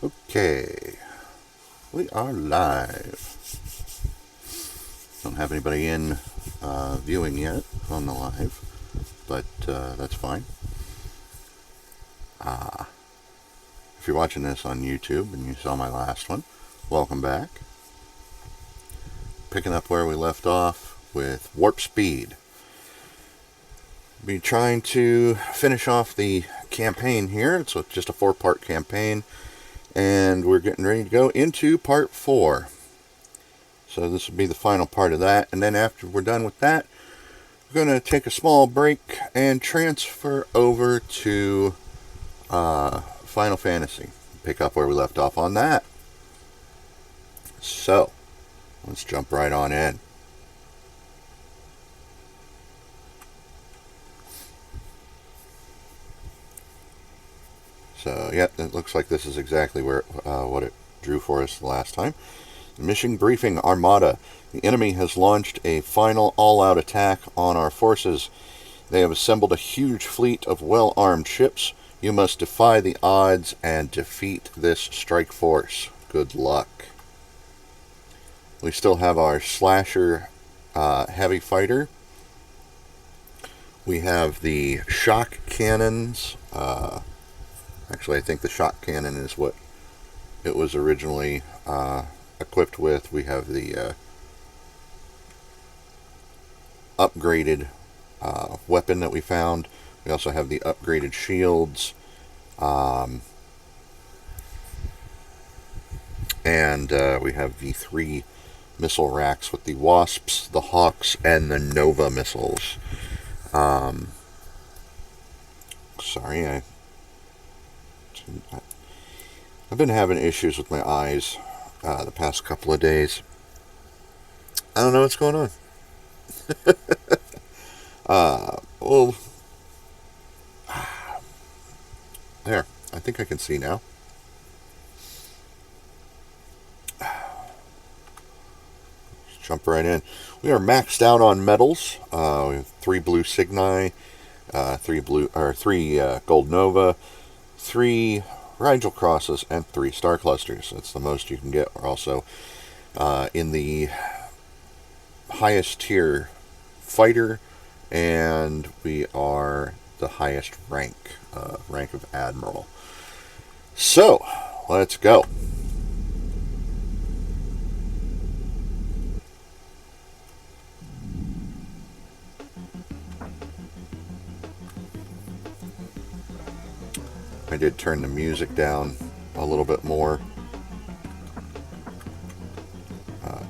Okay, we are live. Don't have anybody in viewing yet on the live, but that's fine. If you're watching this on YouTube and you saw my last one, welcome back. Picking up where we left off with WarpSpeed. Be trying to finish off the campaign here. It's just a 4-part campaign, and we're getting ready to go into part 4. So this will be the final part of that, and then after we're done with that, we're going to take a small break and transfer over to Final Fantasy. Pick up where we left off on that. So, let's jump right on in. So, yep, it looks like this is exactly where what it drew for us last time. Mission briefing, Armada. The enemy has launched a final all-out attack on our forces. They have assembled a huge fleet of well-armed ships. You must defy the odds and defeat this strike force. Good luck. We still have our slasher heavy fighter. We have the shock cannons. Actually, I think the shock cannon is what it was originally equipped with. We have the upgraded weapon that we found. We also have the upgraded shields. And we have the 3 missile racks with the Wasps, the Hawks, and the Nova missiles. Sorry, I've been having issues with my eyes the past couple of days. I don't know what's going on. Well, there. I think I can see now. Let's jump right in. We are maxed out on medals. We have 3 blue Cygni, 3 gold Nova, 3 Rigel crosses, and 3 star clusters. That's the most you can get. We're also in the highest tier fighter, and we are the highest rank of admiral. So let's go. I did turn the music down a little bit more.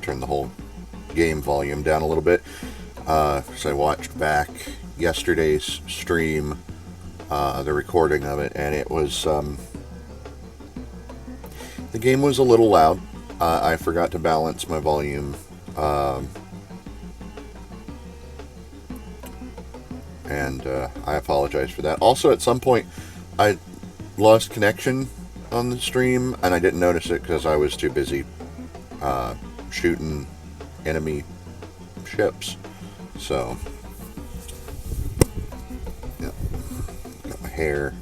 Turn the whole game volume down a little bit. So I watched back yesterday's stream, the recording of it, and it was the game was a little loud. I forgot to balance my volume, and I apologize for that. Also, at some point, I lost connection on the stream, and I didn't notice it because I was too busy shooting enemy ships. So, yeah, got my hair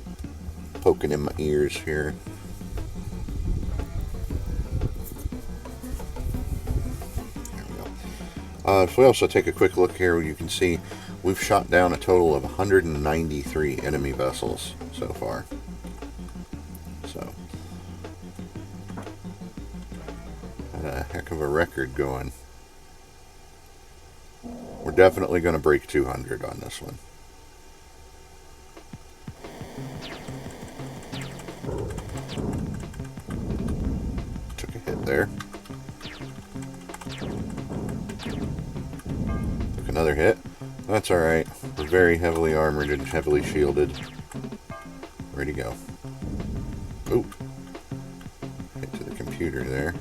poking in my ears here. There we go. If we also take a quick look here, you can see we've shot down a total of 193 enemy vessels so far. So, had a heck of a record going. We're definitely going to break 200 on this one. Took a hit there. Took another hit. That's alright. We're very heavily armored and heavily shielded. Ready to go. Ooh. Hit to the computer there.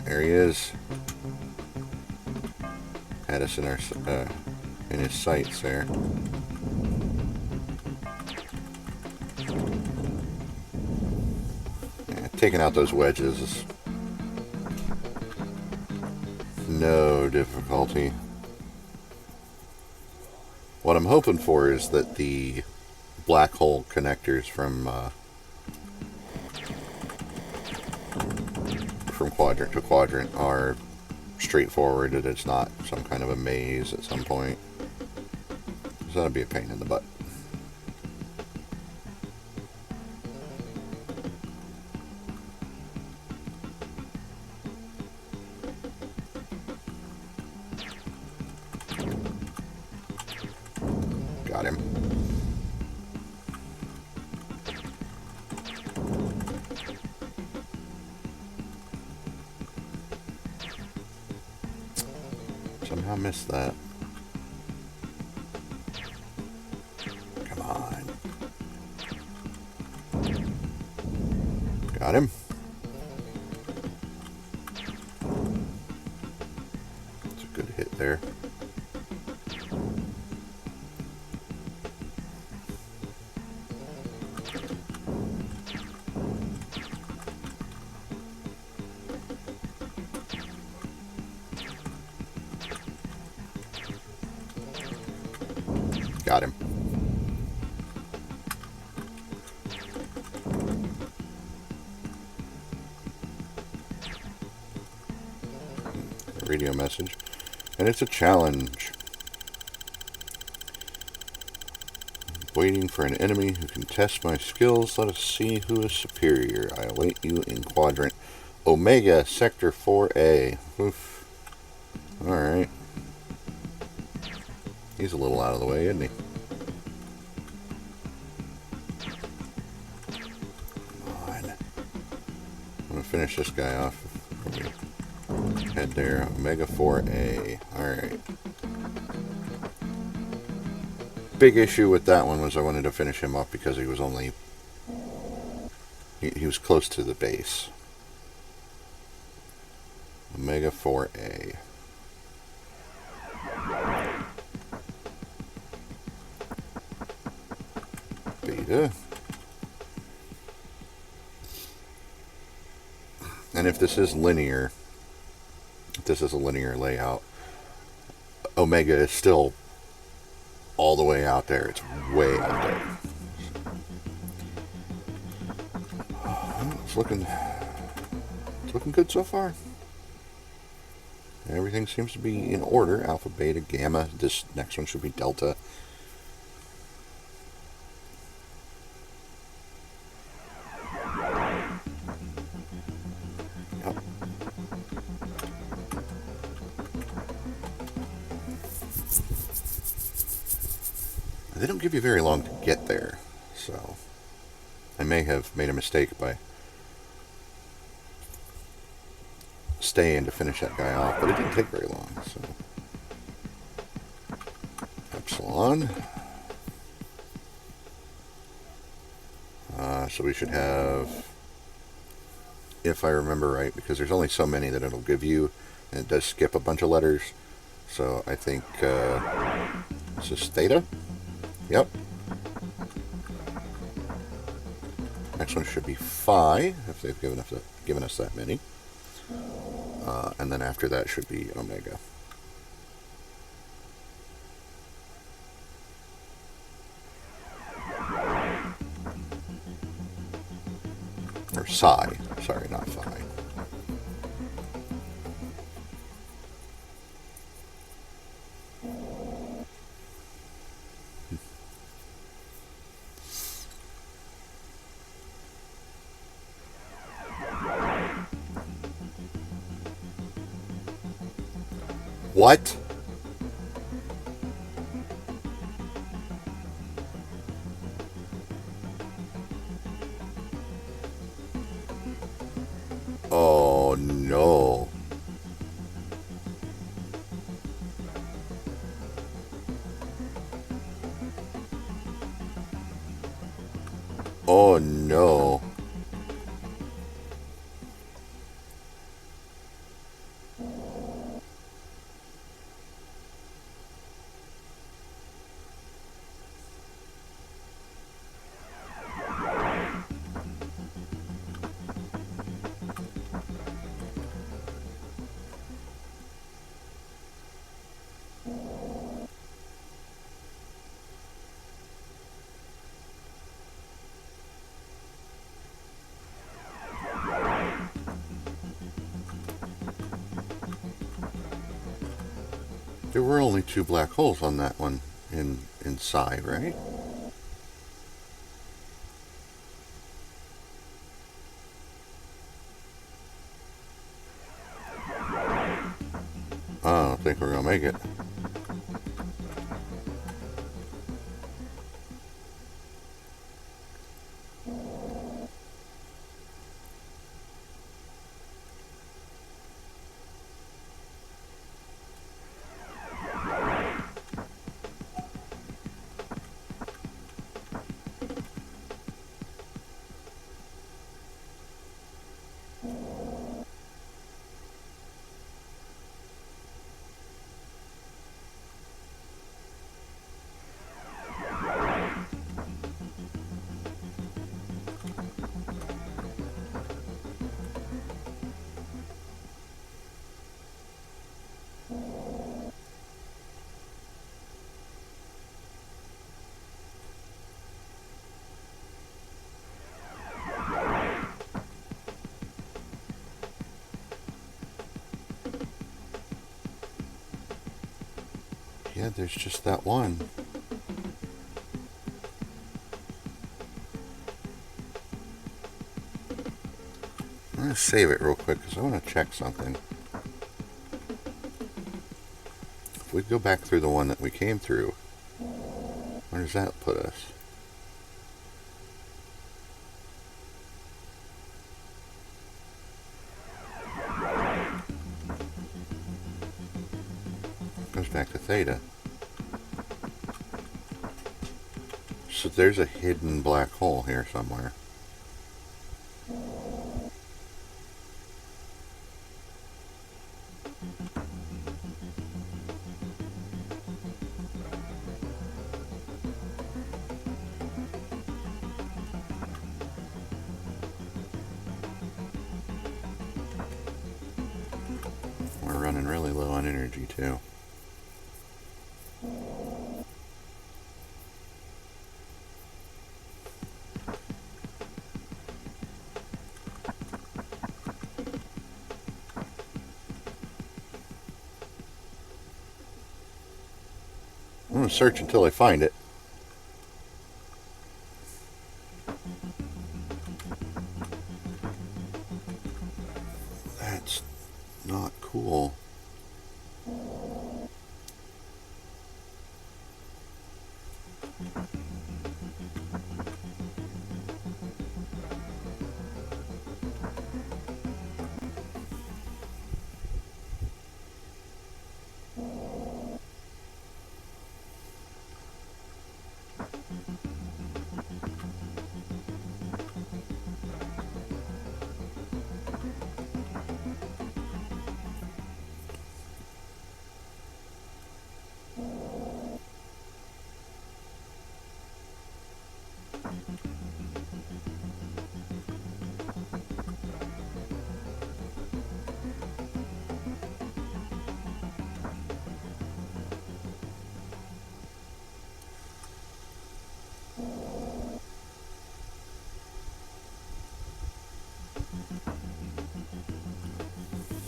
There he is. Had us in our in his sights there. Yeah, taking out those wedges is no difficulty. What I'm hoping for is that the black hole connectors from from quadrant to quadrant are straightforward, that it's not some kind of a maze at some point. So that'd be a pain in the butt. Got him. Somehow missed that. Come on. Got him. That's a good hit there. Got him. Radio message. And it's a challenge. Waiting for an enemy who can test my skills. Let us see who is superior. I await you in quadrant Omega, Sector 4A. Oof. Alright. He's a little out of the way, isn't he? Come on. I'm going to finish this guy off. Head there. Omega 4A. Alright. Big issue with that one was I wanted to finish him off because he was only... He was close to the base. Omega 4A. Beta. And if this is linear, if this is a linear layout, Omega is still all the way out there. It's way out there. It's looking good so far. Everything seems to be in order. Alpha, Beta, Gamma. This next one should be Delta. Yep. They don't give you very long to get there, so I may have made a mistake by staying to finish that guy off, but it didn't take very long. So Epsilon. So we should have, if I remember right, because there's only so many that it'll give you, and it does skip a bunch of letters. So I think this is Theta. Yep. Next one should be Phi, if they've given us that many. And then after that should be Omega. Or Psi. Sorry, not Phi. What? Oh no. Oh no. There were only 2 black holes on that one in psi, right? I don't think we're gonna make it. Yeah, there's just that one. I'm going to save it real quick because I want to check something. If we go back through the one that we came through, where does that put us? Goes back to theta. So there's a hidden black hole here somewhere. We're running really low on energy too. I'm going to search until I find it. That's not cool.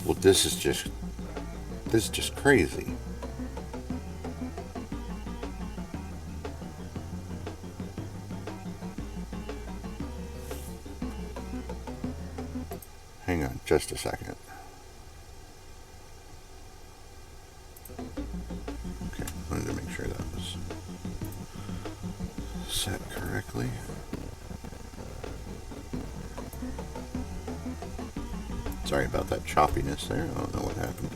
Well, this is just crazy. Hang on just a second. Okay, I wanted to make sure that was set correctly. Sorry about that choppiness there. I don't know what happened.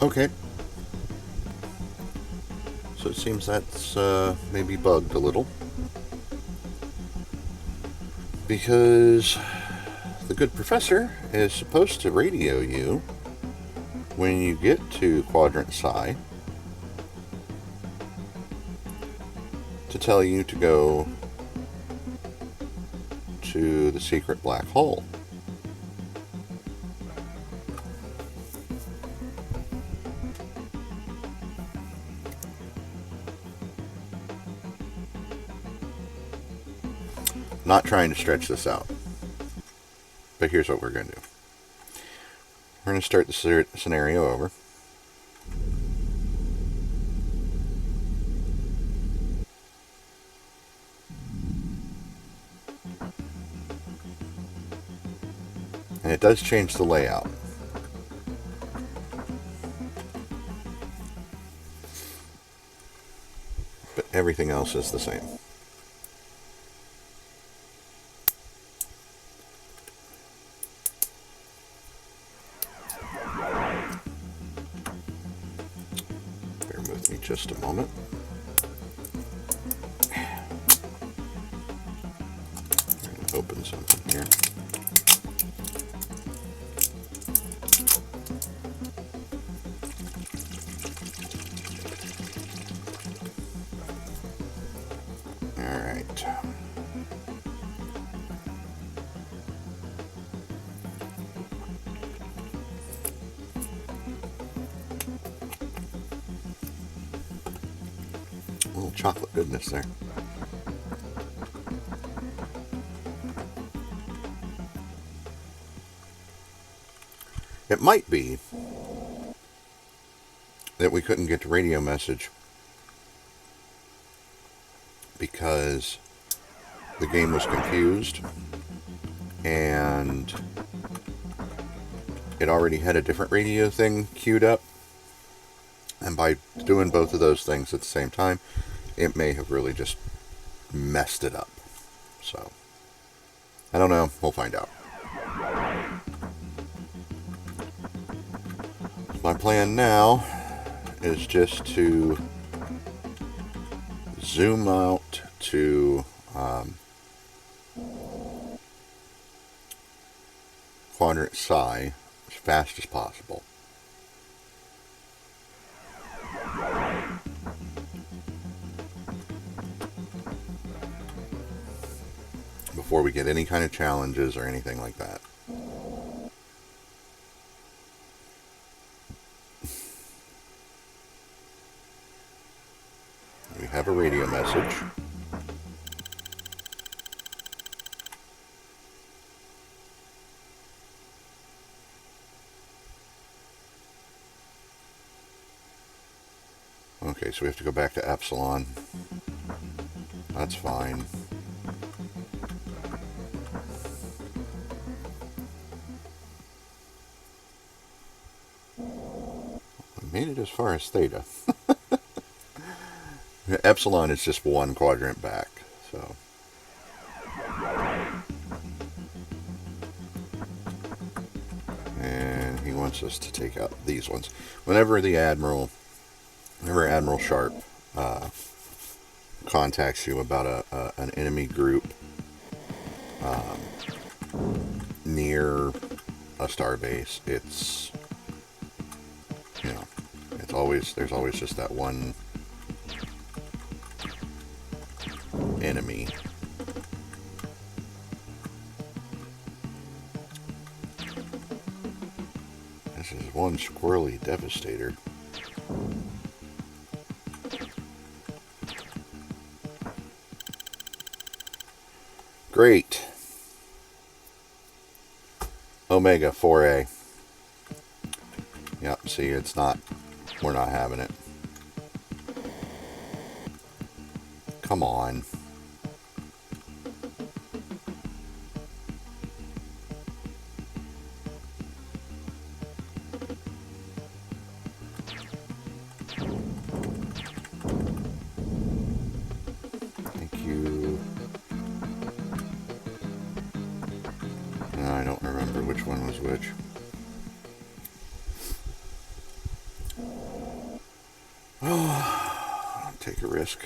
Okay. So it seems that's maybe bugged a little. Because the good professor is supposed to radio you when you get to Quadrant Psi to tell you to go to the secret black hole. Not trying to stretch this out, but here's what we're going to do. We're going to start the scenario over. And it does change the layout. But everything else is the same. Bear with me just a moment. I'm going to open something here. Alright. A little chocolate goodness there. It might be that we couldn't get the radio message because the game was confused and it already had a different radio thing queued up, and by doing both of those things at the same time, it may have really just messed it up. So I don't know, we'll find out. My plan now is just to zoom out to Quadrant Psi as fast as possible. Before we get any kind of challenges or anything like that. We have a radio message. Okay, so we have to go back to Epsilon. That's fine. We made it as far as Theta. Epsilon is just one quadrant back, so. And he wants us to take out these ones. Whenever Admiral Sharp contacts you about an enemy group near a starbase, it's, you know, there's always just that one enemy. This is one squirrely devastator. Great. Omega 4A. Yep, see, we're not having it. Come on. Thank you. I don't remember which one was which. Take a risk.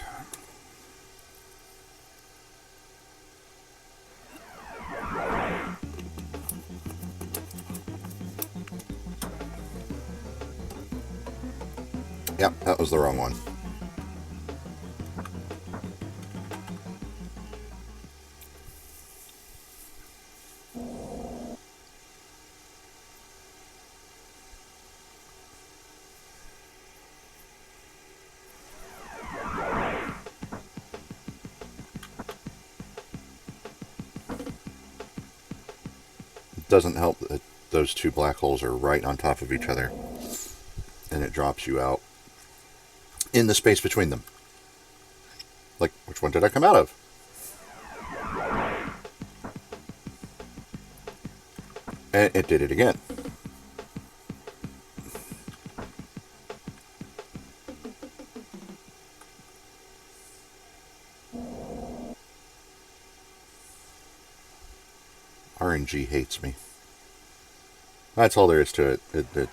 Yep, that was the wrong one. It doesn't help that those two black holes are right on top of each other, and it drops you out in the space between them. Like, which one did I come out of? And it did it again. RNG hates me. That's all there is to it. I'm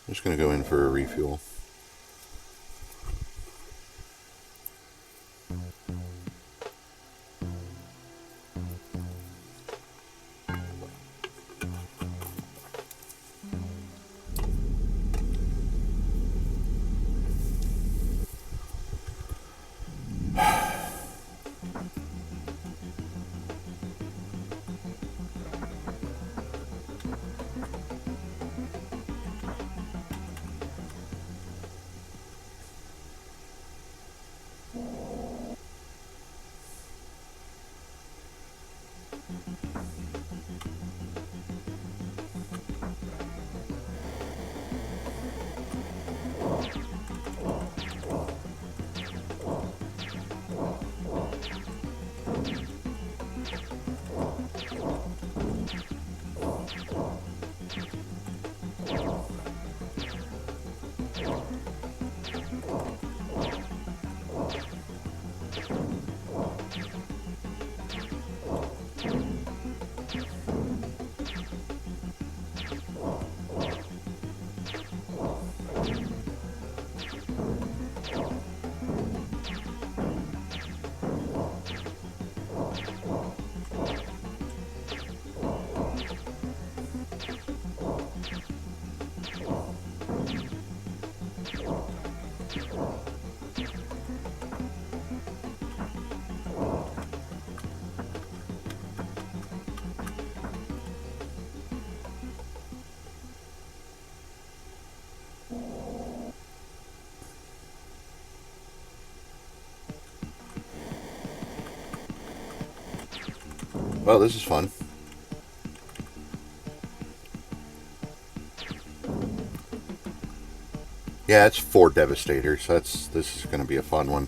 just going to go in for a refuel. Well, this is fun. Yeah, it's 4 Devastators. This is going to be a fun one.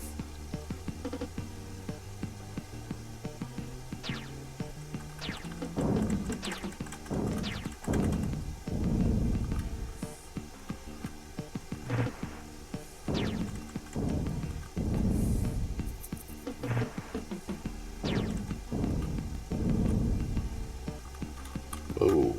Oh.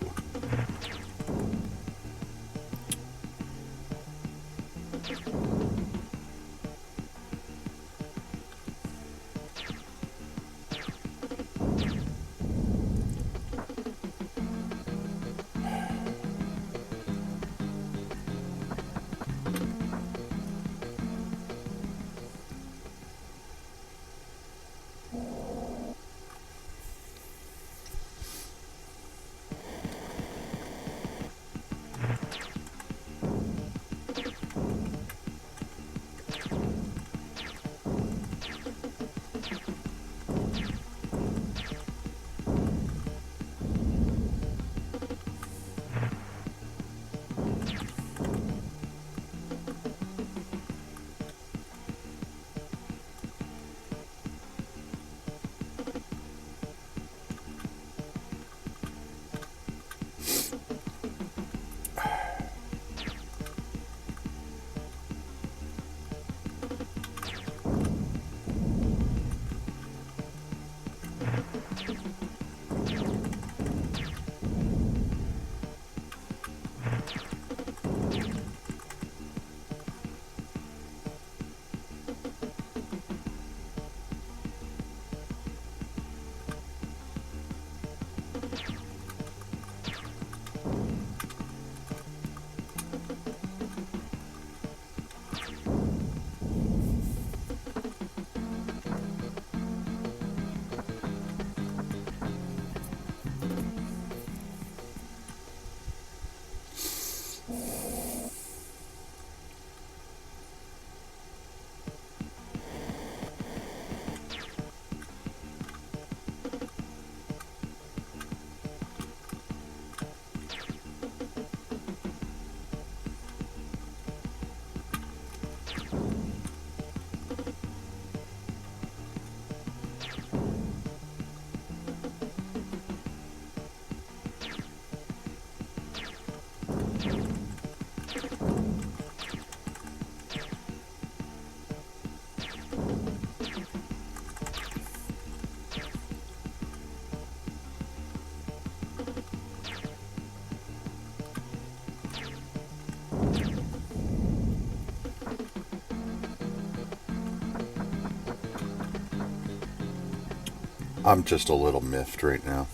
I'm just a little miffed right now.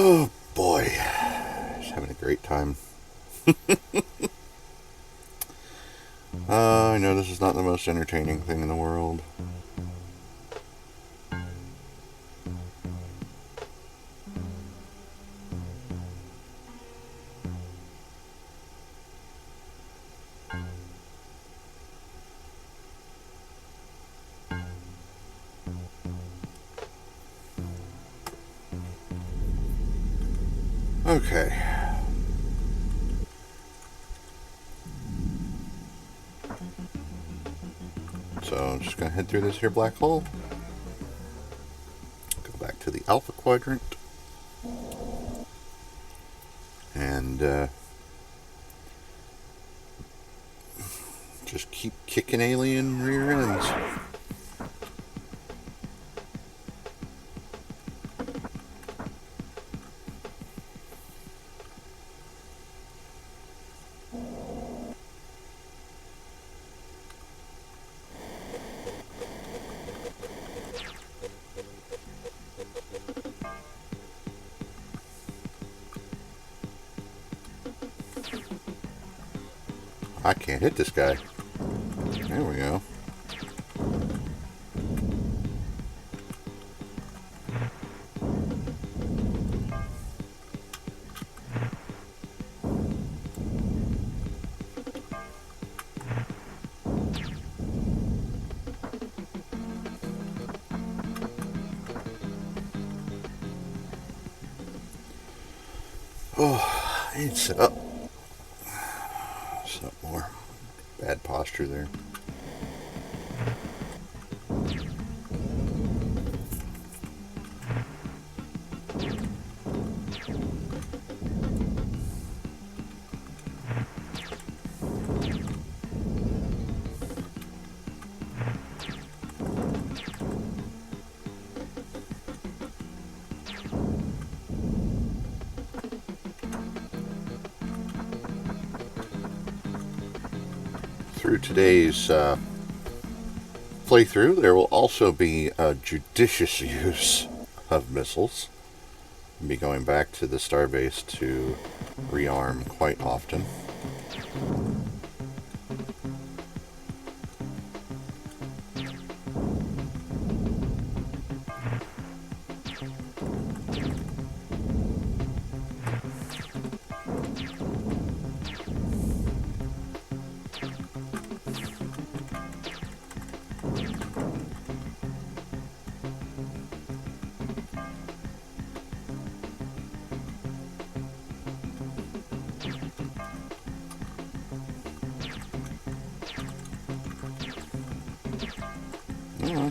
Oh boy, just having a great time. I know this is not the most entertaining thing in the world. Okay. So I'm just going to head through this here black hole. Go back to the alpha quadrant. And just keep kicking alien rear ends. I can't hit this guy. There we go. Oh, I need to sit up. Sit up more. Bad posture there. Through today's playthrough, there will also be a judicious use of missiles. I'll be going back to the starbase to rearm quite often. Yeah.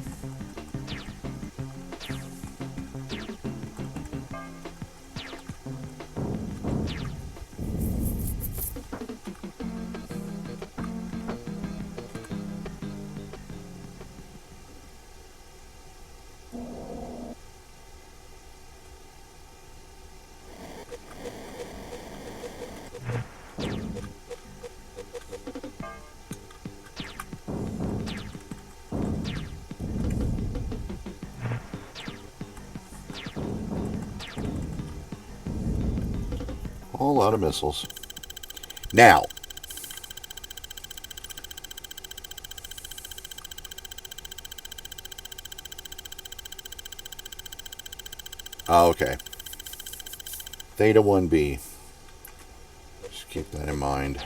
All out of missiles. Now. Oh, okay. Theta 1B. Just keep that in mind.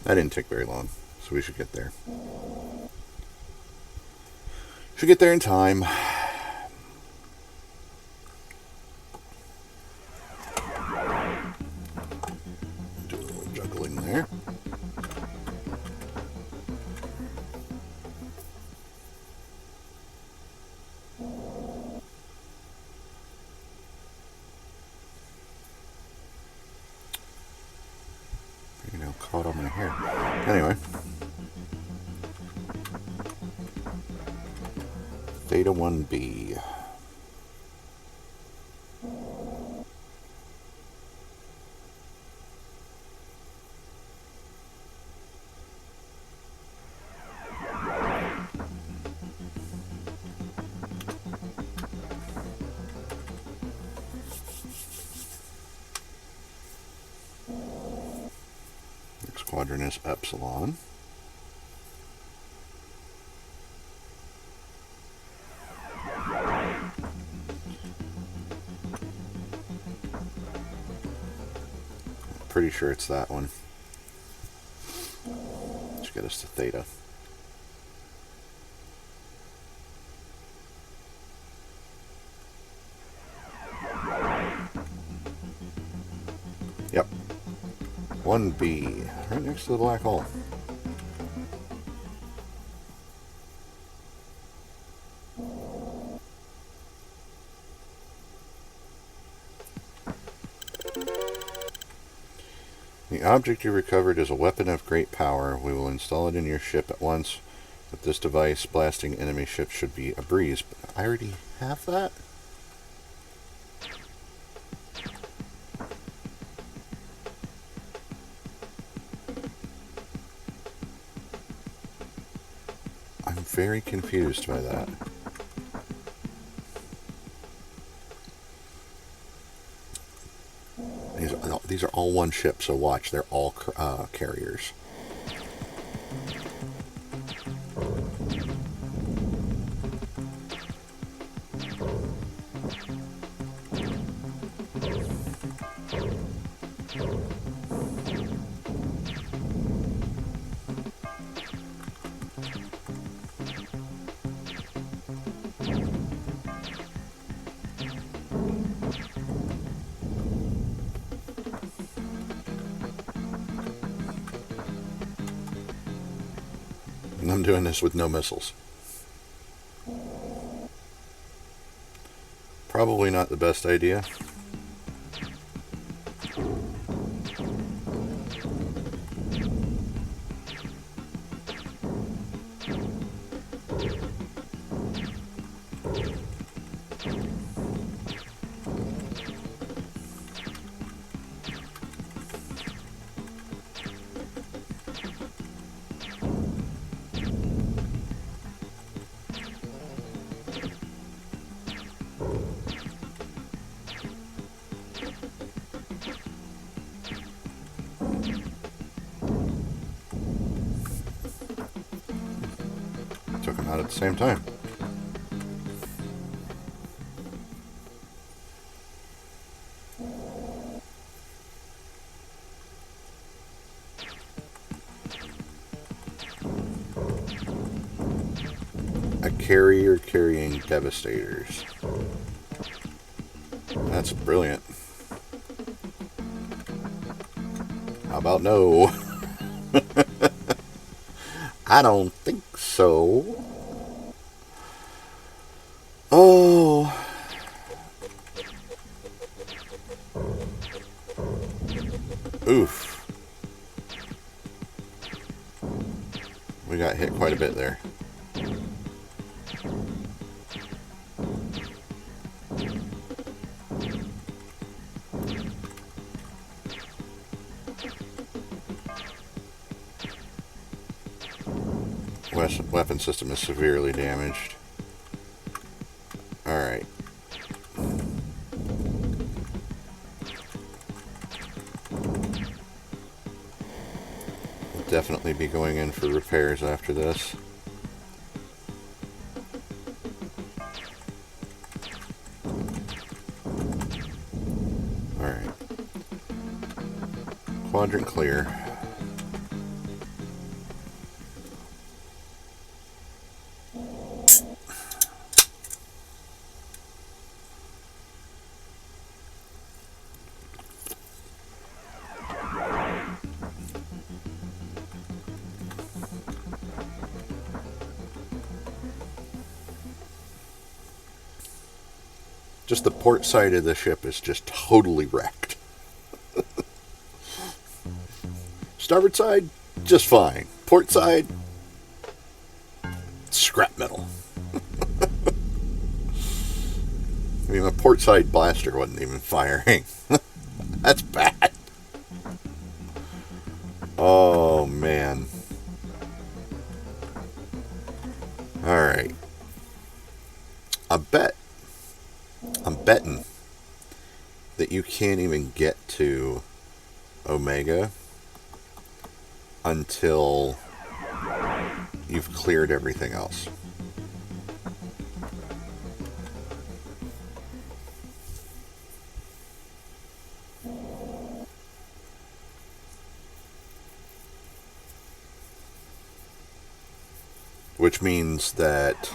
That didn't take very long, so we should get there. Should get there in time. Do a little juggling there. Caught on my hair. Anyway. Theta 1B. Next quadrant is Epsilon. Pretty sure it's that one. Let's get us to Theta. Yep. 1B, right next to the black hole. The object you recovered is a weapon of great power. We will install it in your ship at once. With this device, blasting enemy ships should be a breeze. But I already have that? I'm very confused by that. These are all one ship, so watch. They're all carriers. And I'm doing this with no missiles. Probably not the best idea. Took them out at the same time. A carrier carrying devastators. That's brilliant. How about no? I don't think so. Oof. We got hit quite a bit there. Weapon system is severely damaged. Alright. We'll definitely be going in for repairs after this. Alright. Quadrant clear. Just the port side of the ship is just totally wrecked. Starboard side, just fine. Port side, scrap metal. I mean, my port side blaster wasn't even firing. That's bad. Oh, man. Alright. I'm betting that you can't even get to Omega until you've cleared everything else. Which means that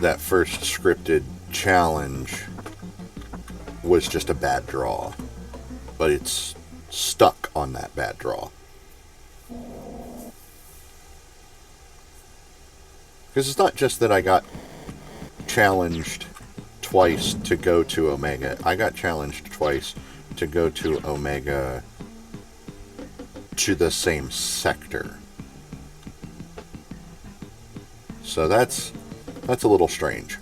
that first scripted challenge was just a bad draw. But it's stuck on that bad draw. Because it's not just that I got challenged twice to go to Omega. I got challenged twice to go to Omega to the same sector. So that's a little strange.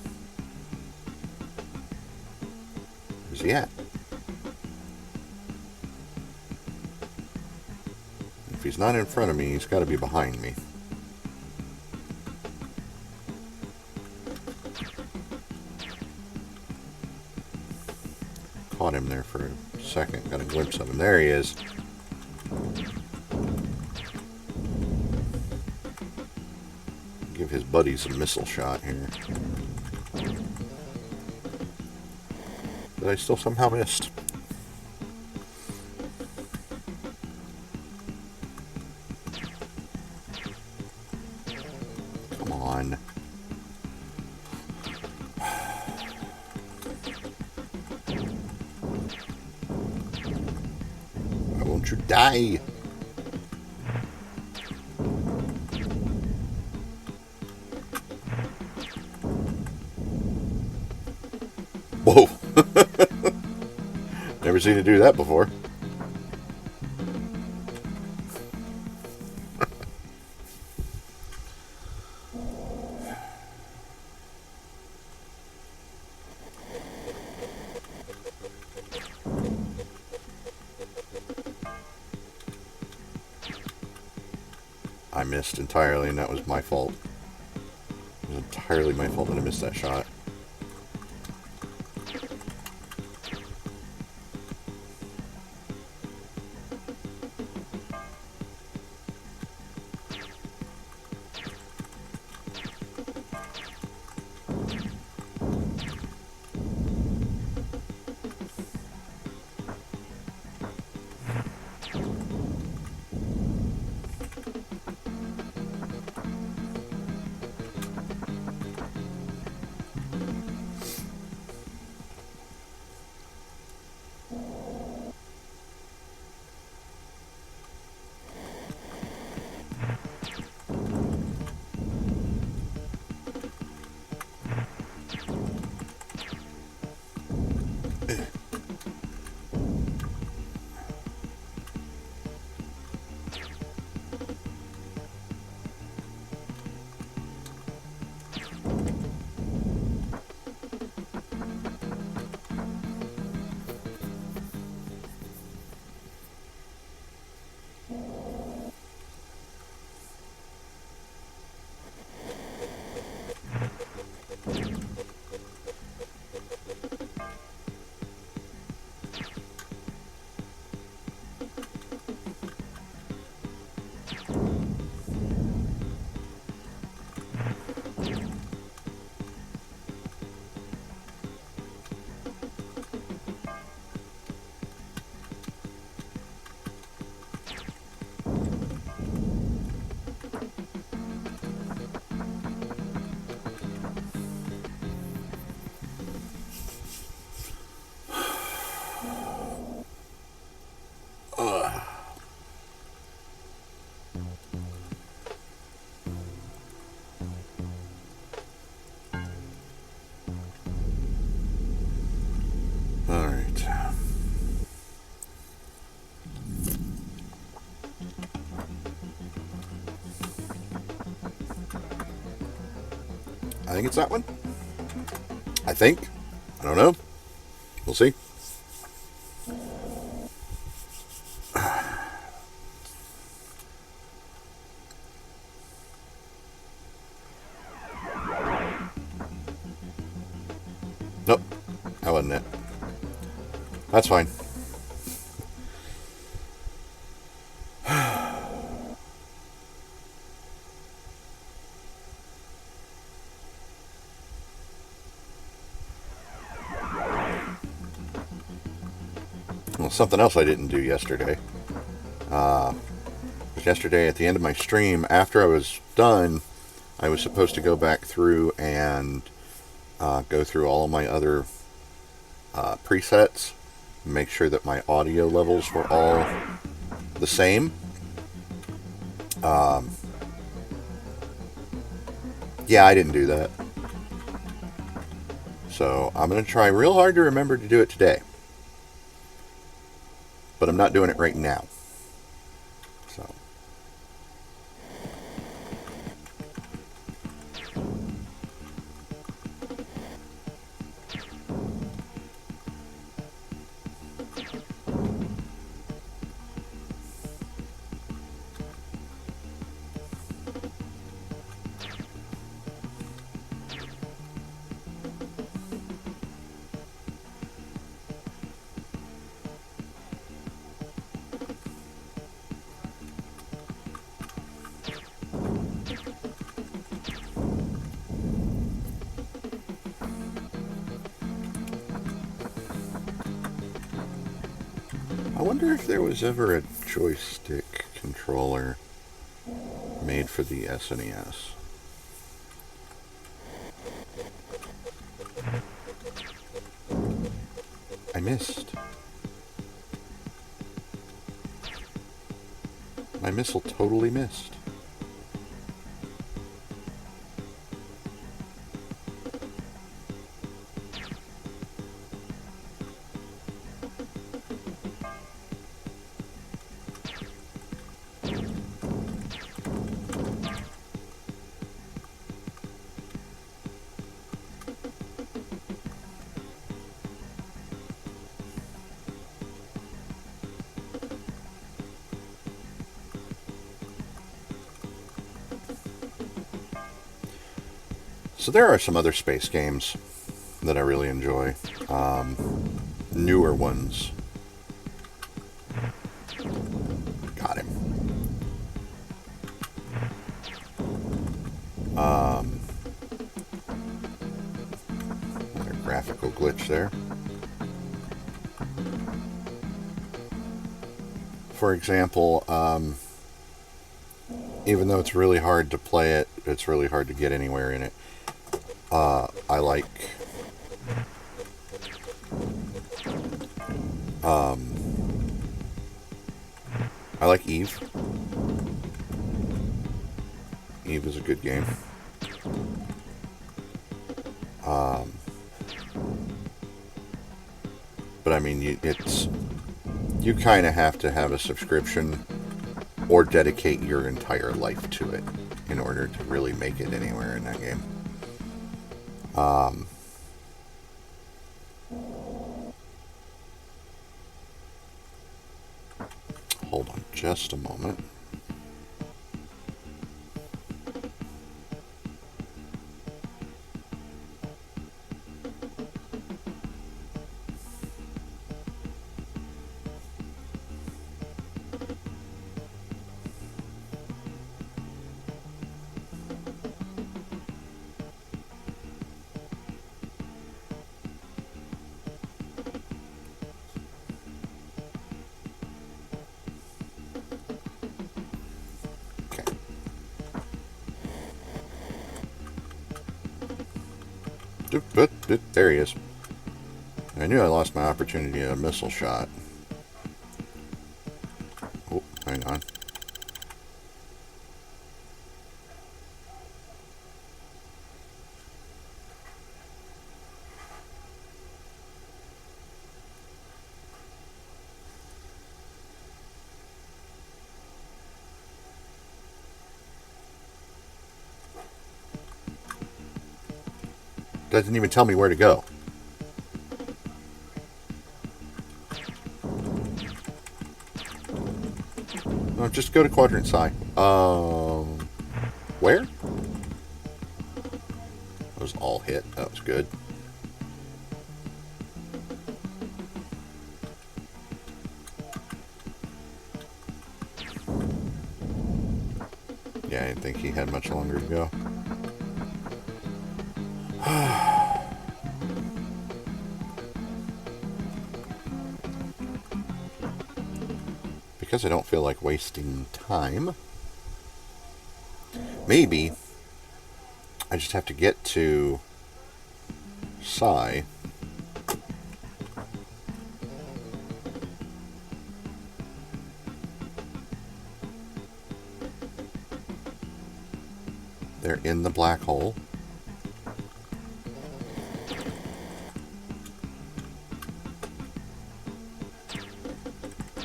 Where's he at? If he's not in front of me, he's got to be behind me. Caught him there for a second. Got a glimpse of him. There he is. Give his buddies a missile shot here. But I still somehow missed. Come on. Why won't you die? Whoa. Never seen it do that before. I missed entirely, and that was my fault. It was entirely my fault that I missed that shot. I think it's that one. I think. I don't know. We'll see. Nope. That wasn't it. That's fine. Well, something else I didn't do yesterday. Yesterday at the end of my stream, after I was done, I was supposed to go back through and go through all of my other presets, make sure that my audio levels were all the same. Yeah, I didn't do that. So I'm going to try real hard to remember to do it today. But I'm not doing it right now. So. I wonder if there was ever a joystick controller made for the SNES. I missed. My missile totally missed. So there are some other space games that I really enjoy. Newer ones. Got him. Another graphical glitch there. For example, even though it's really hard to play it, it's really hard to get anywhere in it. I like Eve. Eve is a good game. But I mean, you kind of have to have a subscription or dedicate your entire life to it in order to really make it anywhere in that game. Hold on just a moment. There he is. I knew I lost my opportunity at a missile shot. Oh, hang on. Doesn't even tell me where to go. Oh, just go to Quadrant Psi. Where? Those all hit. That was good. Yeah, I didn't think he had much longer to go. Because I don't feel like wasting time, maybe I just have to get to Psi. They're in the black hole.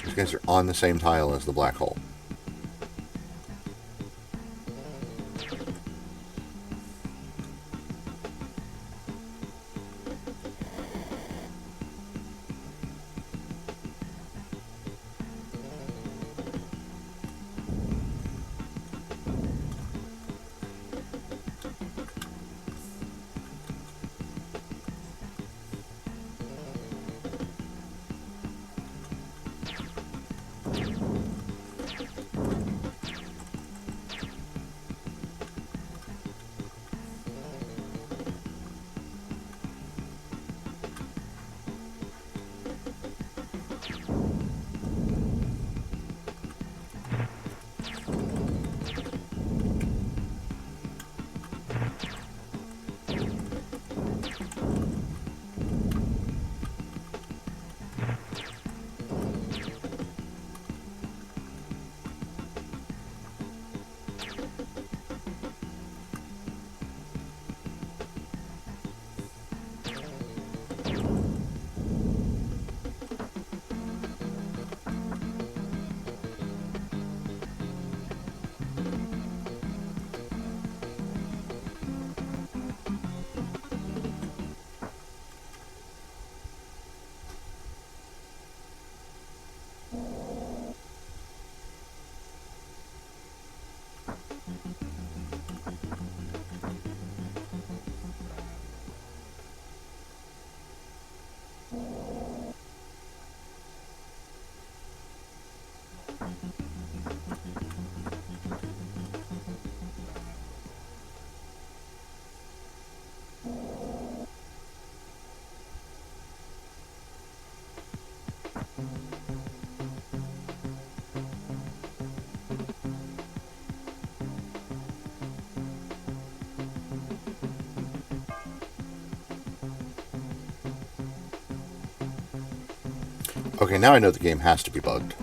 These guys are on the same tile as the black hole. Okay, now I know the game has to be bugged.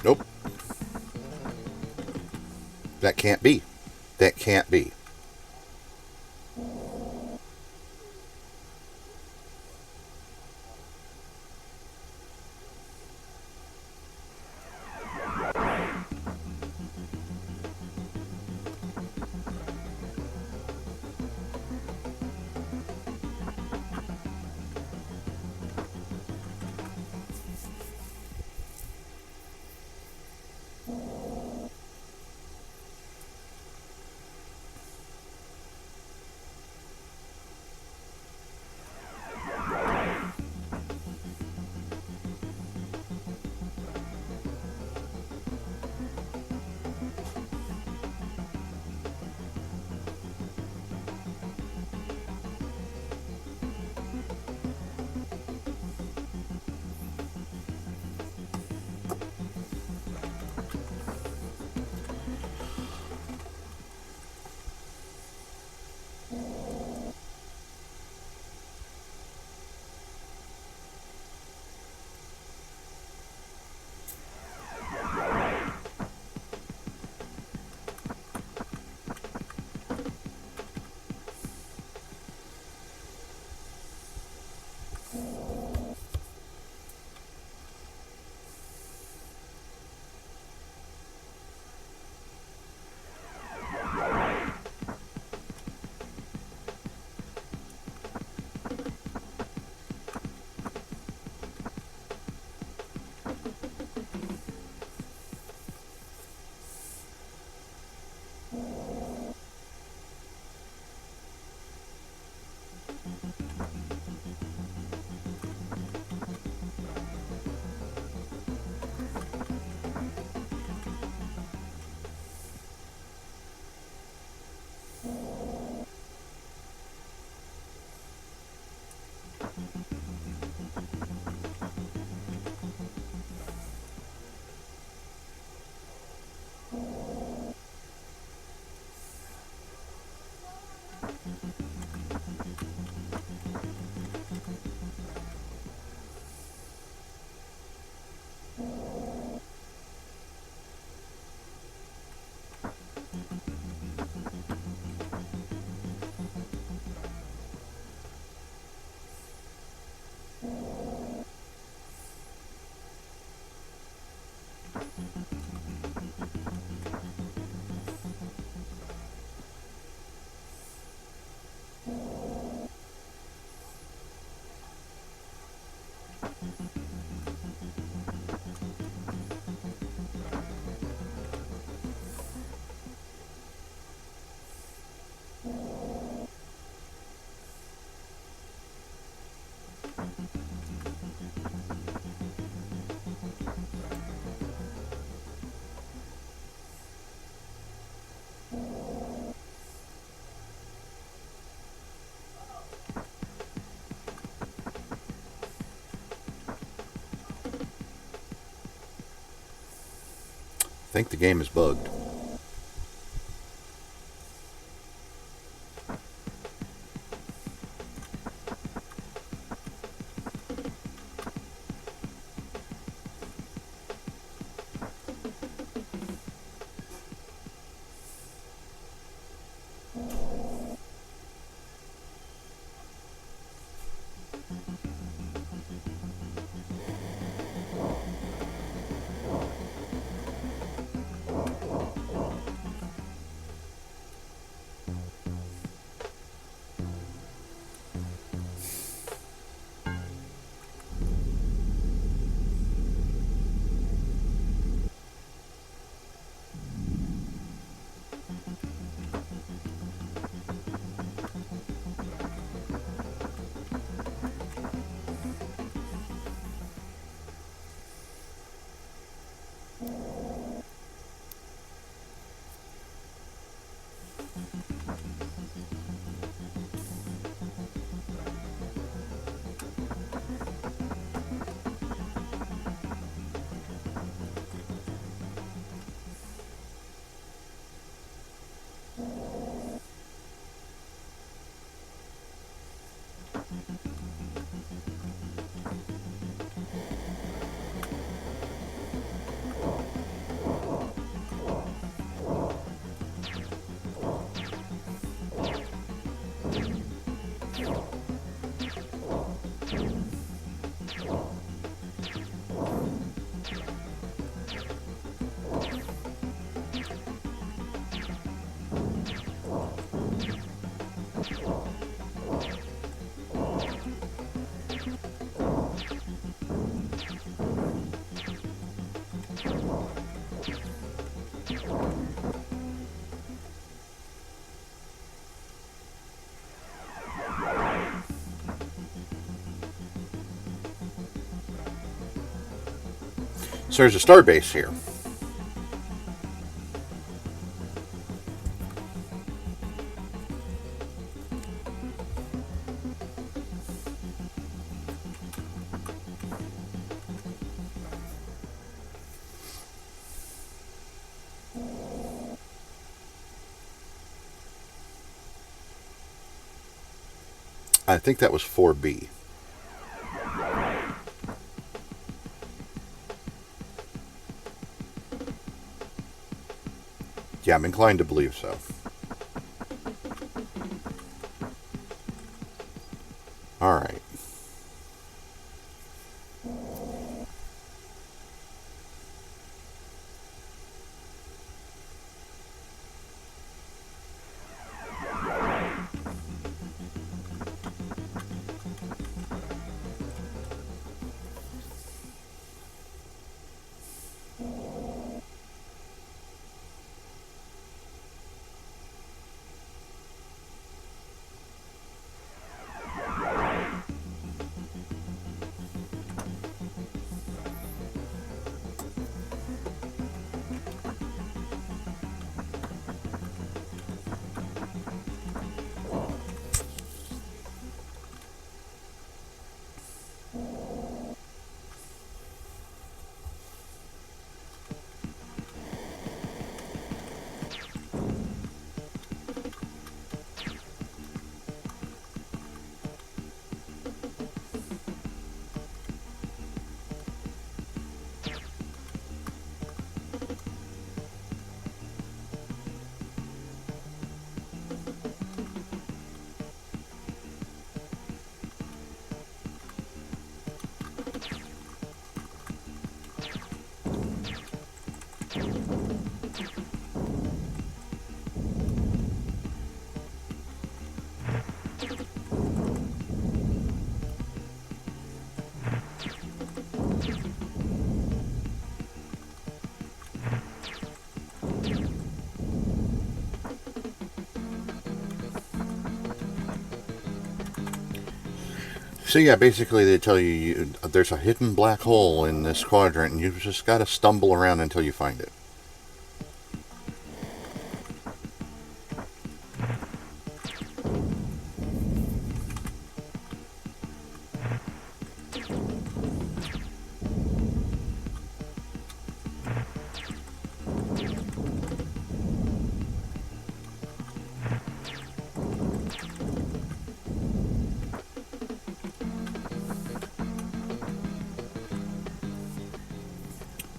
Nope. That can't be. That can't be. I think the game is bugged. So there's a star base here. I think that was 4B. Yeah, I'm inclined to believe so. All right. So yeah, basically they tell you, there's a hidden black hole in this quadrant, and you've just got to stumble around until you find it.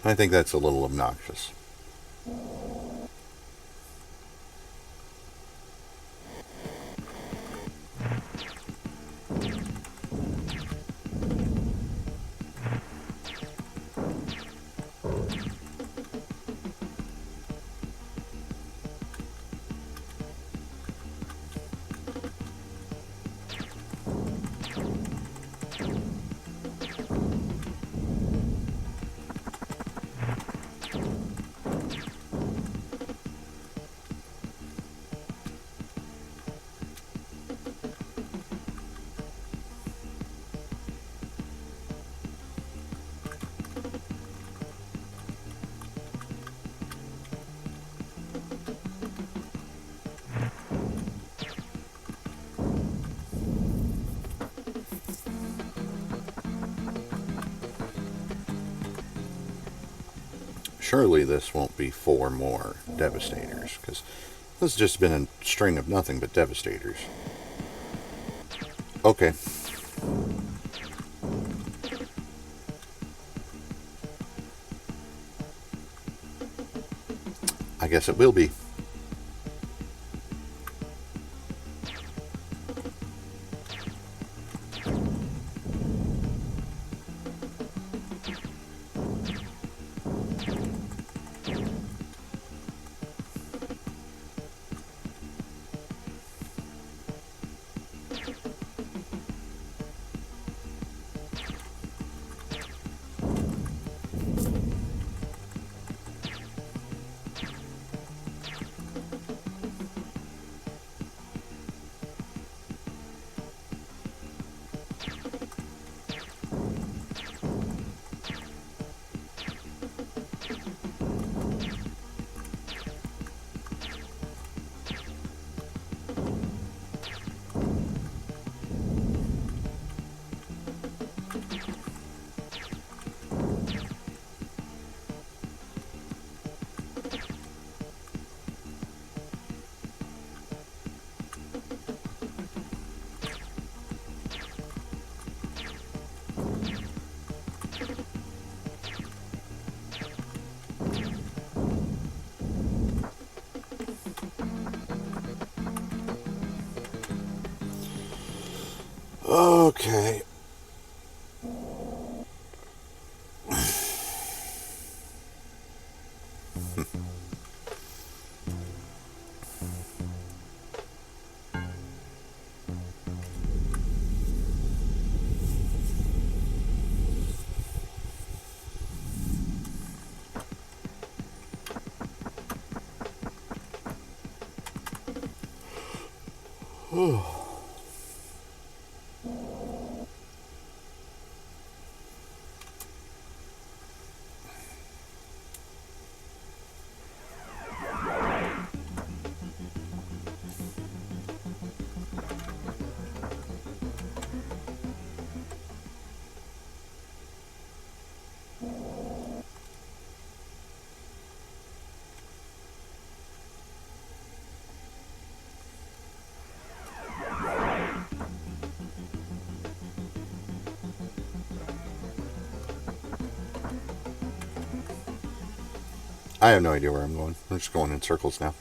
I think that's a little obnoxious. Surely this won't be 4 more Devastators, because this has just been a string of nothing but Devastators. Okay. I guess it will be. Okay. I have no idea where I'm going. I'm just going in circles now.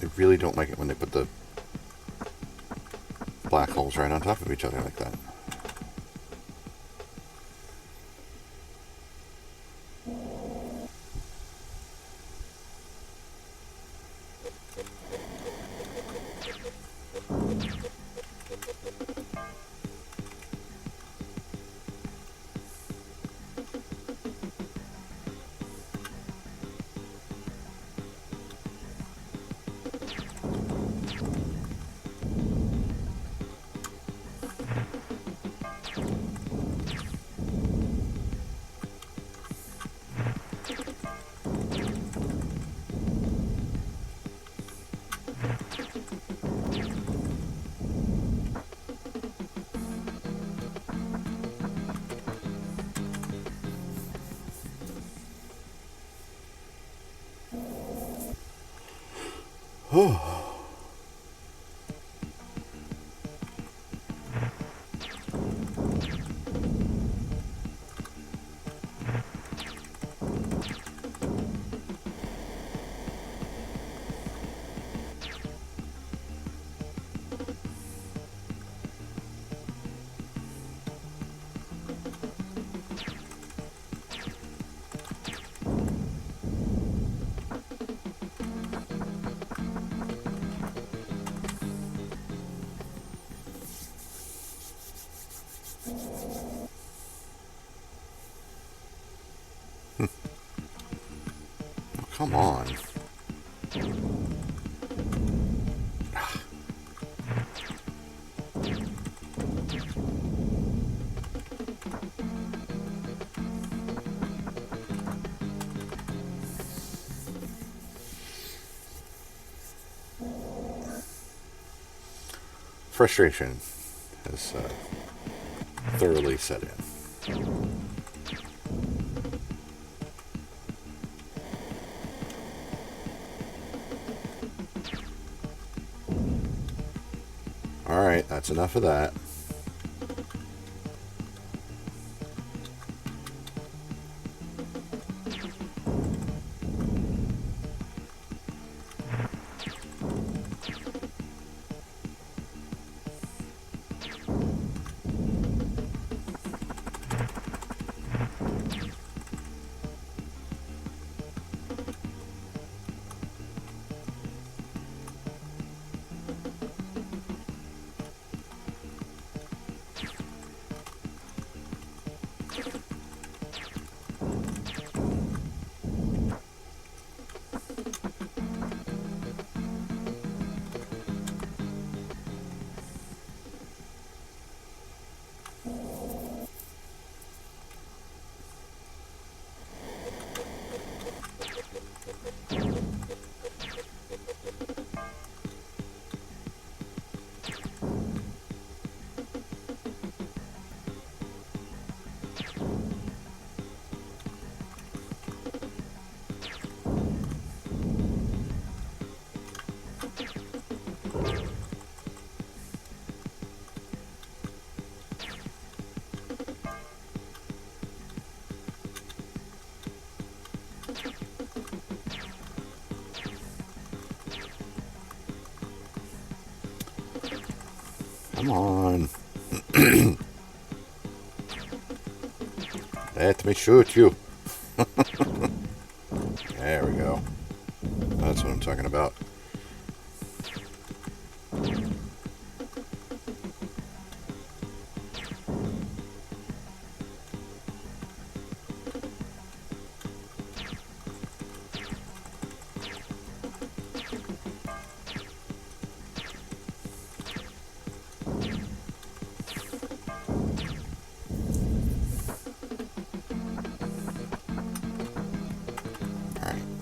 I really don't like it when they put the black holes right on top of each other like that. Come on. Frustration has thoroughly set in. Alright, that's enough of that. Come on. Let me shoot you. There we go. That's what I'm talking about.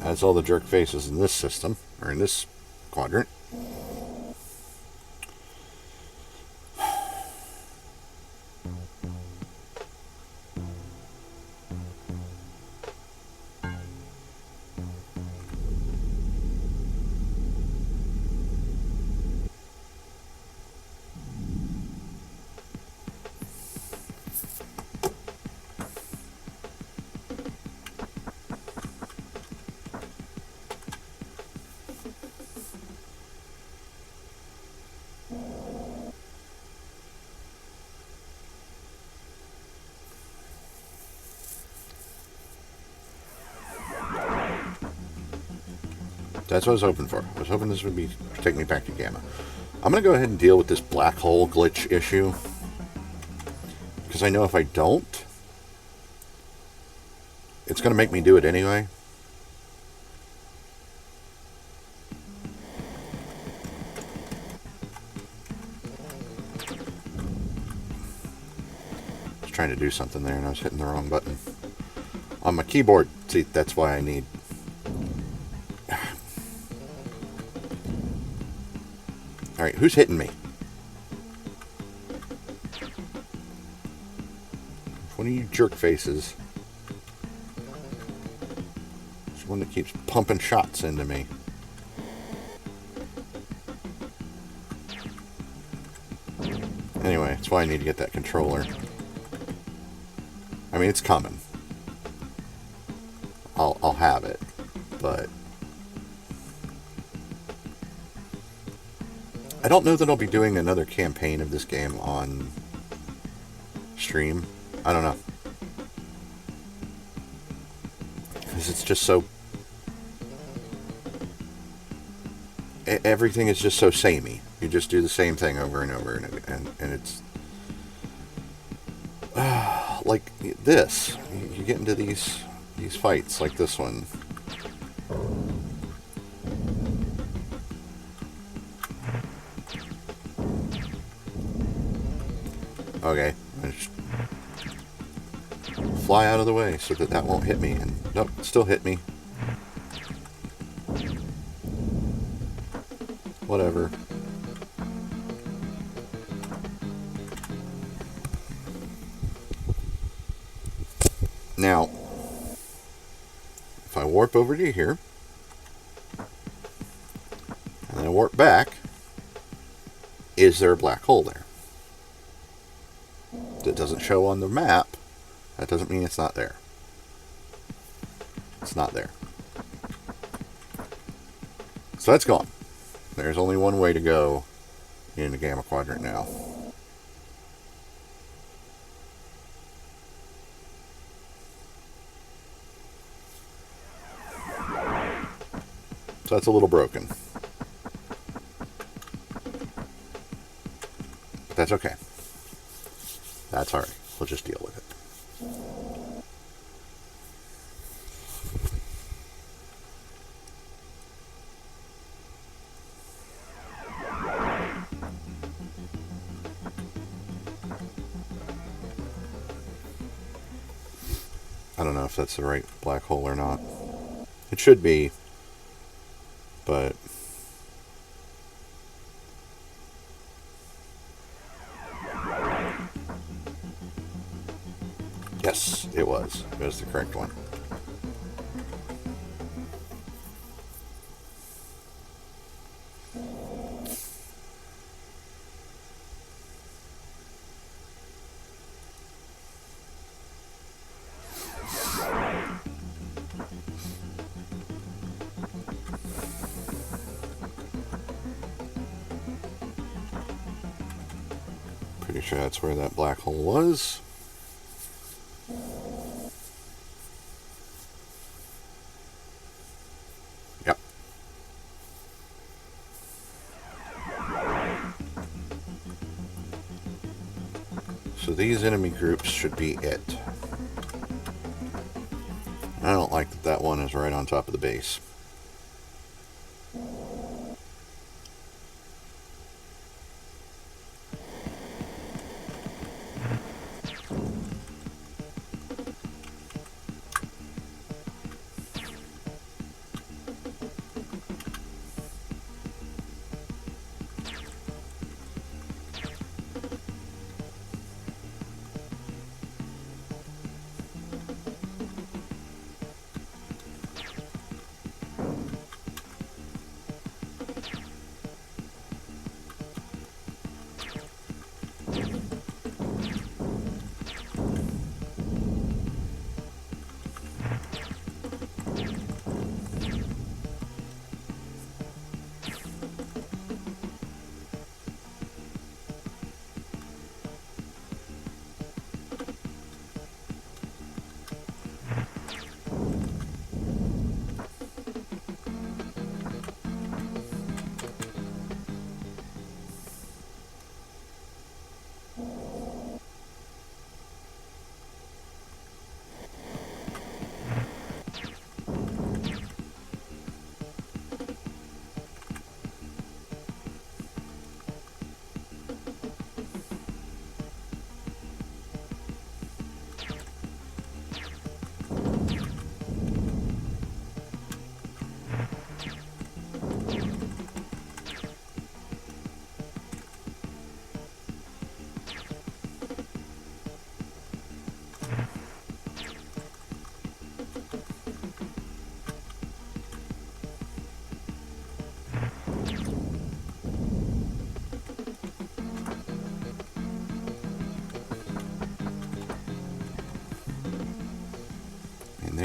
That's all the jerk faces in this system, or in this quadrant. That's what I was hoping for. I was hoping this would be take me back to Gamma. I'm going to go ahead and deal with this black hole glitch issue. Because I know if I don't, it's going to make me do it anyway. I was trying to do something there and I was hitting the wrong button. On my keyboard. See, that's why I need... Alright, who's hitting me? One of you jerk faces. There's one that keeps pumping shots into me. Anyway, that's why I need to get that controller. I mean, it's coming. I'll have it, but I don't know that I'll be doing another campaign of this game on stream. I don't know. Because it's just so... Everything is just so samey. You just do the same thing over and over, and it's... like this. You get into these fights, like this one. Okay, I just fly out of the way so that won't hit me. And nope, it still hit me. Whatever. Now, if I warp over to here, and then I warp back, is there a black hole there? That doesn't show on the map. That doesn't mean it's not there. It's not there. So that's gone. There's only one way to go in the Gamma Quadrant now. So that's a little broken. But that's okay. That's alright. We'll just deal with it. I don't know if that's the right black hole or not. It should be, but... yes, it was. It was the correct one. Pretty sure that's where that black hole was. Yep. So these enemy groups should be it. I don't like that that one is right on top of the base.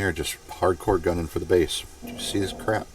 They're just hardcore gunning for the base. Did you see this crap?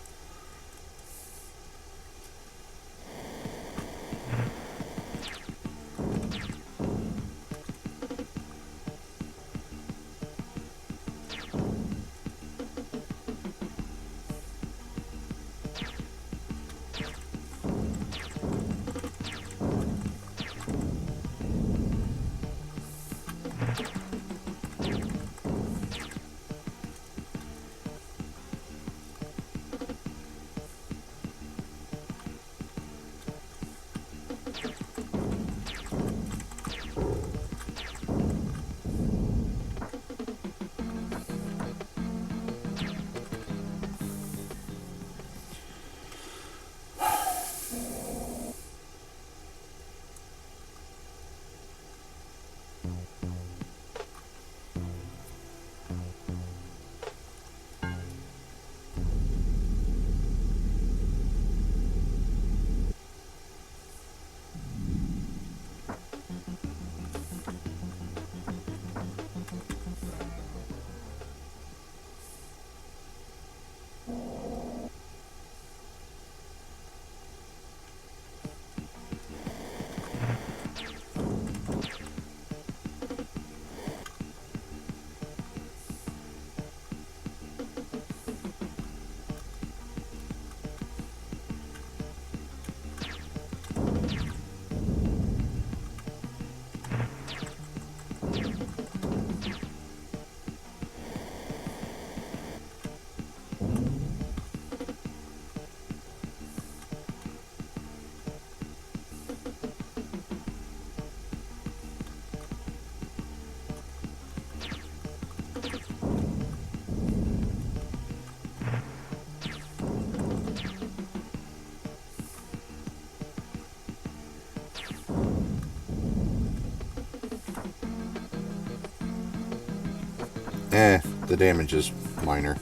The damage is minor.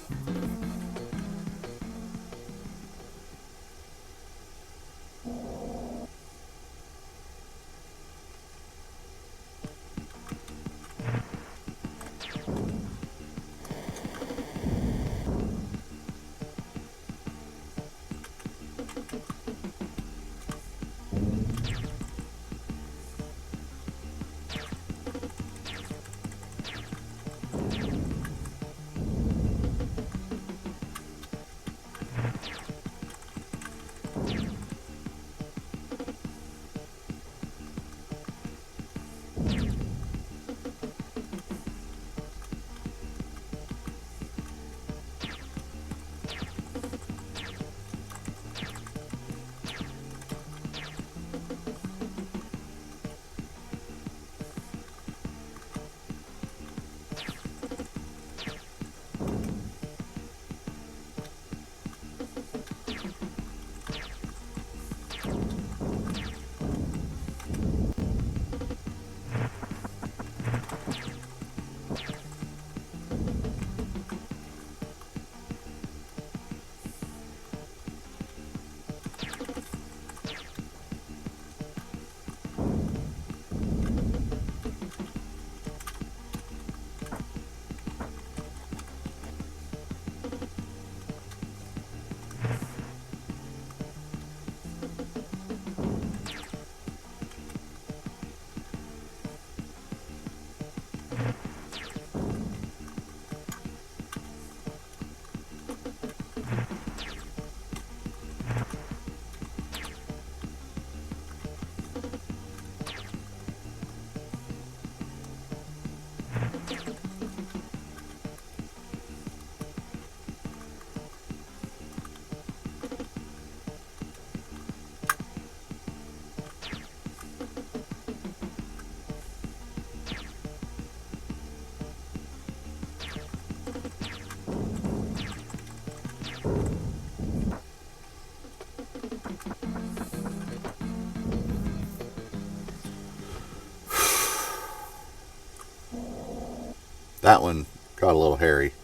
That one got a little hairy.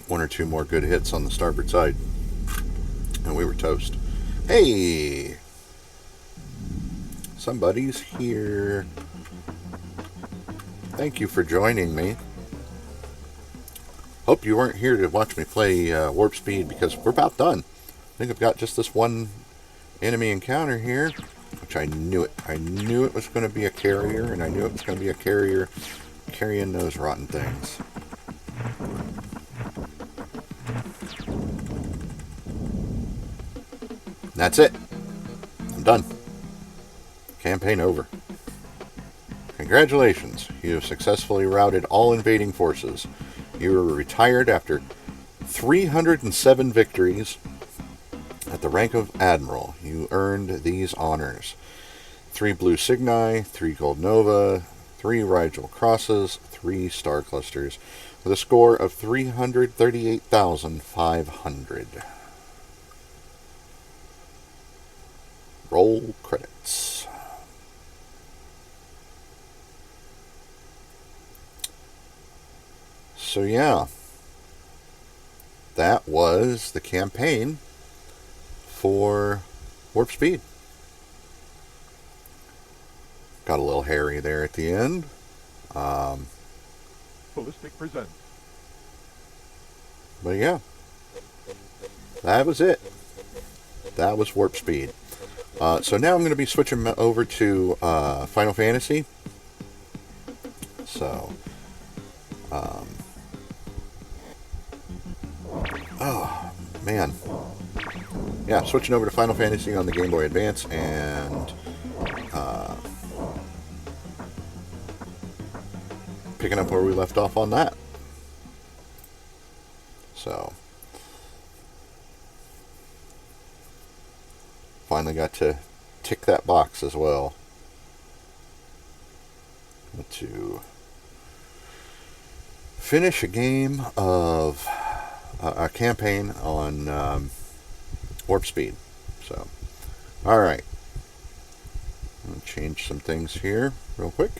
One or two more good hits on the starboard side, and we were toast. Hey! Somebody's here. Thank you for joining me. Hope you weren't here to watch me play WarpSpeed, because we're about done. I think I've got just this one enemy encounter here, which I knew it. I knew it was going to be a carrier, and I knew it was going to be a carrier carrying those rotten things. That's it. I'm done. Campaign over. Congratulations. You have successfully routed all invading forces. You were retired after 307 victories. At the rank of Admiral, you earned these honors: 3 Blue Cygni, 3 Gold Nova, 3 Rigel Crosses, 3 Star Clusters, with a score of 338,500. Roll credits. So yeah, that was the campaign for WarpSpeed. Got a little hairy there at the end. Ballistic presents. But yeah, that was it. That was WarpSpeed. So now I'm going to be switching over to Final Fantasy. So, oh man, yeah, switching over to Final Fantasy on the Game Boy Advance, and picking up where we left off on that. So, finally got to tick that box as well. To finish a game of a campaign on WarpSpeed. So, alright. I'm going to change some things here real quick.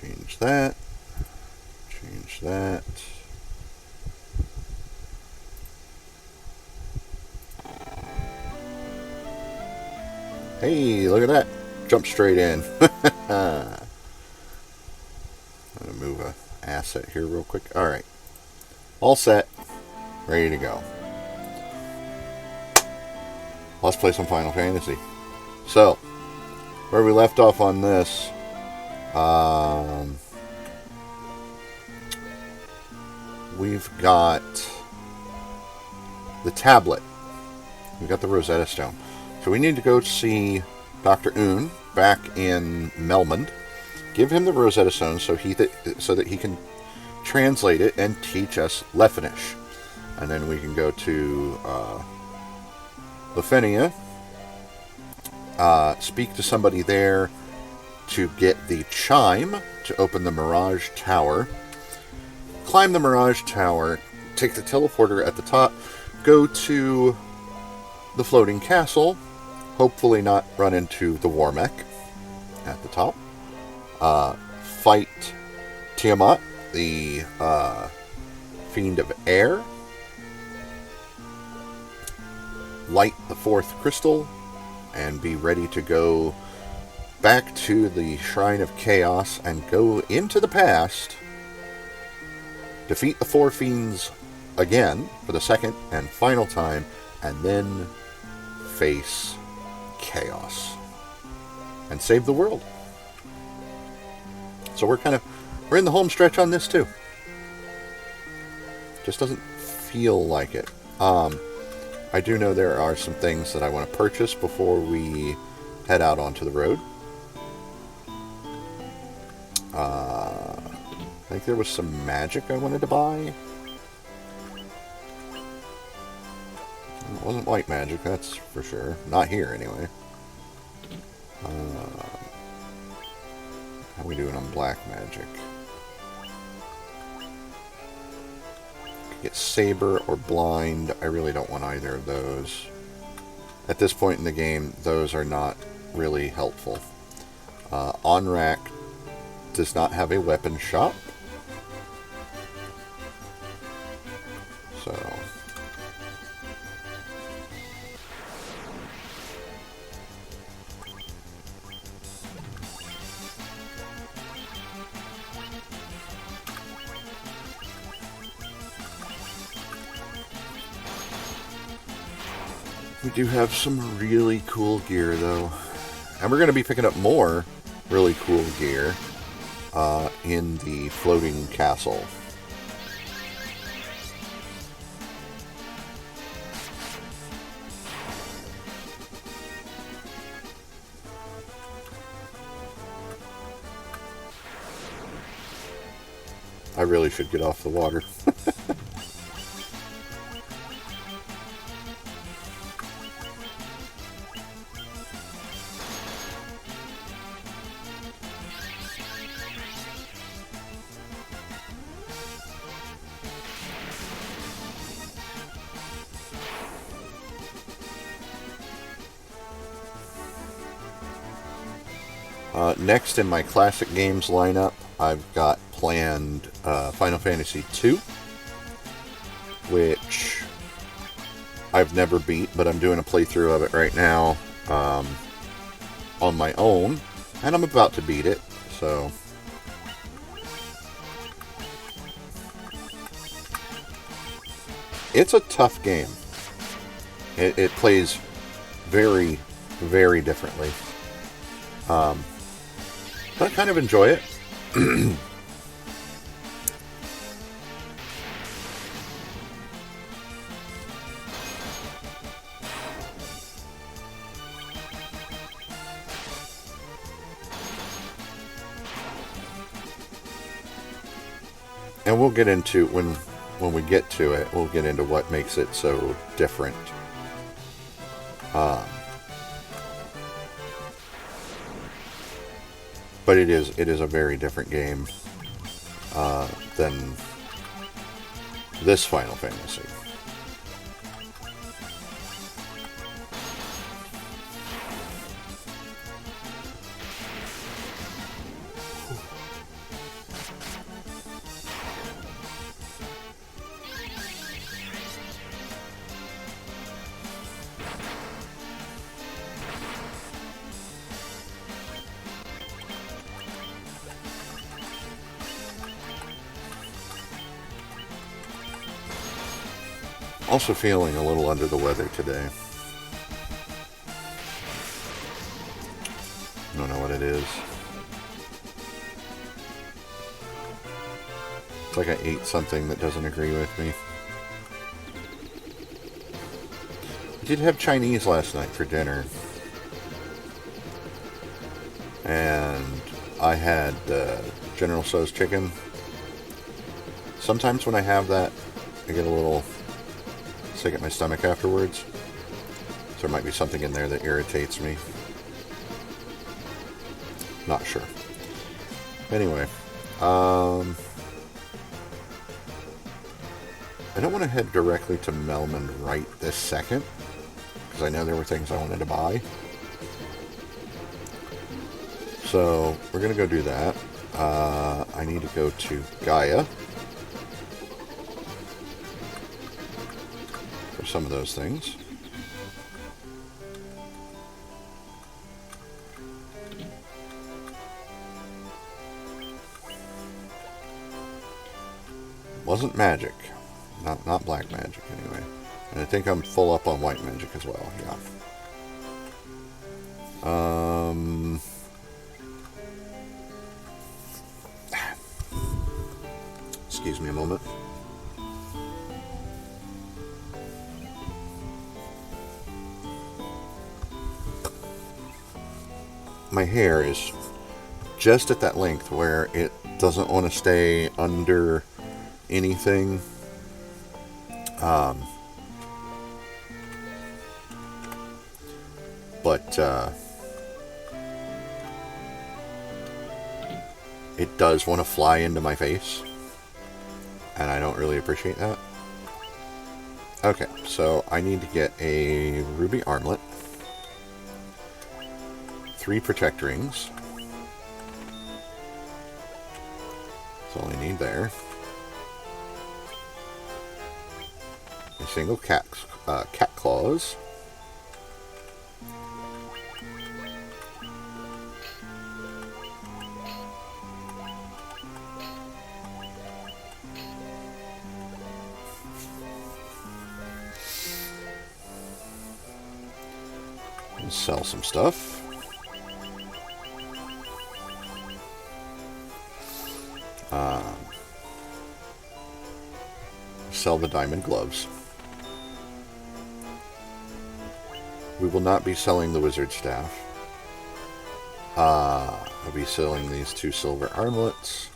Change that. Change that. Hey, look at that. Jump straight in. I'm going to move a asset here real quick. Alright. All set. Ready to go. Let's play some Final Fantasy. So, where we left off on this, we've got the tablet. We've got the Rosetta Stone. So we need to go see Dr. Un back in Melmond. Give him the Rosetta Stone so that he can translate it and teach us Lefinish. And then we can go to Lefenia, speak to somebody there to get the chime to open the Mirage Tower, climb the Mirage Tower, take the teleporter at the top, go to the floating castle, hopefully not run into the war mech at the top, fight Tiamat, the Fiend of Air, light the 4th crystal, and be ready to go back to the Shrine of Chaos and go into the past, defeat the 4 fiends again for the second and final time, and then face Chaos and save the world. So we're in the home stretch on this too. Just doesn't feel like it. I do know there are some things that I want to purchase before we head out onto the road. I think there was some magic I wanted to buy. It wasn't white magic, that's for sure. Not here, anyway. How are we doing on black magic? Could get Saber or Blind. I really don't want either of those. At this point in the game, those are not really helpful. Onrak does not have a weapon shop. So We do have some really cool gear, though. And we're going to be picking up more really cool gear in the floating castle. I really should get off the water. Next in my classic games lineup, I've got planned Final Fantasy II, which I've never beat, but I'm doing a playthrough of it right now on my own, and I'm about to beat it, so... It's a tough game. It plays very, very differently. But I kind of enjoy it. And we'll get into, when we get to it, we'll get into what makes it so different. But it is a very different game than this Final Fantasy. Also feeling a little under the weather today. I don't know what it is. It's like I ate something that doesn't agree with me. I did have Chinese last night for dinner. And I had General Tso's chicken. Sometimes when I have that, I get a little sick at my stomach afterwards. So there might be something in there that irritates me. Not sure. Anyway, I don't want to head directly to Melman right this second, because I know there were things I wanted to buy. So we're going to go do that. I need to go to Gaia for some of those things. Wasn't magic. Not black magic, anyway. And I think I'm full up on white magic as well, yeah. Excuse me a moment. My hair is just at that length where it doesn't want to stay under anything. But it does want to fly into my face, and I don't really appreciate that. Okay, so I need to get a ruby armlet, 3 protect rings. That's all I need there. A single cat claws. Sell some stuff. Sell the diamond gloves. We will not be selling the wizard staff. I'll be selling these 2 silver armlets.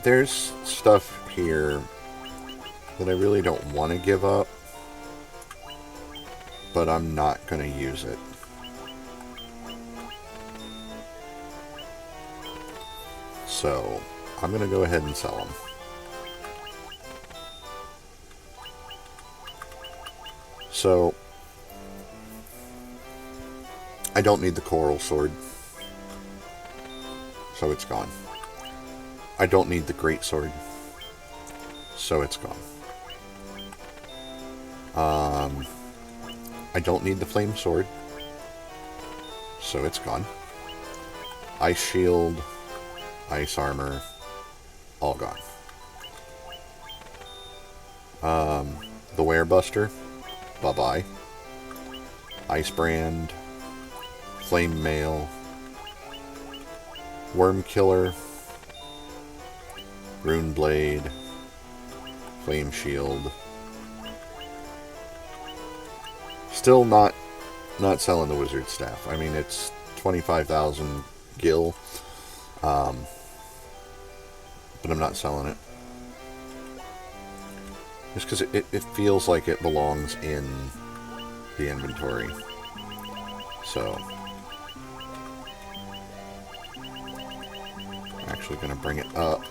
There's stuff here that I really don't want to give up, but I'm not going to use it. So I'm going to go ahead and sell them. So I don't need the coral sword, so it's gone. I don't need the great sword, so it's gone. I don't need the flame sword, so it's gone. Ice shield, ice armor, all gone. The werebuster, bye-bye. Ice brand, flame mail, worm killer, rune blade, flame shield. Still not selling the wizard staff. I mean, it's 25,000 gil, but I'm not selling it. Just because it feels like it belongs in the inventory. So I'm actually going to bring it up.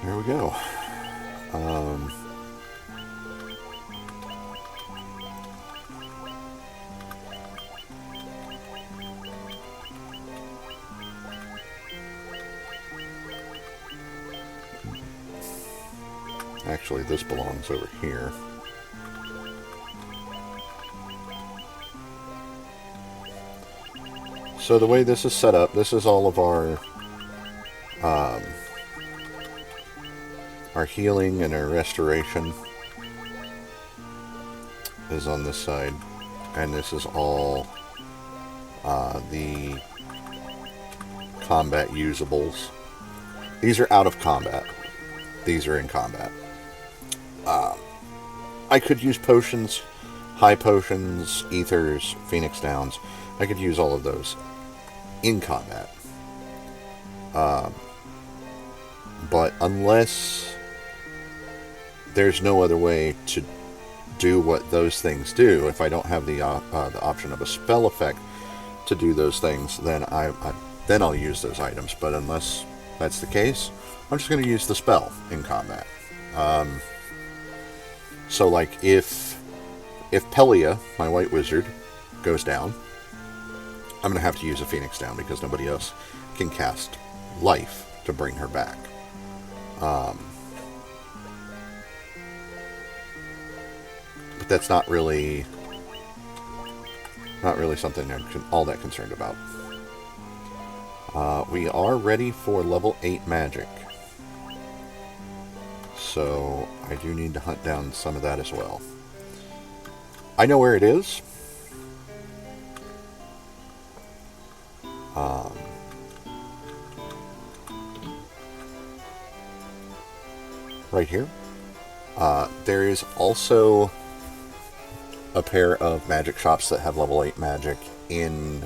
There we go. Actually, this belongs over here. So the way this is set up, this is all of our healing and our restoration is on this side, and this is all the combat usables. These are out of combat. These are in combat. I could use potions, high potions, ethers, phoenix downs. I could use all of those in combat. But unless there's no other way to do what those things do, if I don't have the option of a spell effect to do those things, then then I'll use those items. But unless that's the case, I'm just going to use the spell in combat. So like if Pelia, my white wizard, goes down, I'm going to have to use a phoenix down because nobody else can cast life to bring her back. But that's not really something I'm all that concerned about. We are ready for level 8 magic. So I do need to hunt down some of that as well. I know where it is. Right here. There is also a pair of magic shops that have level 8 magic in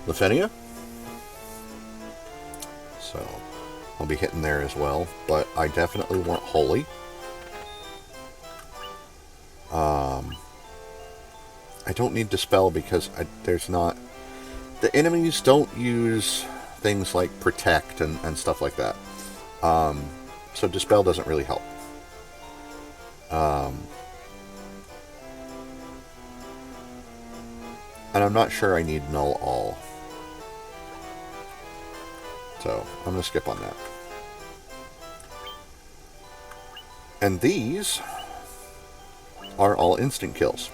Lefenia. So I'll be hitting there as well. But I definitely want Holy. I don't need Dispel because there's not... The enemies don't use things like Protect and stuff like that. So Dispel doesn't really help. And I'm not sure I need null all. So, I'm going to skip on that. And these are all instant kills.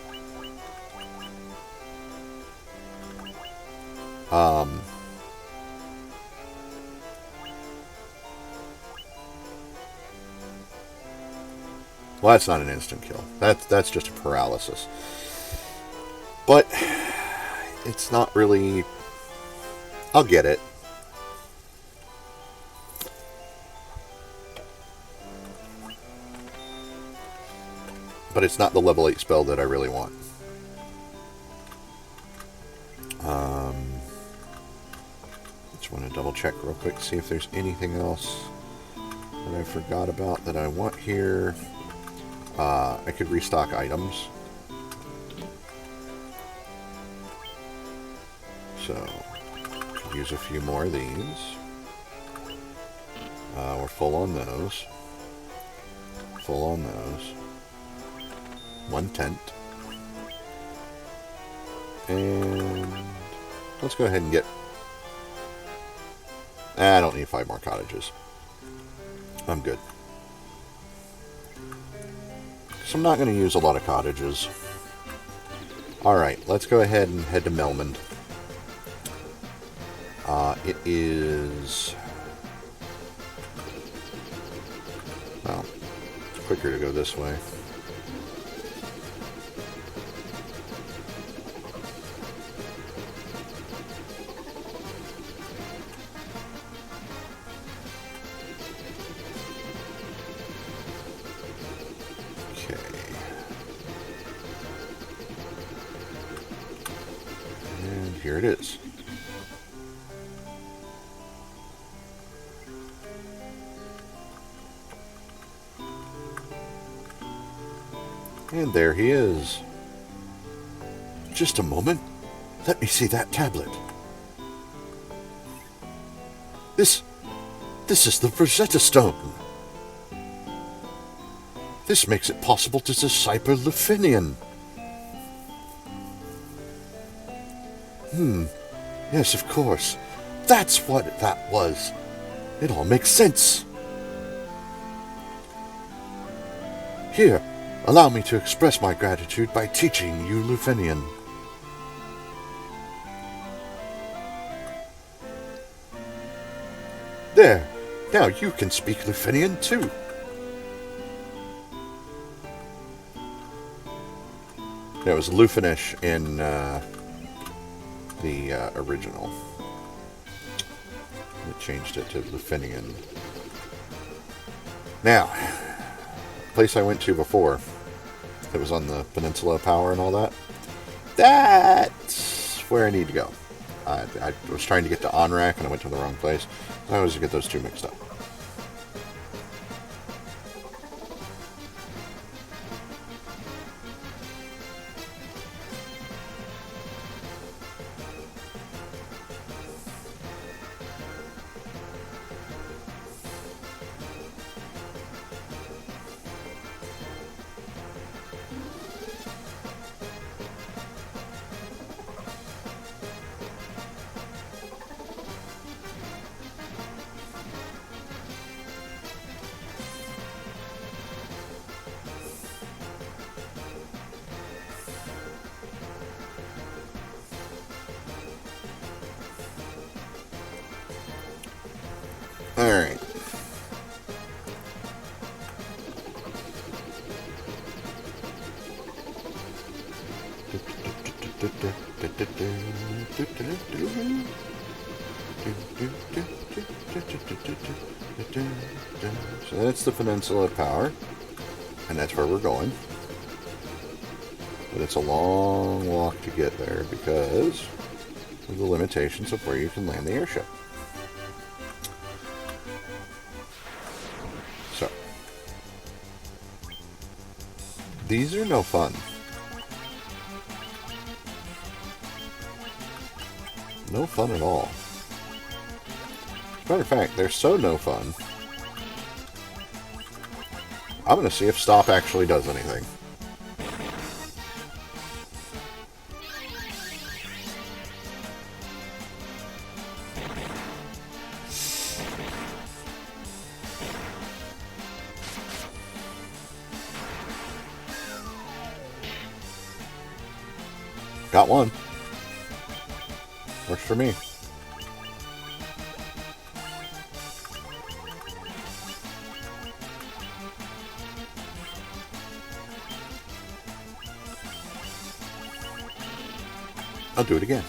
Well, that's not an instant kill. That's just a paralysis. But it's not really... I'll get it. But it's not the level 8 spell that I really want. Just want to double check real quick, see if there's anything else that I forgot about that I want here. I could restock items. So, could use a few more of these. We're full on those. Full on those. 1 tent. And let's go ahead and get... I don't need 5 more cottages. I'm good. So I'm not going to use a lot of cottages. Alright, let's go ahead and head to Melmond. It is... Well, it's quicker to go this way. Here it is. And there he is. Just a moment. Let me see that tablet. This is the Rosetta Stone. This makes it possible to decipher Lufinian. Yes, of course. That's what that was. It all makes sense. Here, allow me to express my gratitude by teaching you Lufinian. There, now you can speak Lufinian too. It was Lufinish in the original. It changed it to Lufinian. Now, the place I went to before, it was on the Peninsula of Power and all that. That's where I need to go. I was trying to get to Onrak and I went to the wrong place. I always get those two mixed up. Alright. So that's the Peninsula of Power, and that's where we're going. But it's a long walk to get there because of the limitations of where you can land the airship. So, these are no fun. No fun at all. Matter of fact, they're so no fun. I'm going to see if stop actually does anything. Got one. Works for me. I'll do it again.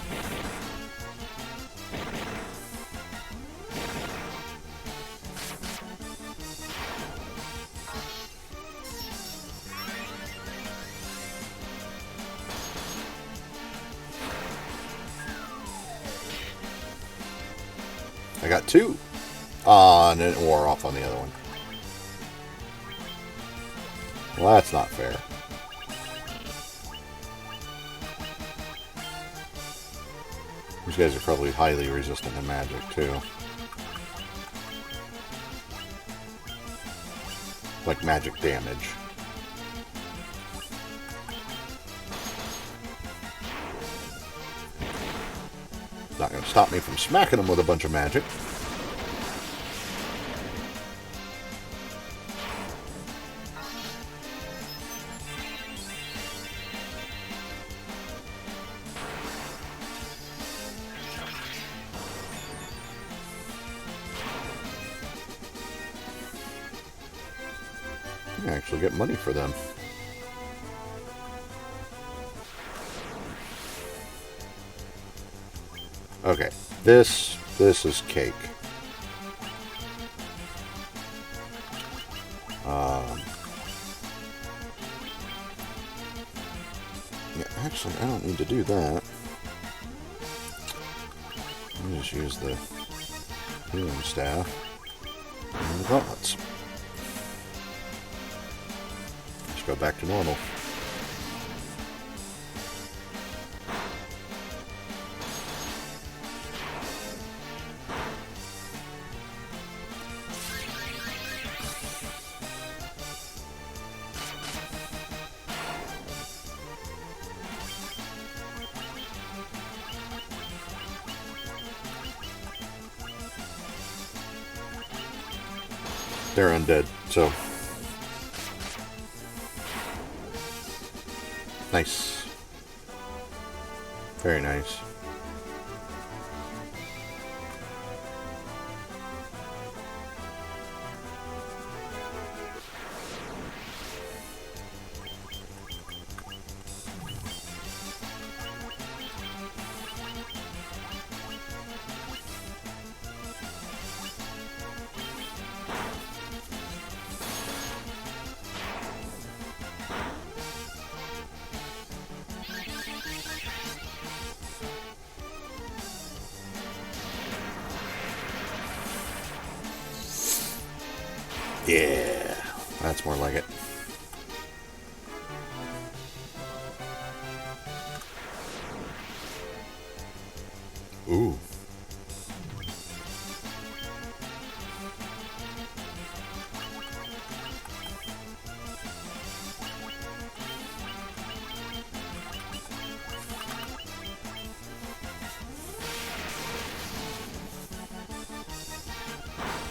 I got two. And then it wore off on the other one. Well, that's not fair. These guys are probably highly resistant to magic, too. Like magic damage. Not going to stop me from smacking them with a bunch of magic. I actually get money for them. Okay, this is cake. Yeah, actually, I don't need to do that. Let me just use the healing staff and the gauntlets. Let's go back to normal. They're undead, so nice. Very nice. Yeah, that's more like it. Ooh.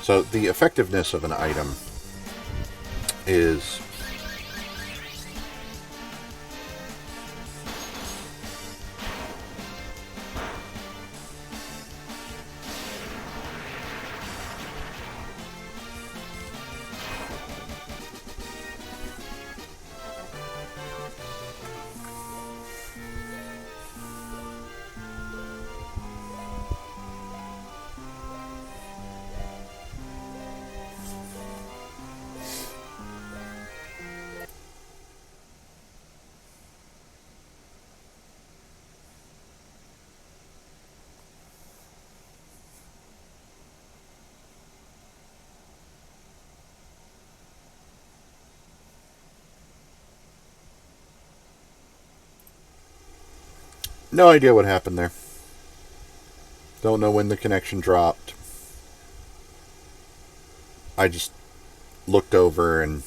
So the effectiveness of an item is no idea what happened there. Don't know when the connection dropped. I just looked over and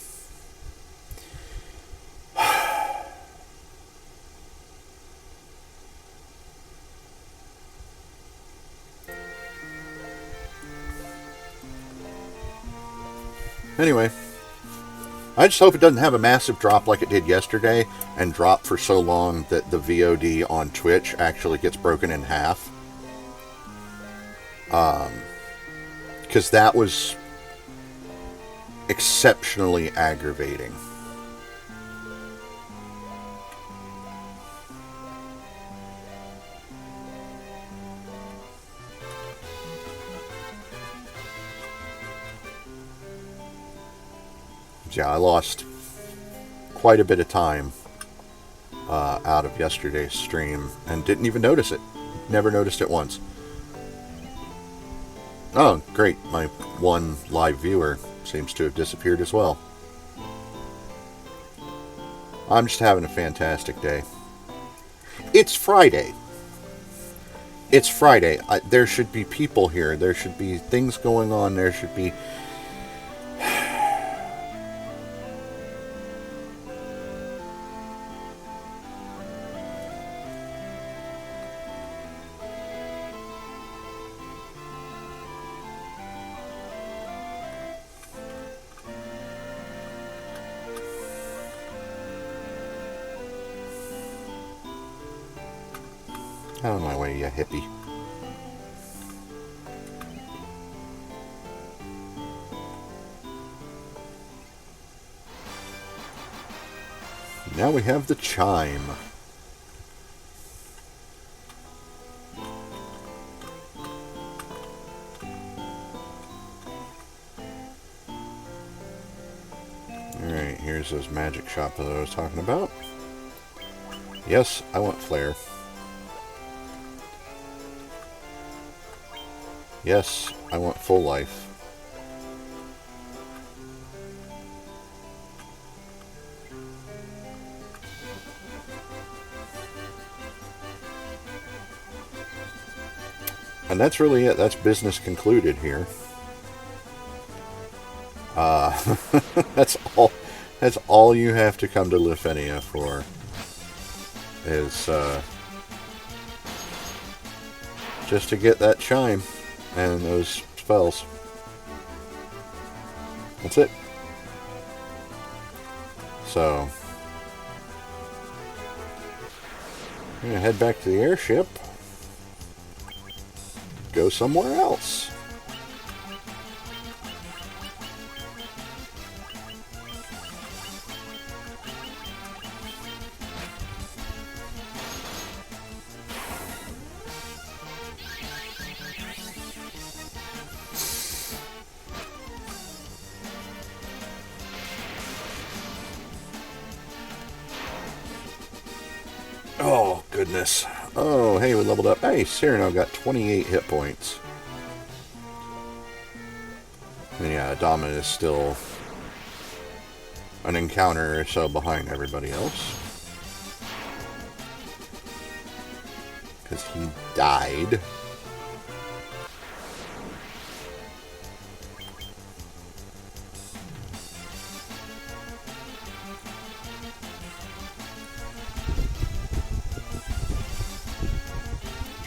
anyway, I just hope it doesn't have a massive drop like it did yesterday, and drop for so long that the VOD on Twitch actually gets broken in half. Because that was exceptionally aggravating. Yeah, I lost quite a bit of time out of yesterday's stream and didn't even notice it. Never noticed it once. Oh, great. My one live viewer seems to have disappeared as well. I'm just having a fantastic day. It's Friday. It's Friday. There should be people here. There should be things going on. There should be... Out of my way, you hippie. Now we have the chime. Alright, here's those magic shop that I was talking about. Yes, I want flare. Yes, I want full life. And that's really it. That's business concluded here. That's all. That's all you have to come to Lithenia for. Is just to get that chime and those spells. That's it. So I'm gonna head back to the airship. Go somewhere else. Oh, goodness. Oh, hey, we leveled up. Hey, Cyrano got 28 hit points. And yeah, Adama is still an encounter or so behind everybody else. Because he died.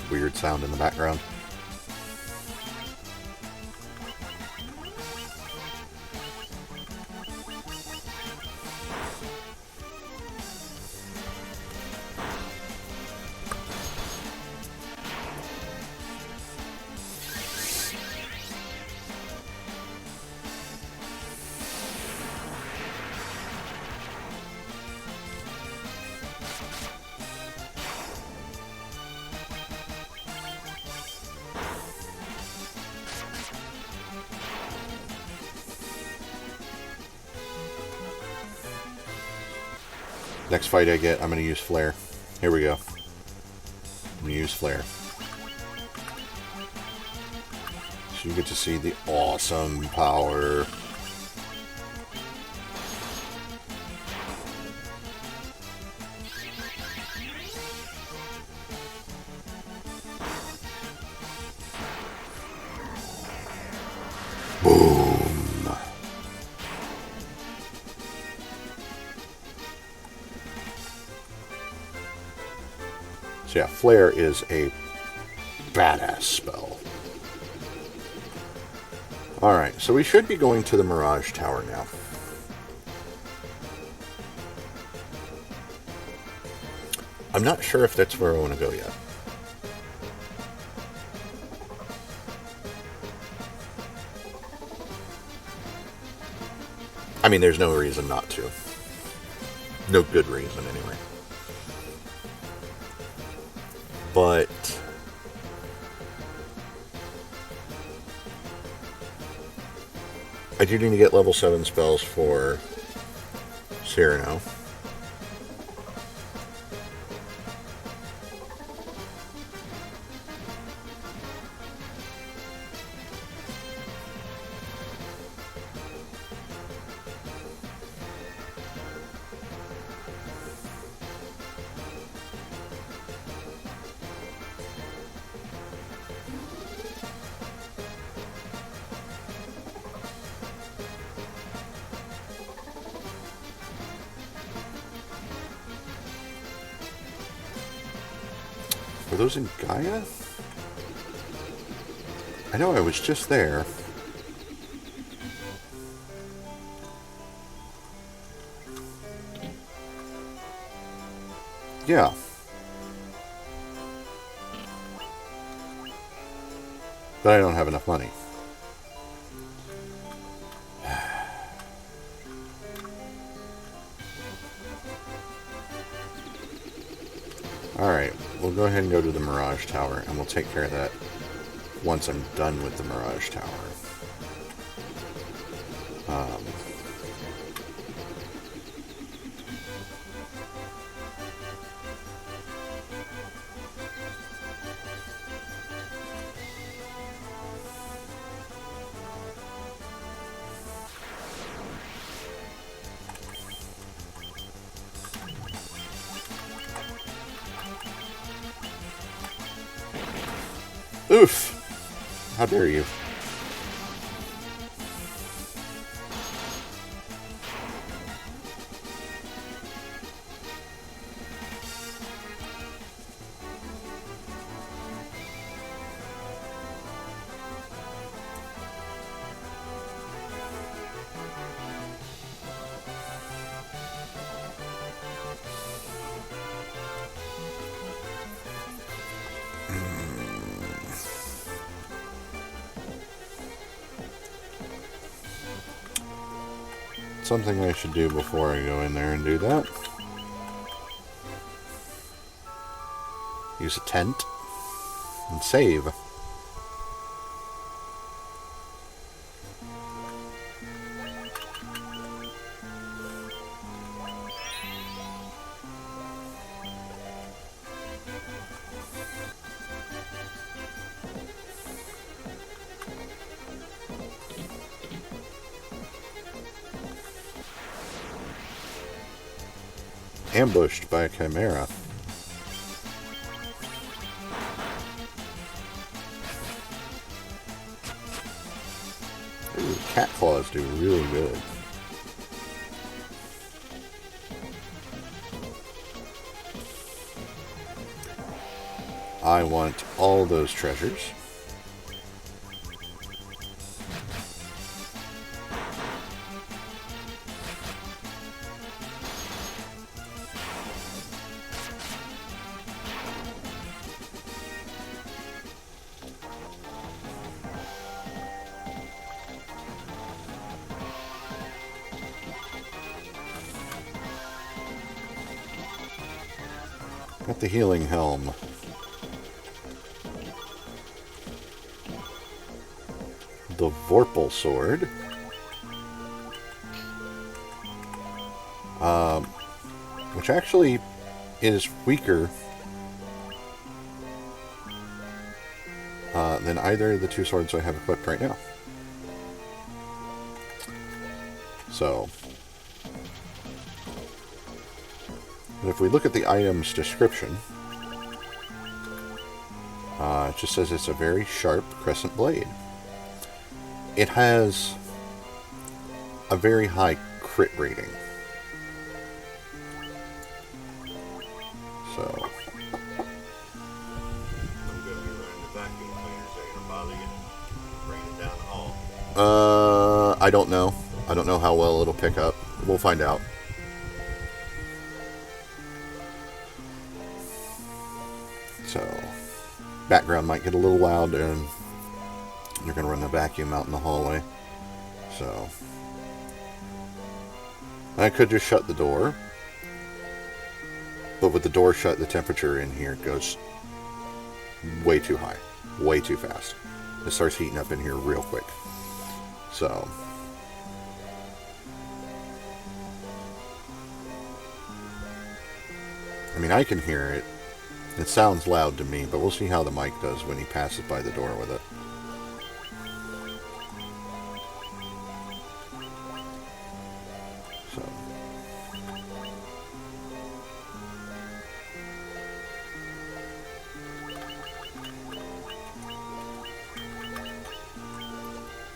Weird sound in the background. Next fight I get, I'm going to use Flare. Here we go. I'm going to use Flare. So you get to see the awesome power. Boom. So yeah, Flare is a badass spell. Alright, so we should be going to the Mirage Tower now. I'm not sure if that's where I want to go yet. I mean, there's no reason not to. No good reason, anyway. But I do need to get level 7 spells for Cyrano. Were those in Gaia? I know I was just there. Yeah. But I don't have enough money. Alright, we'll go ahead and go to the Mirage Tower, and we'll take care of that once I'm done with the Mirage Tower. Oof! How dare you? Something I should do before I go in there and do that. Use a tent and save. Ambushed by a chimera. Ooh, cat claws do really good. I want all those treasures. Got the healing helm. The Vorpal sword. Which actually is weaker than either of the two swords I have equipped right now. So, but if we look at the item's description, it just says it's a very sharp crescent blade. It has a very high crit rating. So, I don't know. I don't know how well it'll pick up. We'll find out. So, background might get a little loud, and you're going to run the vacuum out in the hallway. So, I could just shut the door. But with the door shut, the temperature in here goes way too high. Way too fast. It starts heating up in here real quick. So, I mean, I can hear it. It sounds loud to me, but we'll see how the mic does when he passes by the door with it. So,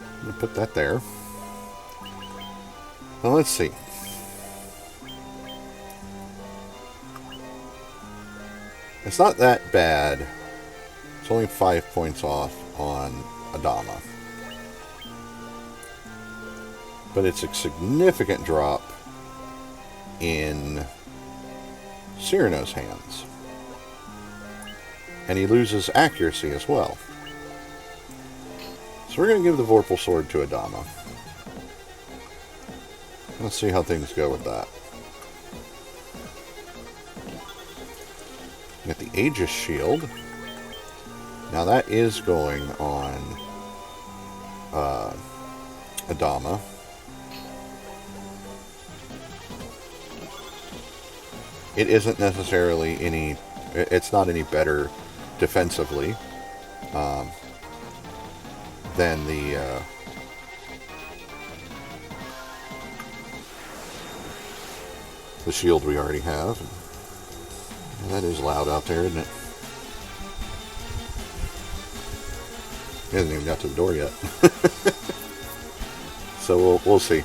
I'm going to put that there. Well, let's see. It's not that bad. It's only 5 points off on Adama. But it's a significant drop in Cyrano's hands. And he loses accuracy as well. So we're going to give the Vorpal Sword to Adama. Let's see how things go with that. Got the Aegis Shield. Now that is going on Adama. It isn't necessarily any... It's not any better defensively than the shield we already have. That is loud out there, isn't it? He hasn't even got to the door yet. So we'll see.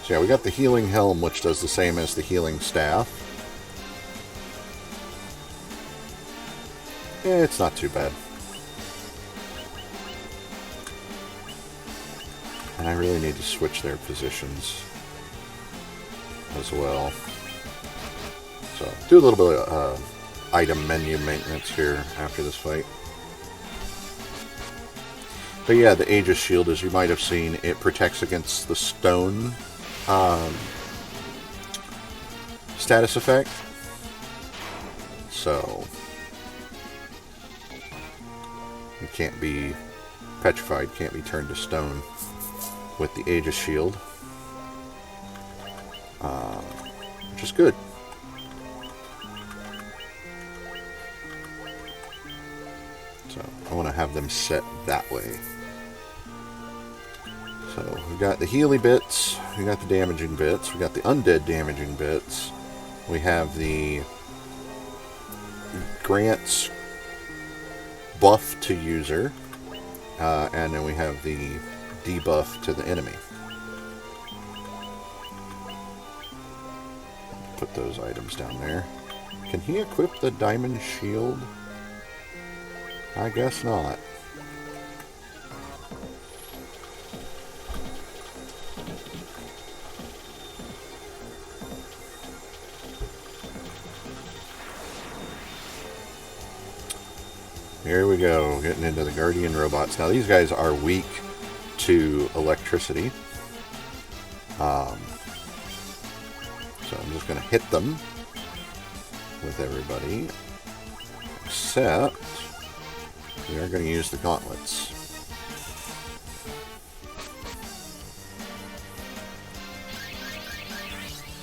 So yeah, we got the healing helm, which does the same as the healing staff. Yeah, it's not too bad. And I really need to switch their positions as well. So, do a little bit of item menu maintenance here after this fight. But yeah, the Aegis Shield, as you might have seen, it protects against the stone status effect. So, you can't be petrified, can't be turned to stone with the Aegis Shield, which is good. So I want to have them set that way. So we've got the Healy bits, we got the damaging bits, we got the undead damaging bits, we have the grants buff to user, and then we have the debuff to the enemy. Put those items down there. Can he equip the diamond shield? I guess not. Here we go, getting into the Guardian robots. Now these guys are weak to electricity. So I'm just going to hit them with everybody, except we are going to use the gauntlets.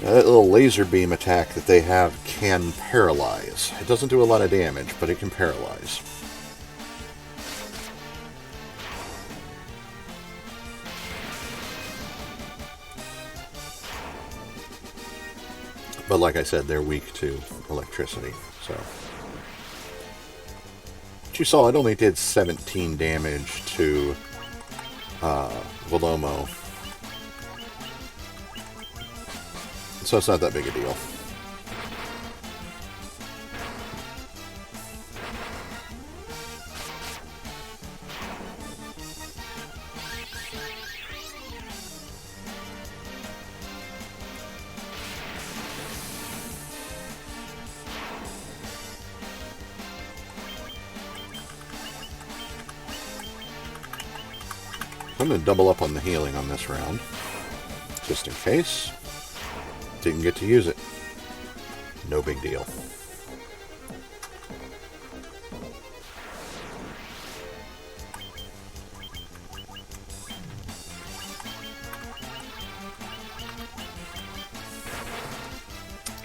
Now, that little laser beam attack that they have can paralyze. It doesn't do a lot of damage, but it can paralyze. But like I said, they're weak to electricity, so. But you saw it only did 17 damage to Velomo. So it's not that big a deal. I'm going to double up on the healing on this round, just in case. Didn't get to use it. No big deal.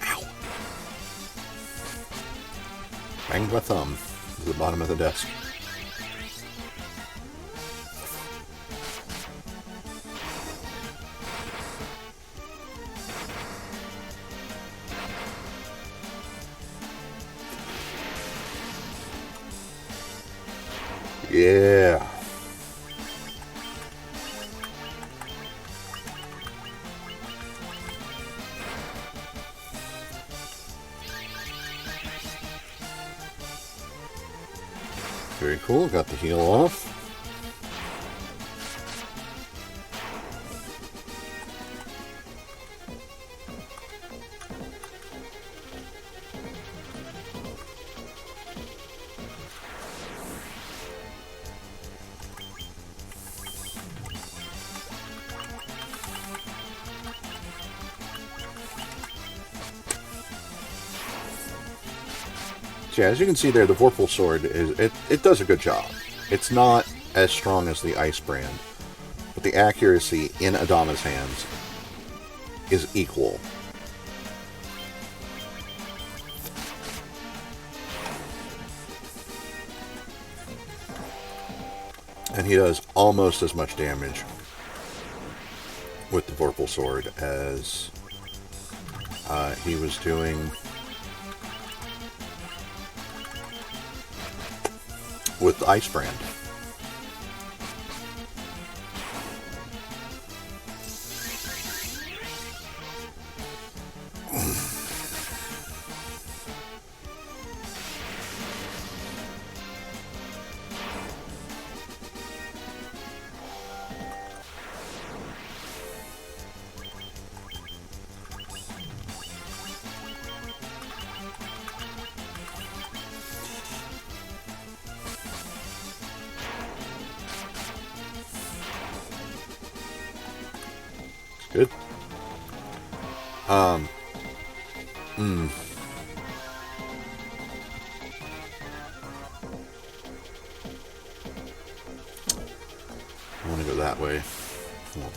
Ow. Banged my thumb to the bottom of the desk. Yeah. Very cool. Got the heal off. Yeah, as you can see there, the Vorpal sword it does a good job. It's not as strong as the Ice brand, but the accuracy in Adama's hands is equal. And he does almost as much damage with the Vorpal sword as he was doing with the Ice brand. Good. I want to go that way. Well,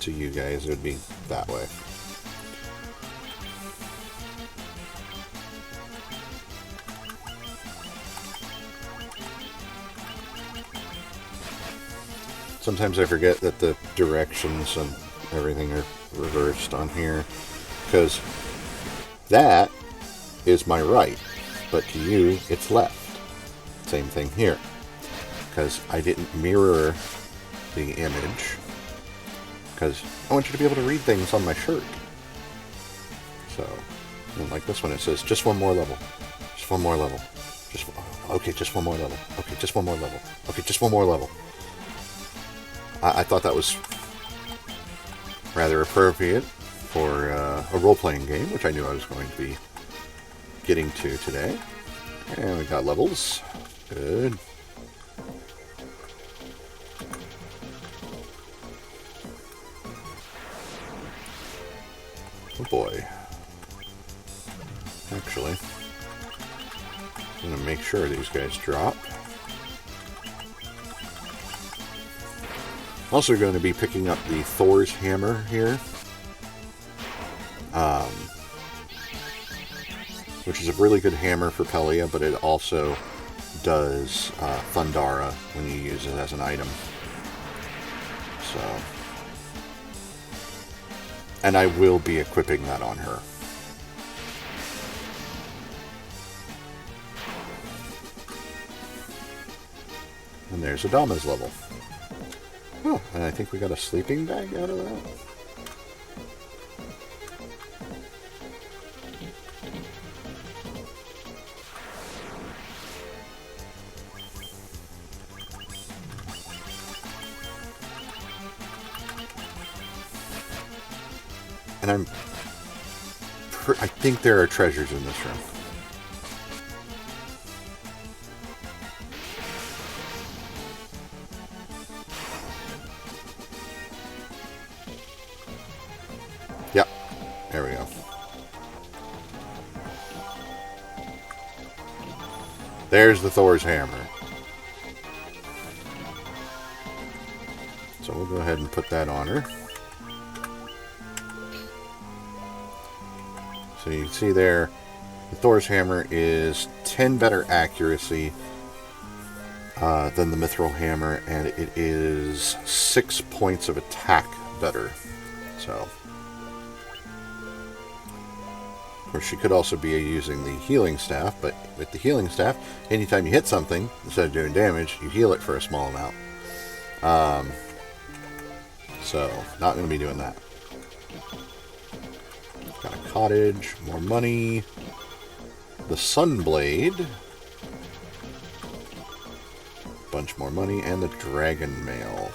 to you guys, it would be that way. Sometimes I forget that the directions and everything are reversed on here, because that is my right, but to you it's left. Same thing here, because I didn't mirror the image, because I want you to be able to read things on my shirt. So, and like this one, it says just one more level, just one more level, okay, just one more level, okay, just one more level, okay, just one more level. I thought that was rather appropriate for a role-playing game, which I knew I was going to be getting to today. And we got levels. Good. Oh boy. Actually, I'm going to make sure these guys drop. Also going to be picking up the Thor's hammer here, which is a really good hammer for Pelia, but it also does Thundara when you use it as an item. So, and I will be equipping that on her. And there's Adama's level. Oh, and I think we got a sleeping bag out of that. And I think there are treasures in this room. There we go. There's the Thor's hammer. So we'll go ahead and put that on her. So you can see there, the Thor's hammer is 10 better accuracy than the Mithril hammer, and it is 6 points of attack better. So, of course, she could also be using the healing staff, but with the healing staff, anytime you hit something, instead of doing damage, you heal it for a small amount. So, not going to be doing that. Got a cottage, more money, the Sunblade, bunch more money, and the Dragon Mail.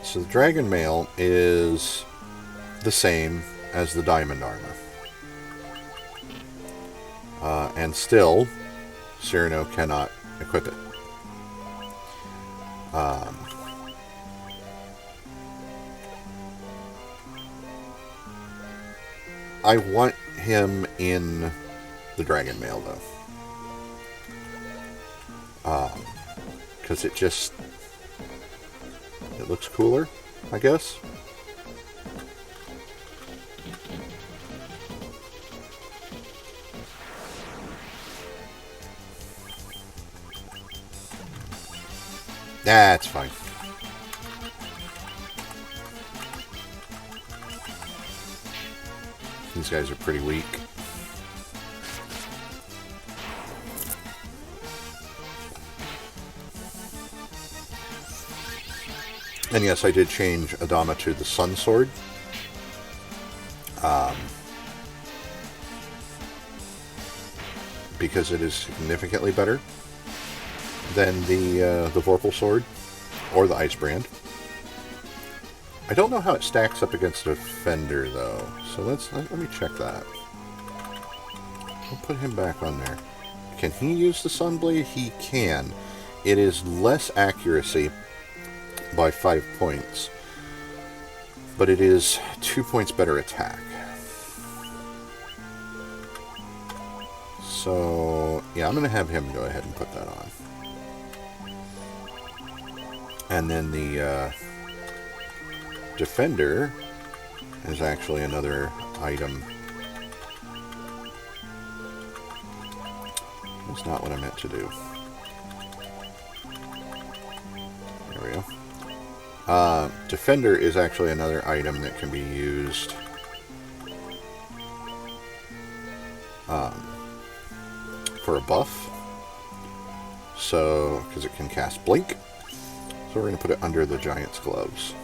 So the Dragon Mail is the same as the Diamond Armor. And still, Cyrano cannot equip it. I want him in the Dragon Mail, though. Because it looks cooler, I guess. That's fine. These guys are pretty weak. And yes, I did change Adama to the Sun Sword. Because it is significantly better than the Vorpal Sword or the Ice Brand. I don't know how it stacks up against Defender, though. So let me check that. I'll put him back on there. Can he use the Sunblade? He can. It is less accuracy by 5 points, but it is 2 points better attack. So, yeah, I'm going to have him go ahead and put that on. And then the Defender is actually another item. That's not what I meant to do. There we go. Defender is actually another item that can be used for a buff. So, because it can cast Blink. So we're going to put it under the Giant's Gloves.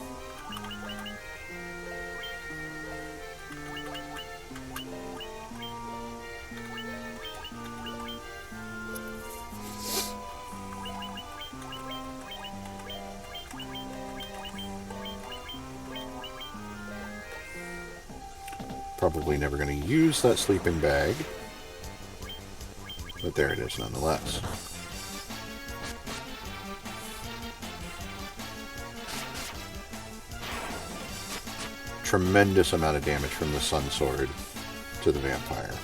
Probably never going to use that sleeping bag, but there it is nonetheless. Tremendous amount of damage from the Sun Sword to the vampire.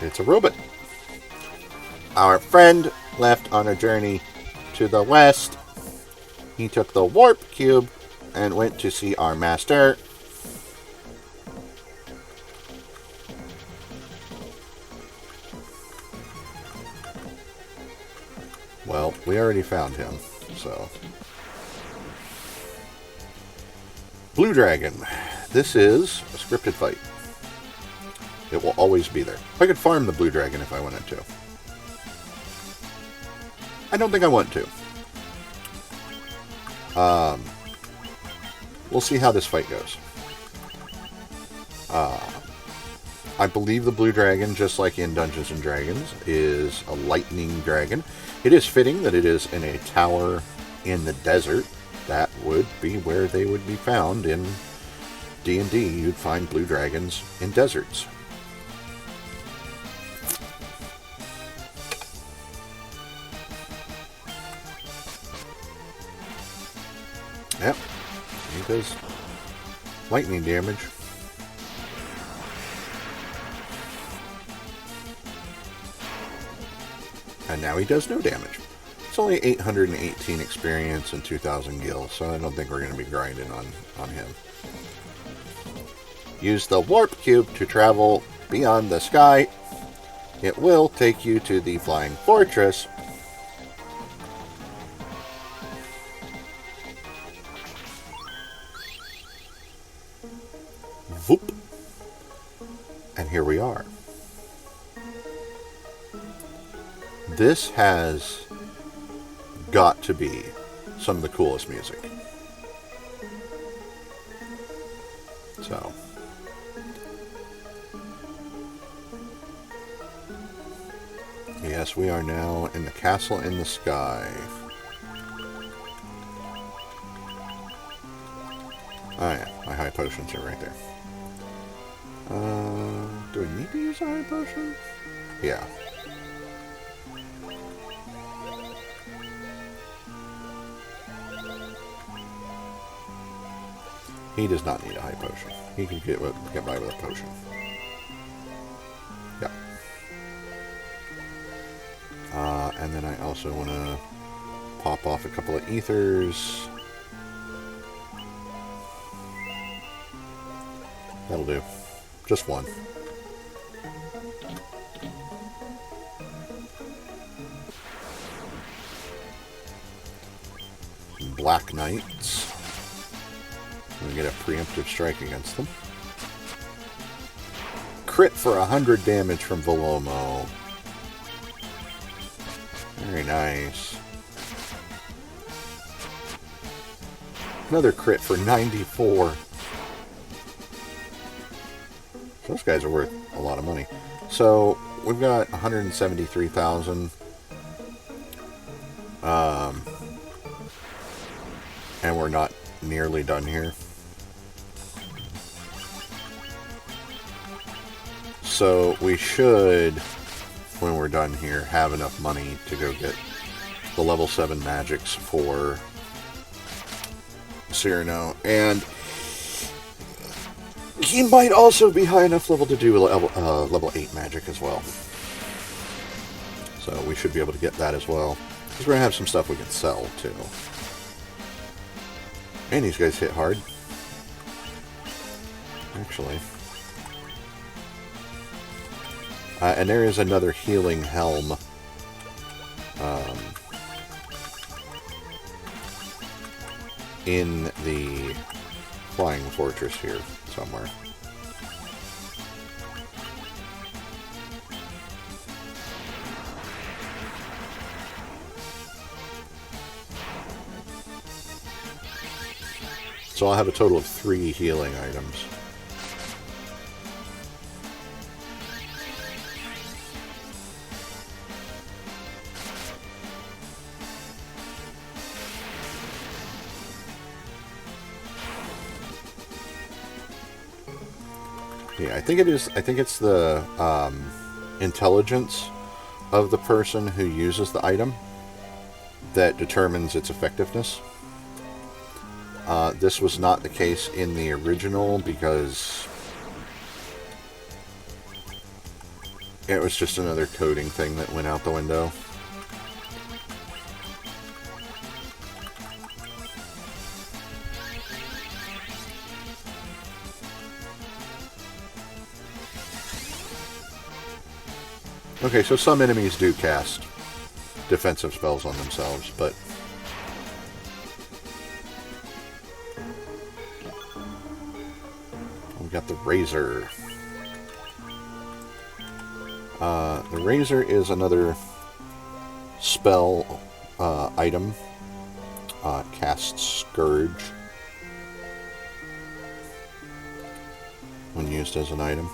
It's a robot. Our friend left on a journey to the west. He took the warp cube and went to see our master. Well, we already found him, so. Blue Dragon. This is a scripted fight. It will always be there. I could farm the Blue Dragon if I wanted to. I don't think I want to. We'll see how this fight goes. I believe the Blue Dragon, just like in Dungeons & Dragons, is a lightning dragon. It is fitting that it is in a tower in the desert. That would be where they would be found in D&D, you'd find blue dragons in deserts. Yep, he does lightning damage. And now he does no damage. It's only 818 experience and 2,000 gil, so I don't think we're going to be grinding on him. Use the warp cube to travel beyond the sky. It will take you to the flying fortress. Whoop. And here we are. This has got to be some of the coolest music. So, yes, we are now in the castle in the sky. Oh yeah, my high potions are right there. Do we need to use a high potion? Yeah. He does not need a high potion. He can get by with a potion. Yeah. And then I also want to pop off a couple of ethers. That'll do. Just one. Black Knights. We get a preemptive strike against them. Crit for 100 damage from Velomo. Very nice. Another crit for 94. Those guys are worth a lot of money. So we've got 173,000. And we're not nearly done here. So we should, when we're done here, have enough money to go get the level 7 magics for Cyrano. And he might also be high enough level to do level 8 magic as well. So we should be able to get that as well. Because we're going to have some stuff we can sell too. And these guys hit hard. Actually. And there is another healing helm. In the flying fortress here somewhere. So I'll have a total of 3 healing items. Yeah, I think it is. I think it's the intelligence of the person who uses the item that determines its effectiveness. This was not the case in the original because it was just another coding thing that went out the window. Okay, so some enemies do cast defensive spells on themselves, but we got the Razor. The Razor is another spell item. Casts Scourge when used as an item.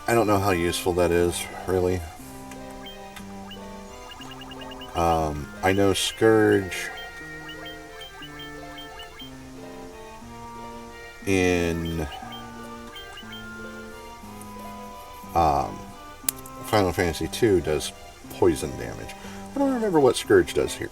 I don't know how useful that is, really. I know Scourge in Final Fantasy II does poison damage. I don't remember what Scourge does here.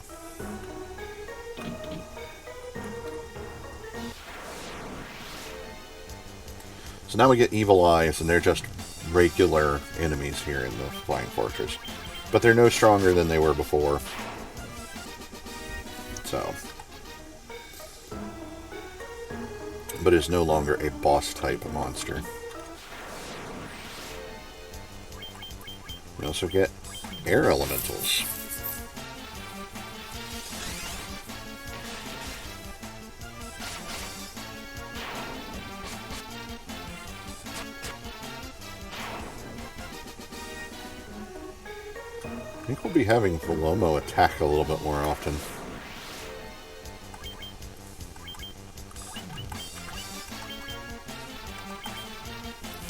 So now we get Evil Eyes, and they're just regular enemies here in the Flying Fortress. But they're no stronger than they were before. So. But is no longer a boss-type monster. We also get air elementals. I think we'll be having Volomo attack a little bit more often.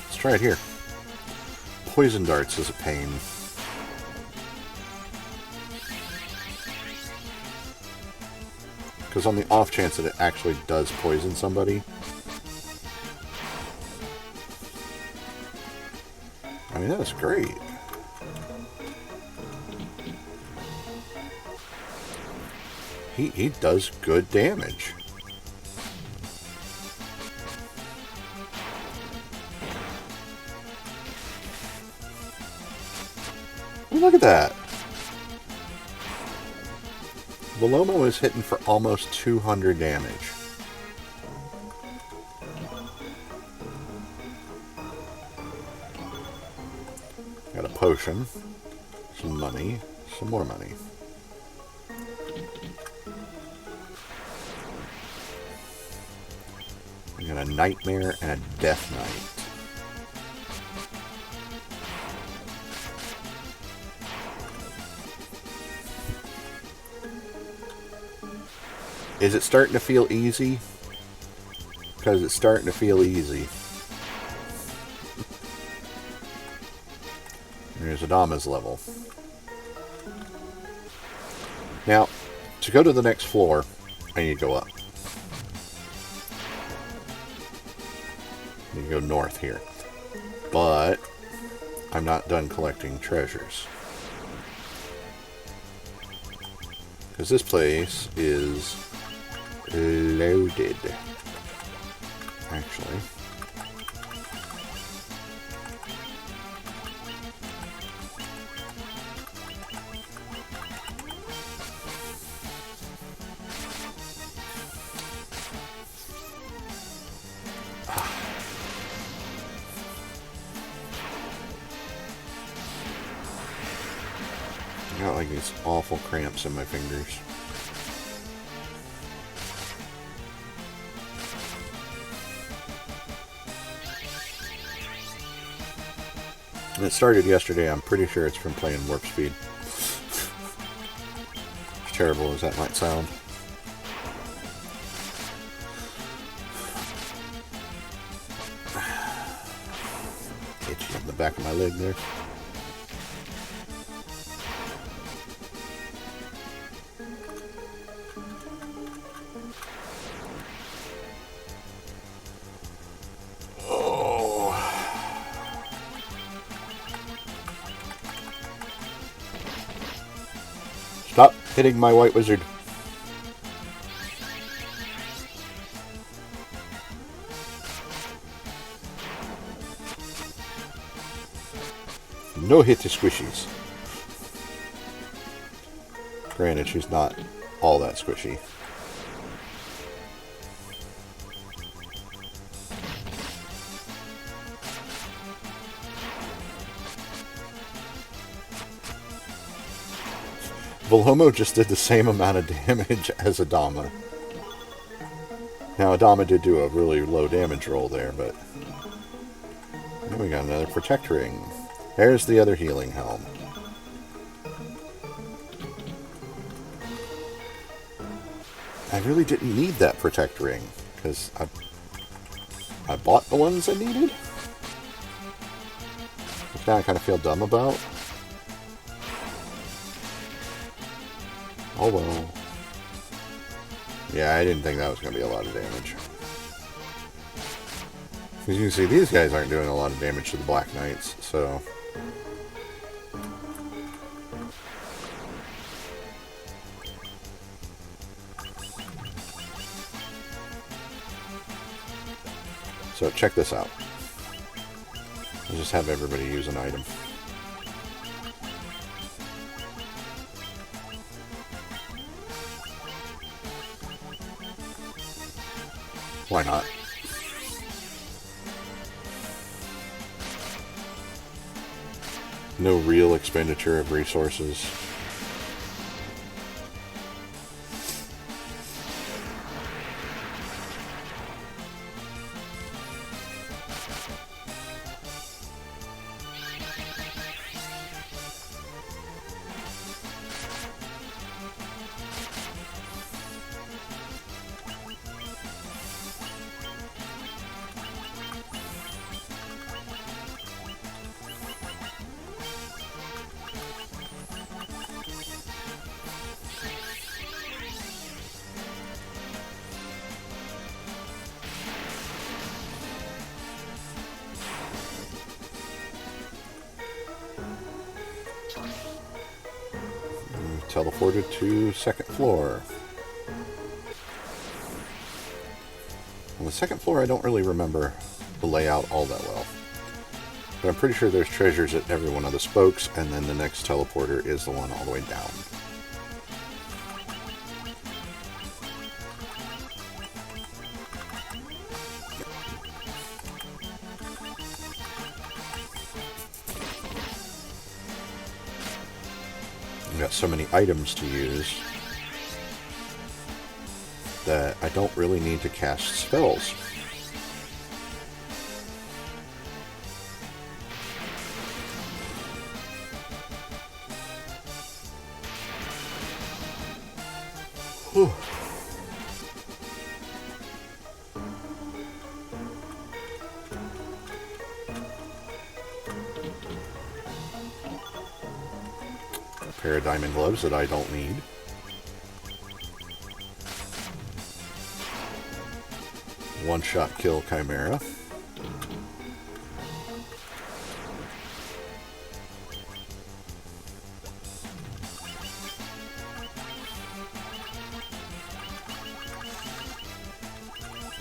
Let's try it here. Poison darts is a pain. Because on the off chance that it actually does poison somebody, I mean, that's great. He does good damage. Look at that. Volomo is hitting for almost 200 damage. Got a potion, some money, some more money. We got a Nightmare and a Death Knight. Is it starting to feel easy? Because it's starting to feel easy. There's Adama's level. Now, to go to the next floor, I need to go up. I need to go north here. But I'm not done collecting treasures. Because this place is loaded. Actually. I got like these awful cramps in my fingers. And it started yesterday. I'm pretty sure it's from playing WarpSpeed. As terrible as that might sound. Itchy on the back of my leg there. Stop hitting my white wizard. No hit to squishies. Granted, she's not all that squishy. Volomo just did the same amount of damage as Adama. Now, Adama did do a really low damage roll there, but... Then we got another Protect Ring. There's the other healing helm. I really didn't need that Protect Ring, because I bought the ones I needed. Which now I kind of feel dumb about. Oh well. Yeah, I didn't think that was going to be a lot of damage. As you can see, these guys aren't doing a lot of damage to the Black Knights, so... So check this out. I'll just have everybody use an item. Why not? No real expenditure of resources. Teleported to second floor. On the second floor, I don't really remember the layout all that well. But I'm pretty sure there's treasures at every one of the spokes, and then the next teleporter is the one all the way down. I've got so many items to use that I don't really need to cast spells. Whew. A pair of diamond gloves that I don't need. One-shot kill Chimera.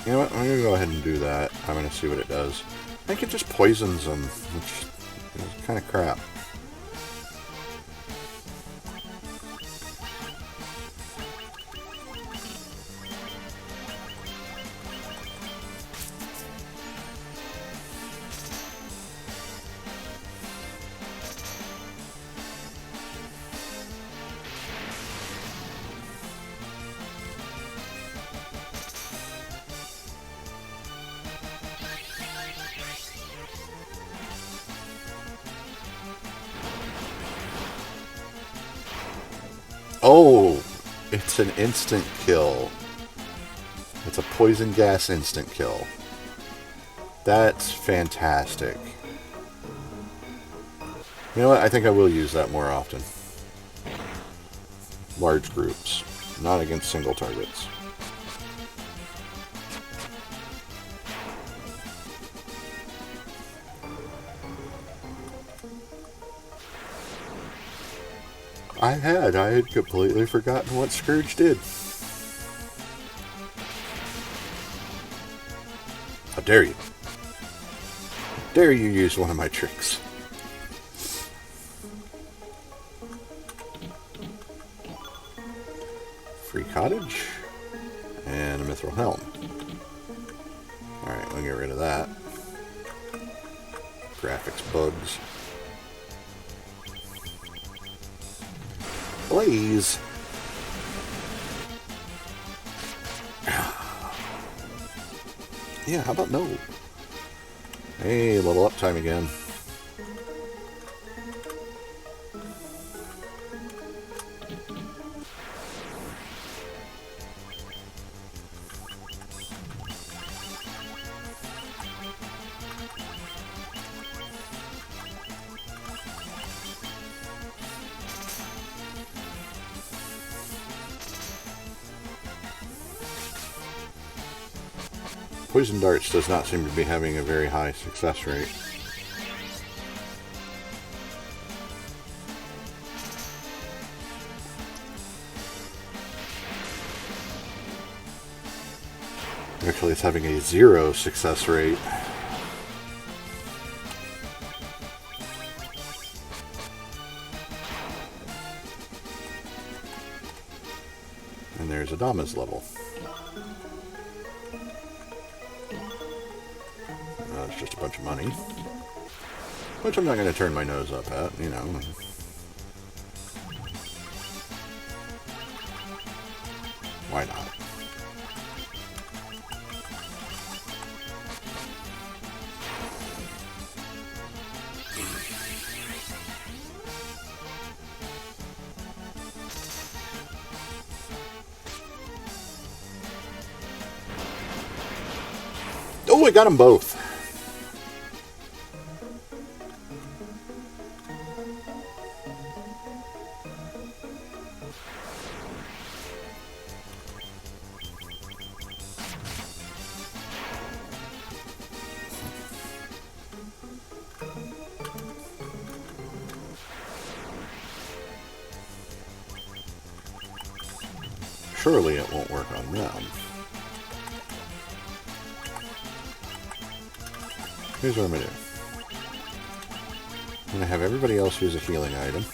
You know what? I'm going to go ahead and do that. I'm going to see what it does. I think it just poisons them, which is kind of crap. Oh, it's an instant kill. It's a poison gas instant kill. That's fantastic. You know what? I think I will use that more often. Large groups, not against single targets. I had completely forgotten what Scourge did. How dare you? How dare you use one of my tricks? Free cottage and a mithril helm. Alright, we'll get rid of that. Graphics bugs. Blaze. Yeah, how about no? Hey, level up time again. Poison darts does not seem to be having a very high success rate. Actually, it's having a 0 success rate. And there's Adama's level. It's just a bunch of money. Which I'm not going to turn my nose up at, you know. Why not? Oh, I got them both. Surely it won't work on them. Here's what I'm going to do. I'm going to have everybody else use a healing item.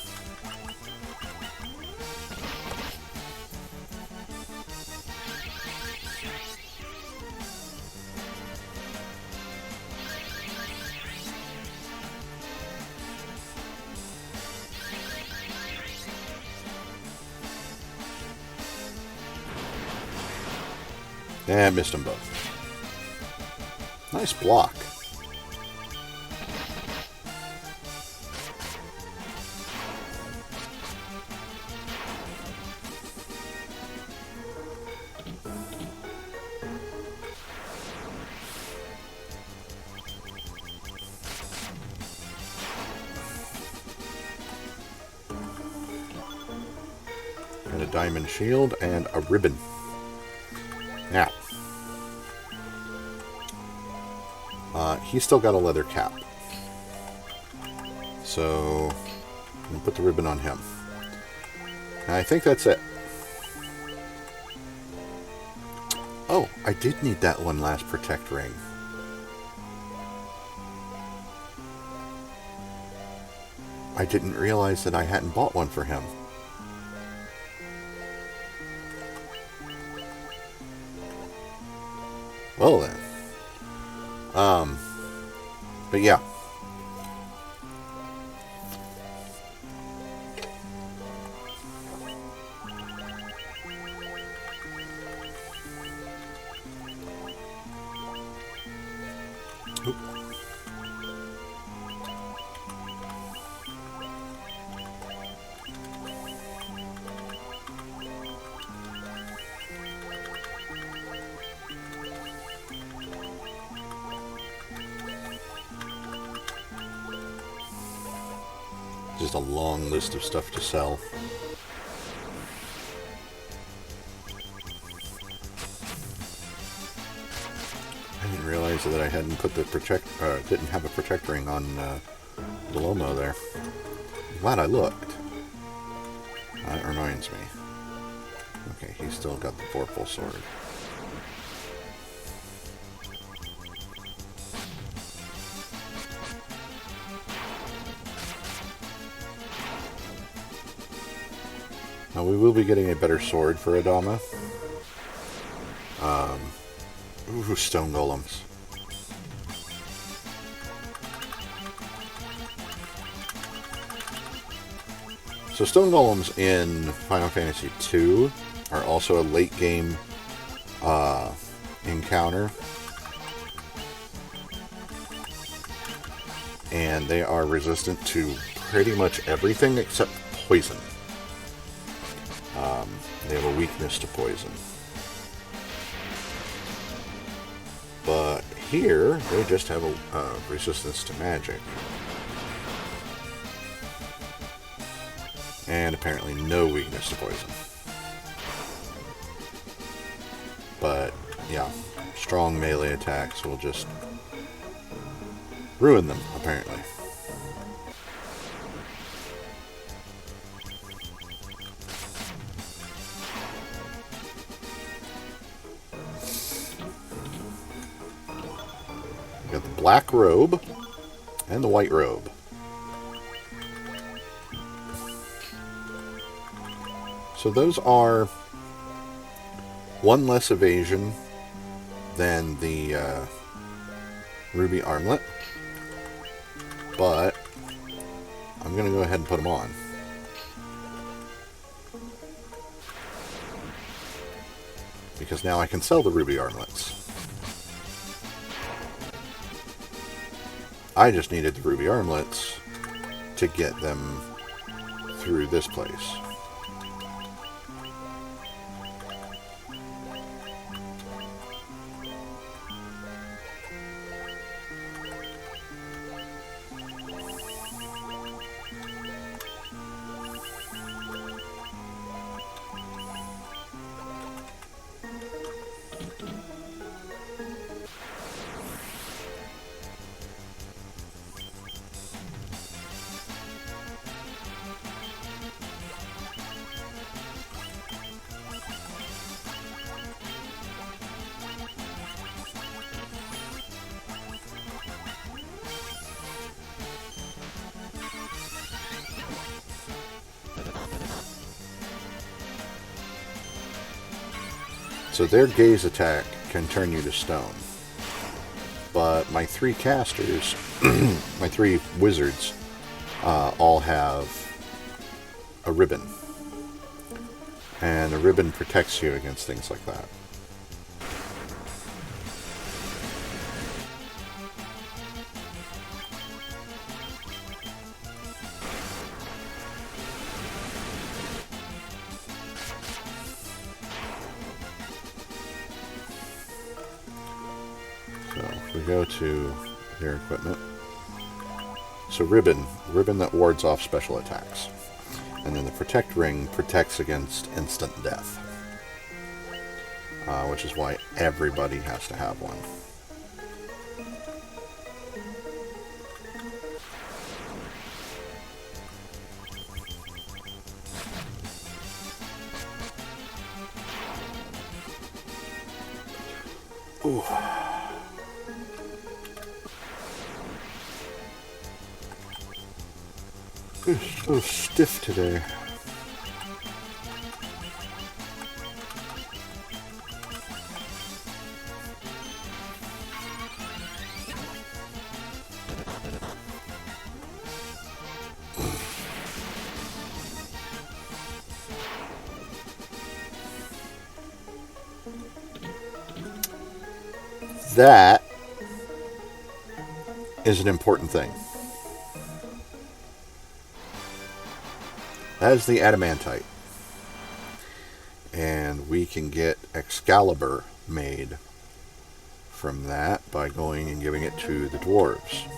And missed them both. Nice block. Got a diamond shield and a ribbon. Now, he's still got a leather cap. So, I'm going to put the ribbon on him. And I think that's it. Oh, I did need that one last protect ring. I didn't realize that I hadn't bought one for him. Well then. But yeah. Oop. Just a long list of stuff to sell. I didn't realize that I hadn't put the didn't have a protect ring on the Lomo there. I'm glad I looked. That reminds me. Okay, he's still got the Vorpal sword. Now we will be getting a better sword for Adama. Ooh, stone golems. So stone golems in Final Fantasy II are also a late game encounter. And they are resistant to pretty much everything except poison. They have a weakness to poison. But here, they just have a resistance to magic. And apparently no weakness to poison. But, yeah, strong melee attacks will just ruin them, apparently. We got the black robe and the white robe. So those are one less evasion than the ruby armlet, but I'm going to go ahead and put them on. Because now I can sell the ruby armlets. I just needed the ruby armlets to get them through this place. So their gaze attack can turn you to stone. But my three casters, my three wizards, all have a ribbon. And a ribbon protects you against things like that. We go to their equipment. So ribbon that wards off special attacks. And then the protect ring protects against instant death. Which is why everybody has to have one. Ooh. It's so stiff today. That is an important thing. That is the adamantite. And we can get Excalibur made from that by going and giving it to the dwarves.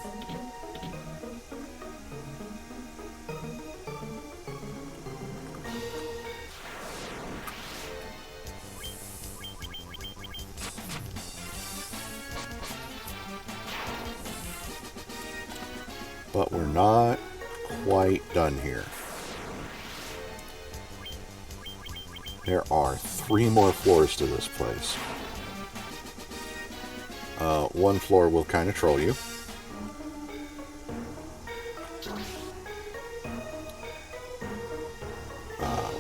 But we're not quite done here. There are 3 more floors to this place. One floor will kind of troll you.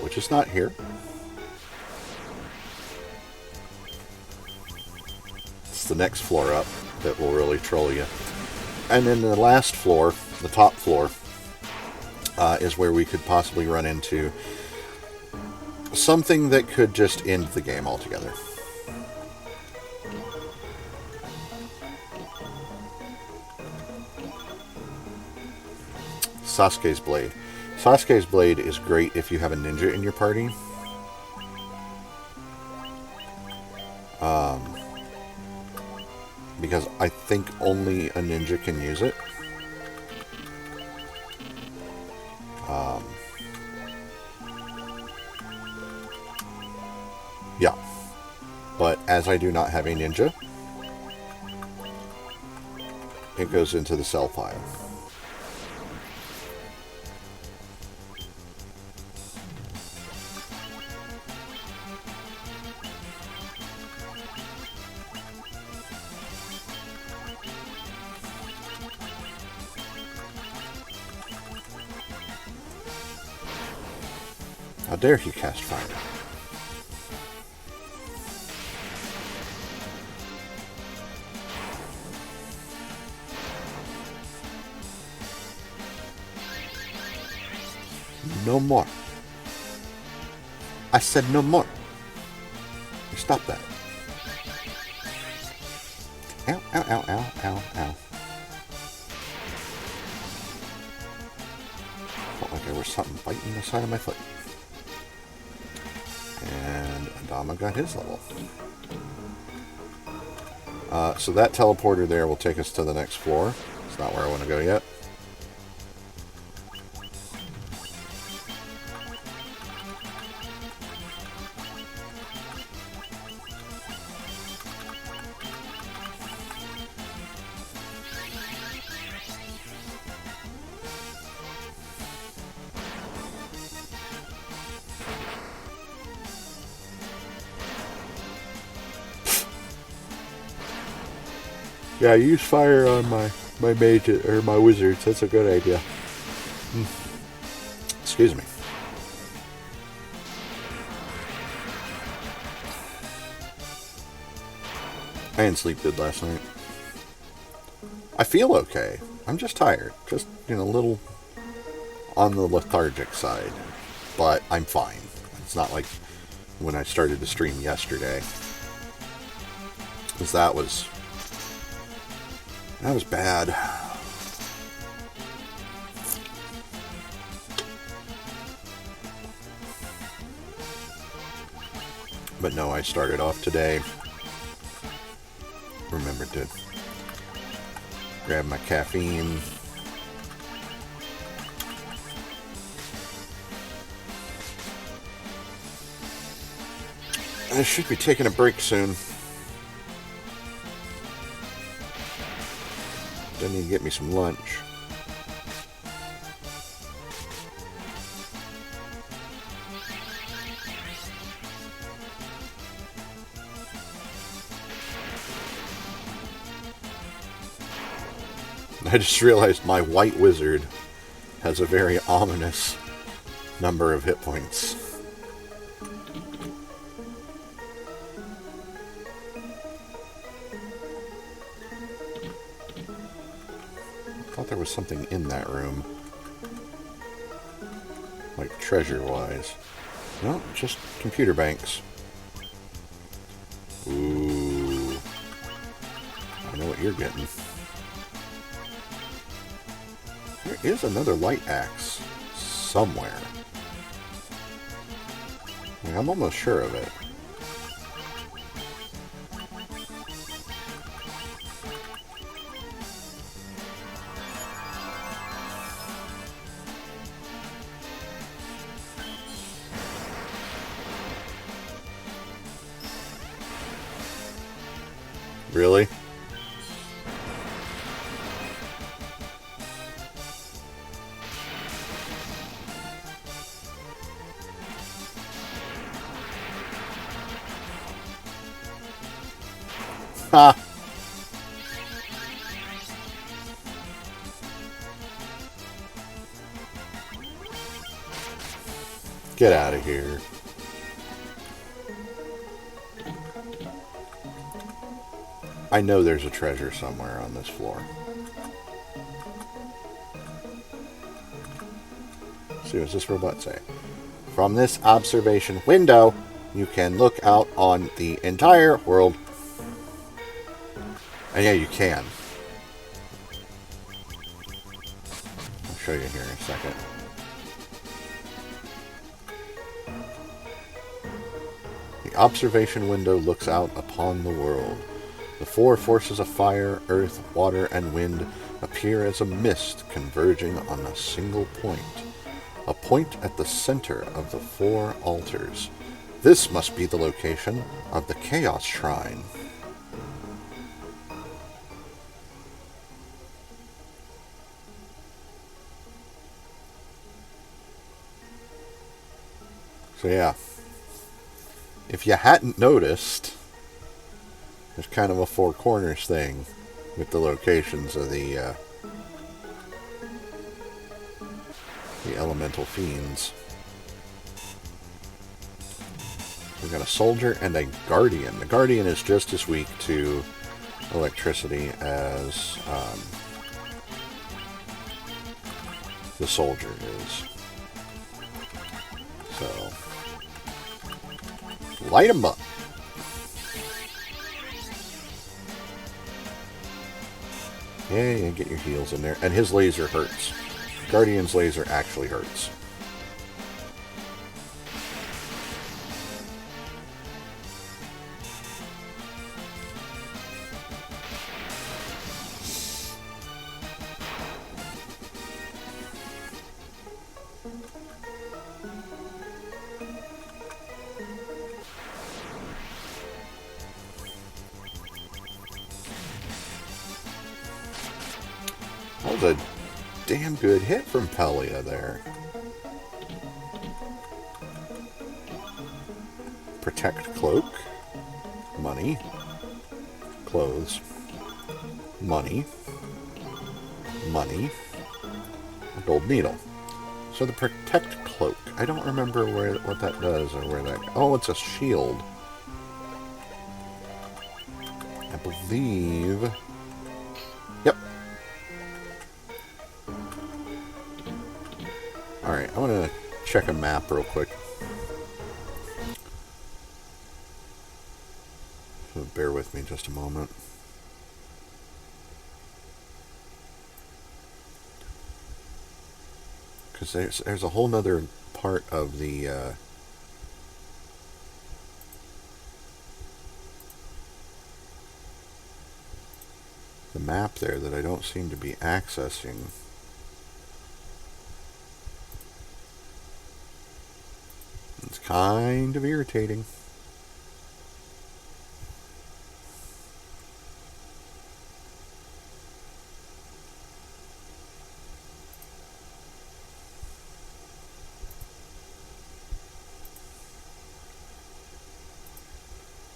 Which is not here. It's the next floor up that will really troll you. And then the last floor, the top floor, is where we could possibly run into something that could just end the game altogether. Sasuke's Blade. Sasuke's Blade is great if you have a ninja in your party. Because I think only a ninja can use it. Yeah. But as I do not have a ninja, it goes into the sell pile. How dare he cast fire? No more. I said no more. Stop that. Ow, ow, ow, ow, ow, ow. Felt like there was something biting the side of my foot. And Adama got his level. So that teleporter there will take us to the next floor. It's not where I want to go yet. Yeah, use fire on my mage or my wizards. That's a good idea. Excuse me. I didn't sleep good last night. I feel okay. I'm just tired. Just, a little on the lethargic side. But I'm fine. It's not like when I started the stream yesterday. Because that was bad. But no, I started off today. Remembered to grab my caffeine. I should be taking a break soon. I need to get me some lunch. I just realized my white wizard has a very ominous number of hit points. I thought there was something in that room. Like treasure-wise. No, just computer banks. Ooh. I know what you're getting. There is another light axe somewhere. I'm almost sure of it. Really? Ha! Get out of here. I know there's a treasure somewhere on this floor. See, what's this robot say? From this observation window, you can look out on the entire world. And yeah, you can. I'll show you here in a second. The observation window looks out upon the world. The four forces of fire, earth, water, and wind appear as a mist converging on a single point. A point at the center of the four altars. This must be the location of the Chaos Shrine. So yeah, if you hadn't noticed, there's kind of a four corners thing with the locations of the elemental fiends. We've got a soldier and a guardian. The guardian is just as weak to electricity as the soldier is. So, light him up. Yeah, get your heels in there. And his laser hurts. Guardian's laser actually hurts. That was a damn good hit from Pelia there. Protect cloak. Money. Clothes. Money. Money. A gold needle. So the protect cloak. I don't remember what that does or where that... Oh, it's a shield. I believe... Yep. Alright, I want to check a map real quick. So bear with me just a moment. Because there's a whole nother part of the map there that I don't seem to be accessing. It's kind of irritating.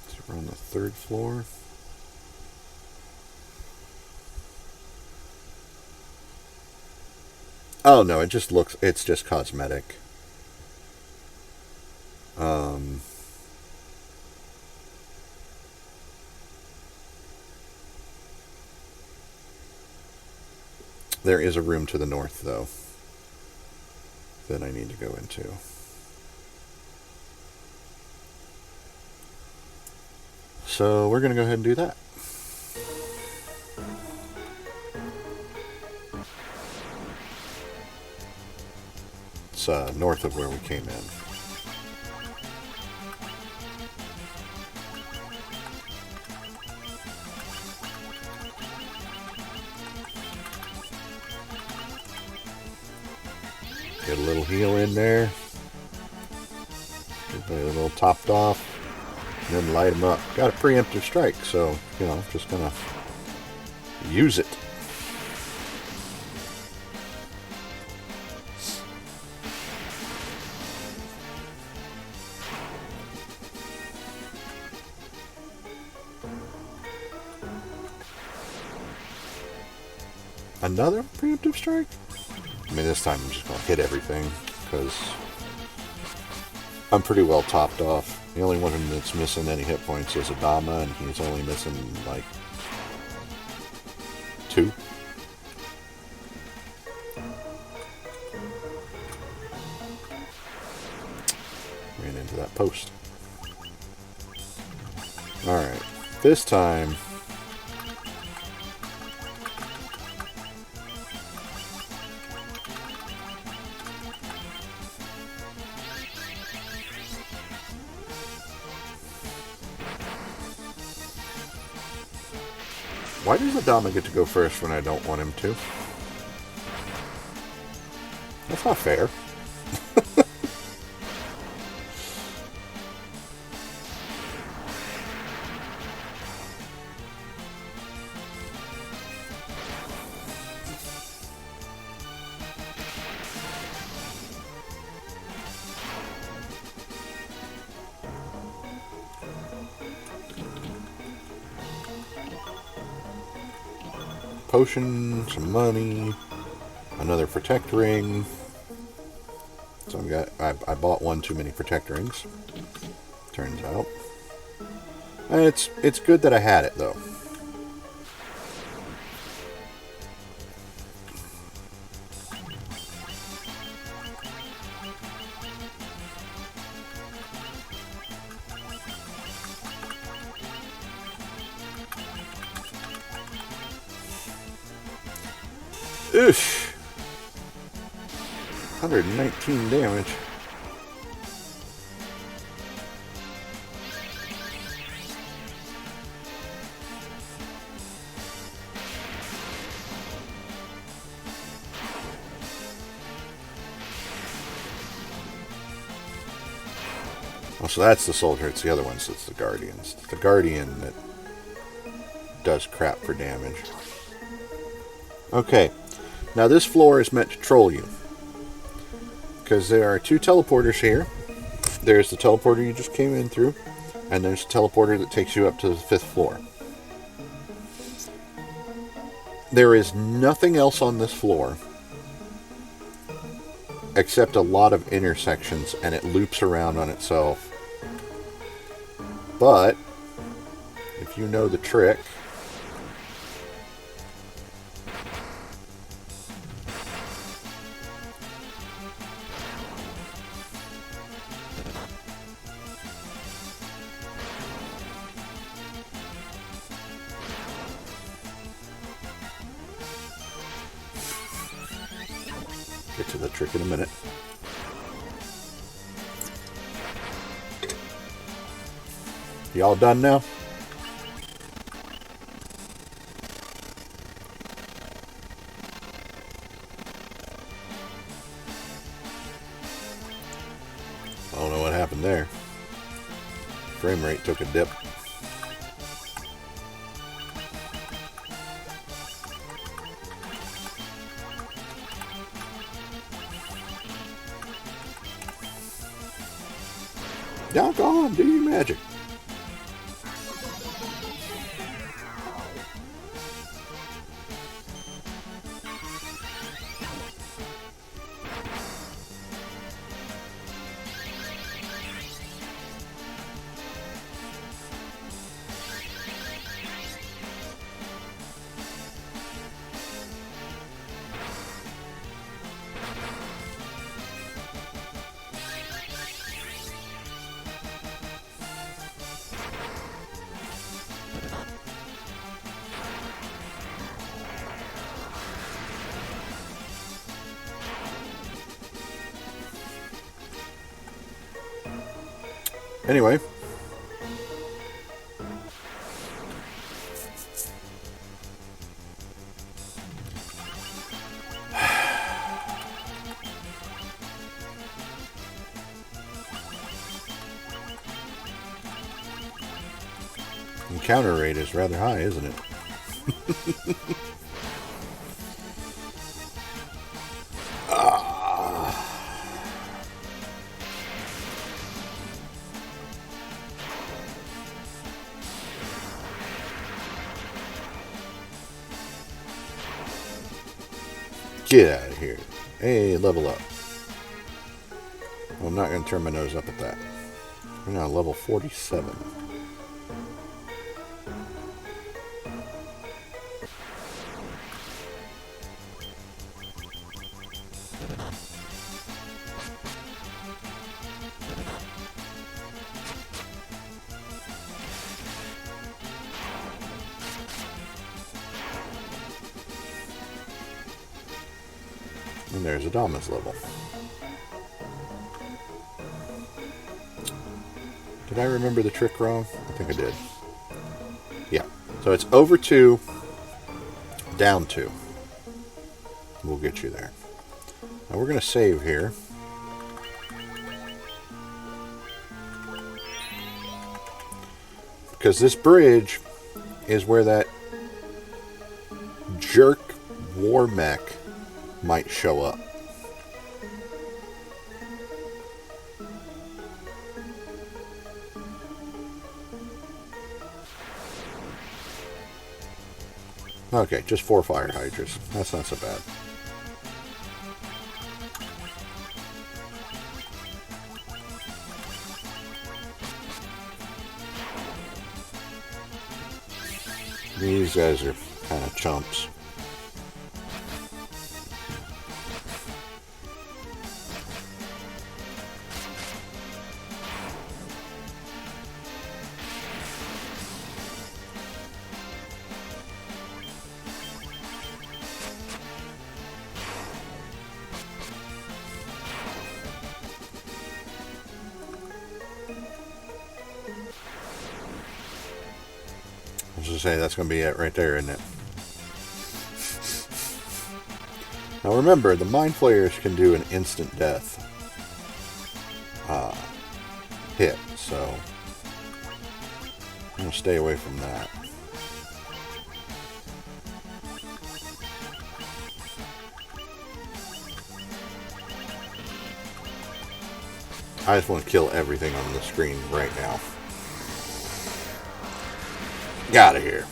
So we're on the 3rd floor. Oh no, it just looks, it's just cosmetic. There is a room to the north, though, that I need to go into. So we're going to go ahead and do that. It's north of where we came in. Get a little heal in there. Get a little topped off. And then light them up. Got a preemptive strike, so, you know, just gonna use it. Another preemptive strike? I mean, this time I'm just going to hit everything, because I'm pretty well topped off. The only one that's missing any hit points is Adama, and he's only missing, like, 2. Ran into that post. Alright, this time... Why does Adama get to go first when I don't want him to? That's not fair. potion, some money, another protect ring. So I bought one too many protect rings, turns out. And it's good that I had it, though. Oosh! 119 damage. Oh, so that's the soldier. It's the other ones. It's the guardians. It's the guardian that does crap for damage. Okay. Now this floor is meant to troll you. Because there are two teleporters here. There's the teleporter you just came in through. And there's a teleporter that takes you up to the 5th floor. There is nothing else on this floor except a lot of intersections, and it loops around on itself. But if you know the trick, get to the trick in a minute. Y'all done now? I don't know what happened there. Frame rate took a dip. Doggone, do your magic. Anyway. Encounter rate is rather high, isn't it? Get out of here. Hey, level up. Well, I'm not going to turn my nose up at that. We're now level 47. And there's Adama's level. Did I remember the trick wrong? I think I did. Yeah. So it's over 2, down 2. We'll get you there. Now we're going to save here. Because this bridge is where that jerk war mech might show up. Okay, just 4 fire hydras. That's not so bad. These guys are kind of chumps. I was going to say, that's going to be it right there, isn't it? Now remember, the Mind Flayers can do an instant death hit, so I'm going to stay away from that. I just want to kill everything on the screen right now. Get out of here.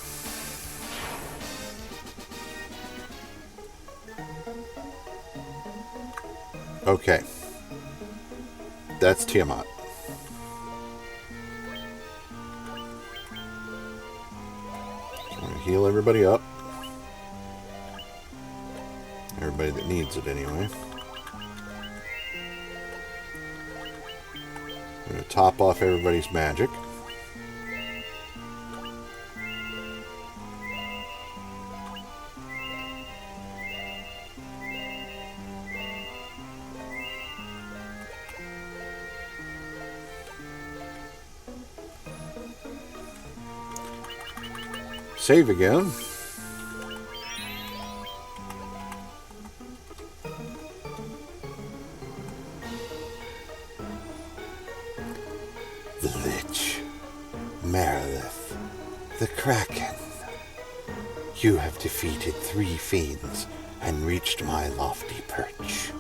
Okay. That's Tiamat. So I'm going to heal everybody up. Everybody that needs it anyway. I'm going to top off everybody's magic. Save again. The Lich, Merilith, the Kraken. You have defeated 3 fiends and reached my lofty perch.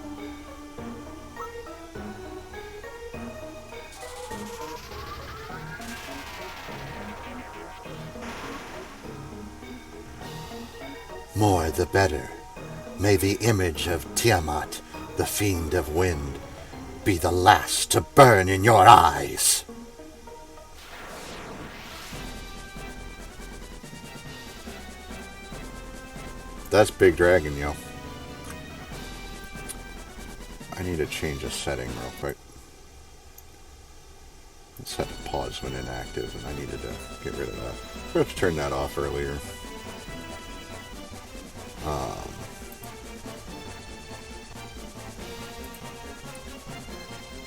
More the better. May the image of Tiamat, the fiend of wind, be the last to burn in your eyes. That's Big Dragon, yo. I need to change a setting real quick. It set to pause when inactive, and I needed to get rid of that. I forgot to turn that off earlier.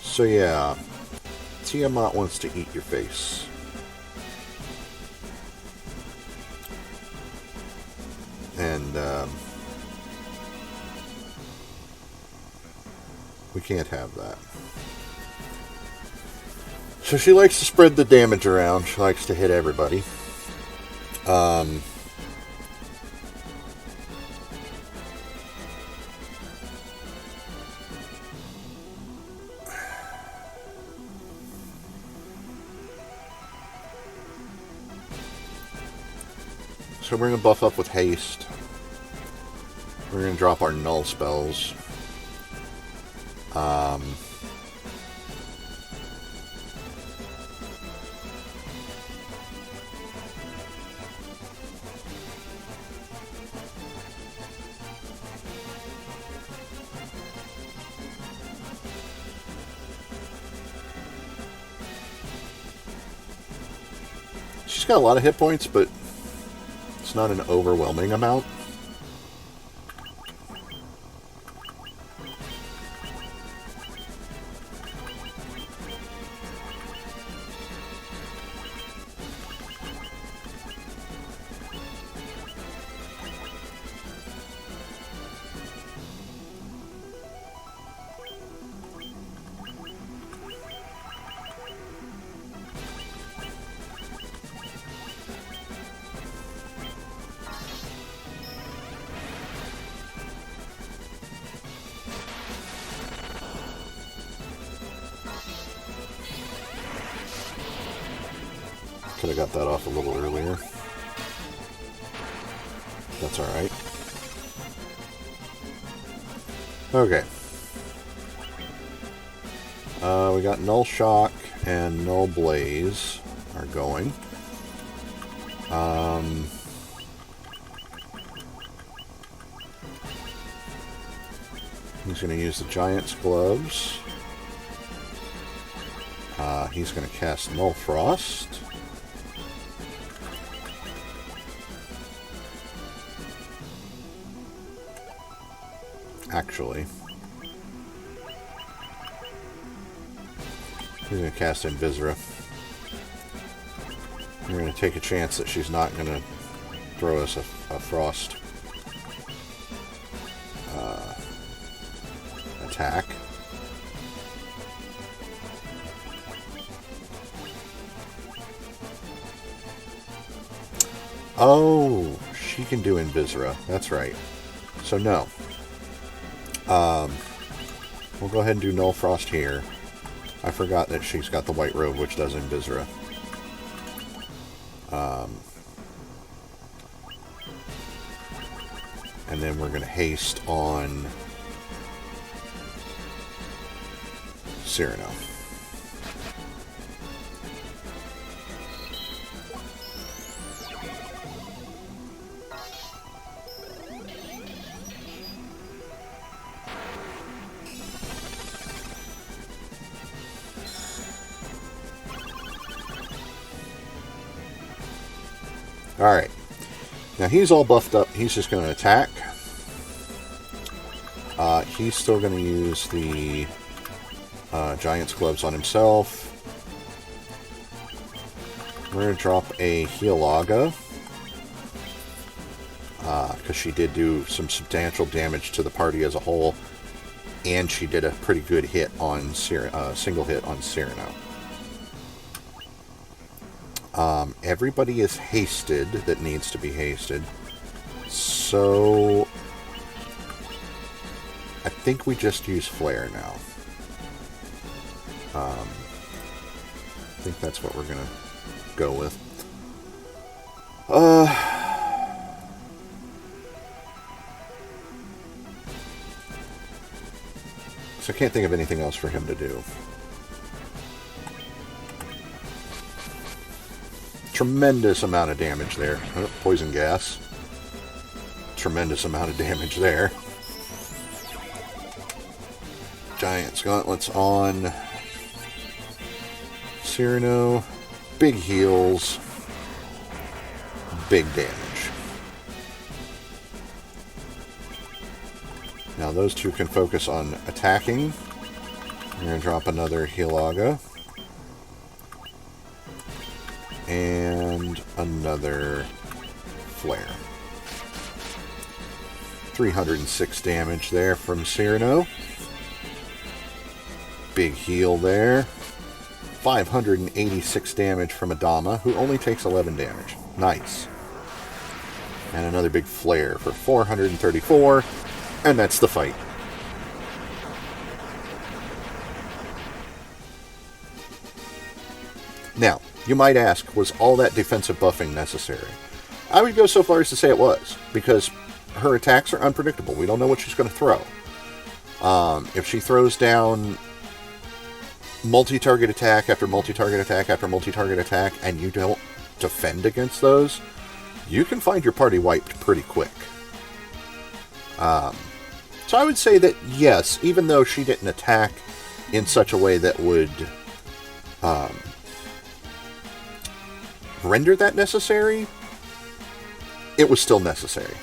So yeah, Tiamat wants to eat your face. And we can't have that. So she likes to spread the damage around. She likes to hit everybody. So we're going to buff up with haste. We're going to drop our null spells. She's got a lot of hit points, but it's not an overwhelming amount. Could have got that off a little earlier. That's alright. Okay. We got Null Shock and Null Blaze are going. He's going to use the Giant's Gloves. He's going to cast Null Frost. Actually, he's going to cast Invisra. We're going to take a chance that she's not going to throw us a Frost attack. Oh, she can do Invisra. That's right. So no. We'll go ahead and do Null Frost here. I forgot that she's got the White Robe, which does Invisra. And then we're going to haste on Cyrano. Alright. Now he's all buffed up. He's just going to attack. He's still going to use the Giant's Gloves on himself. We're going to drop a Healaga. Because she did do some substantial damage to the party as a whole. And she did a pretty good hit on single hit on Cyrano. Everybody is hasted that needs to be hasted. So I think we just use Flare now. I think that's what we're going to go with. So I can't think of anything else for him to do. Tremendous amount of damage there. Oh, poison gas. Tremendous amount of damage there. Giant's Gauntlets on Cyrano. Big heals. Big damage. Now those two can focus on attacking. We're going to drop another Healaga. And another Flare. 306 damage there from Cyrano. Big heal there. 586 damage from Adama, who only takes 11 damage. Nice. And another big Flare for 434. And that's the fight. Now, you might ask, was all that defensive buffing necessary? I would go so far as to say it was, because her attacks are unpredictable. We don't know what she's going to throw. If she throws down multi-target attack after multi-target attack after multi-target attack, and you don't defend against those, you can find your party wiped pretty quick. So I would say that, yes, even though she didn't attack in such a way that would render that necessary, it was still necessary.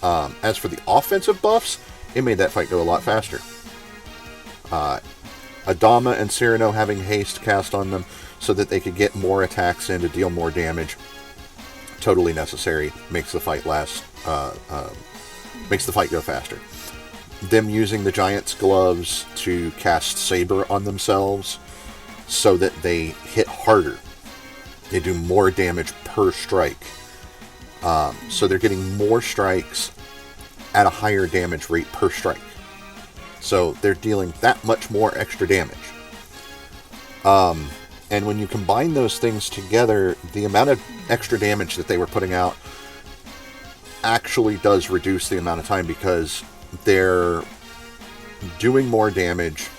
As for the offensive buffs, it made that fight go a lot faster. Adama and Cyrano having haste cast on them so that they could get more attacks in to deal more damage, totally necessary. Makes the fight last. Makes the fight go faster. Them using the Giant's Gloves to cast Saber on themselves so that they hit harder. They do more damage per strike. So they're getting more strikes at a higher damage rate per strike. So they're dealing that much more extra damage. And when you combine those things together, the amount of extra damage that they were putting out actually does reduce the amount of time because they're doing more damage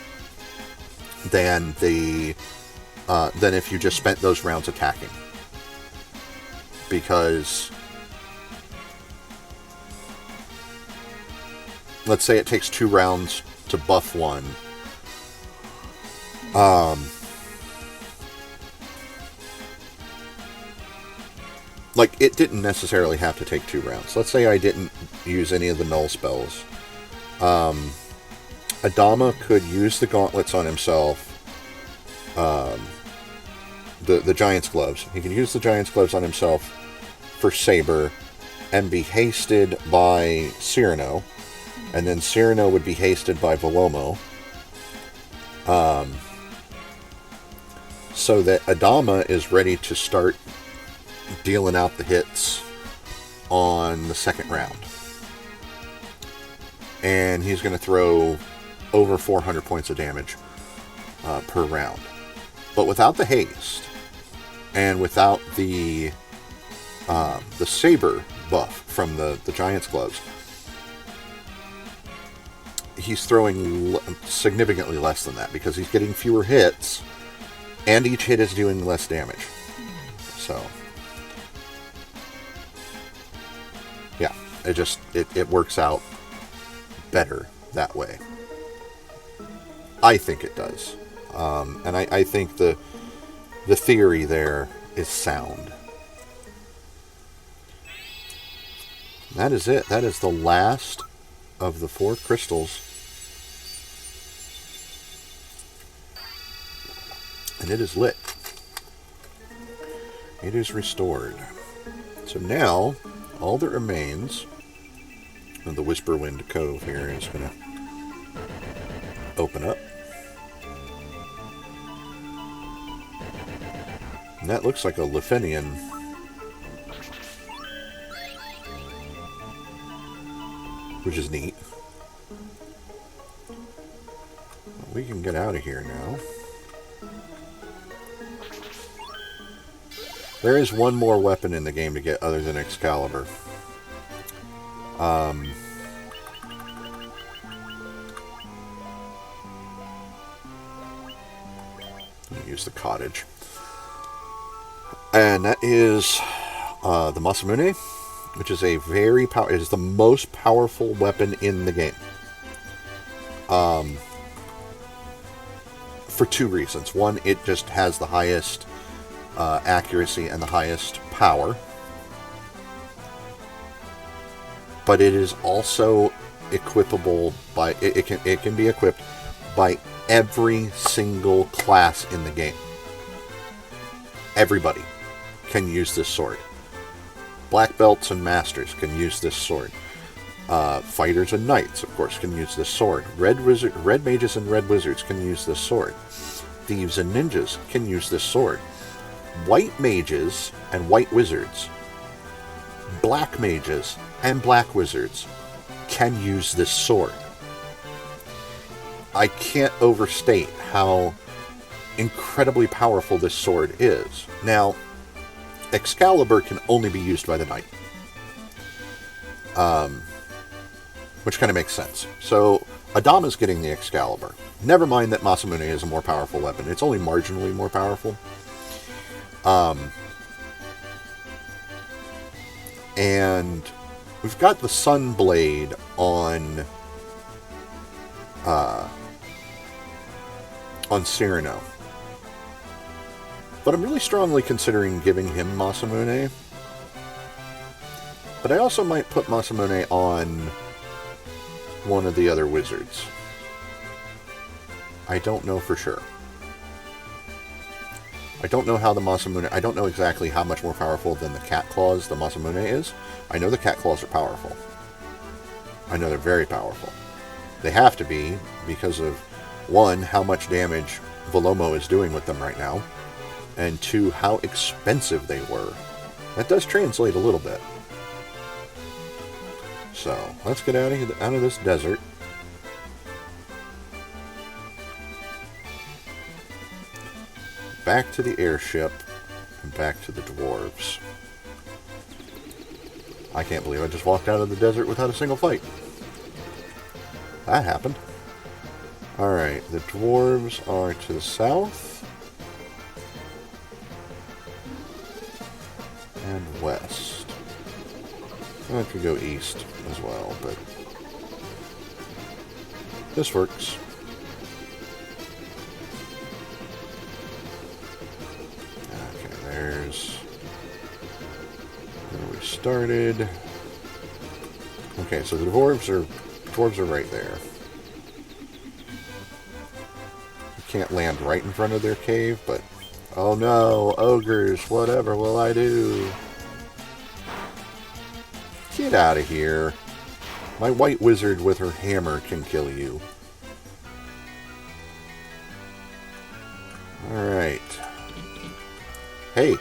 than than if you just spent those rounds attacking. Because let's say it takes 2 rounds to buff one. Like, it didn't necessarily have to take 2 rounds. Let's say I didn't use any of the null spells. Adama could use the gauntlets on himself. The Giant's Gloves. He can use the Giant's Gloves on himself for Saber and be hasted by Cyrano. And then Cyrano would be hasted by Volomo. So that Adama is ready to start dealing out the hits on the second round. And he's going to throw over 400 points of damage per round. But without the haste and without the Saber buff from the Giant's Gloves, he's throwing significantly less than that because he's getting fewer hits and each hit is doing less damage. So yeah, it works out better that way. I think it does. And I think the theory there is sound. That is it. That is the last of the 4 crystals. And it is lit. It is restored. So now, all that remains, and the Whisperwind Cove here is going to open up. And that looks like a Lefinian. Which is neat. We can get out of here now. There is one more weapon in the game to get other than Excalibur. Use the cottage. And that is the Masamune, which is a very it is the most powerful weapon in the game. For 2 reasons. One, it just has the highest accuracy and the highest power. But it is also equipable by it can be equipped by every single class in the game. Everybody can use this sword. Black belts and masters can use this sword. Fighters and knights, of course, can use this sword. Red mages and red wizards can use this sword. Thieves and ninjas can use this sword. White mages and white wizards, black mages and black wizards can use this sword. I can't overstate how incredibly powerful this sword is. Now, Excalibur can only be used by the knight. Which kind of makes sense. So, Adama's getting the Excalibur. Never mind that Masamune is a more powerful weapon. It's only marginally more powerful. And we've got the Sunblade on Cyrano. But I'm really strongly considering giving him Masamune. But I also might put Masamune on one of the other wizards. I don't know for sure. I don't know how the Masamune... I don't know exactly how much more powerful than the Cat Claws the Masamune is. I know the Cat Claws are powerful. I know they're very powerful. They have to be because of, 1, how much damage Volomo is doing with them right now, and 2, how expensive they were. That does translate a little bit. So, let's get out of this desert. Back to the airship, and back to the dwarves. I can't believe I just walked out of the desert without a single fight. That happened. Alright, the dwarves are to the south. And west. I could go east as well, but this works. Okay, there's where we started. Okay, so the dwarves are right there. You can't land right in front of their cave, but oh no, ogres, whatever will I do? Get out of here. My white wizard with her hammer can kill you. Alright. Hey.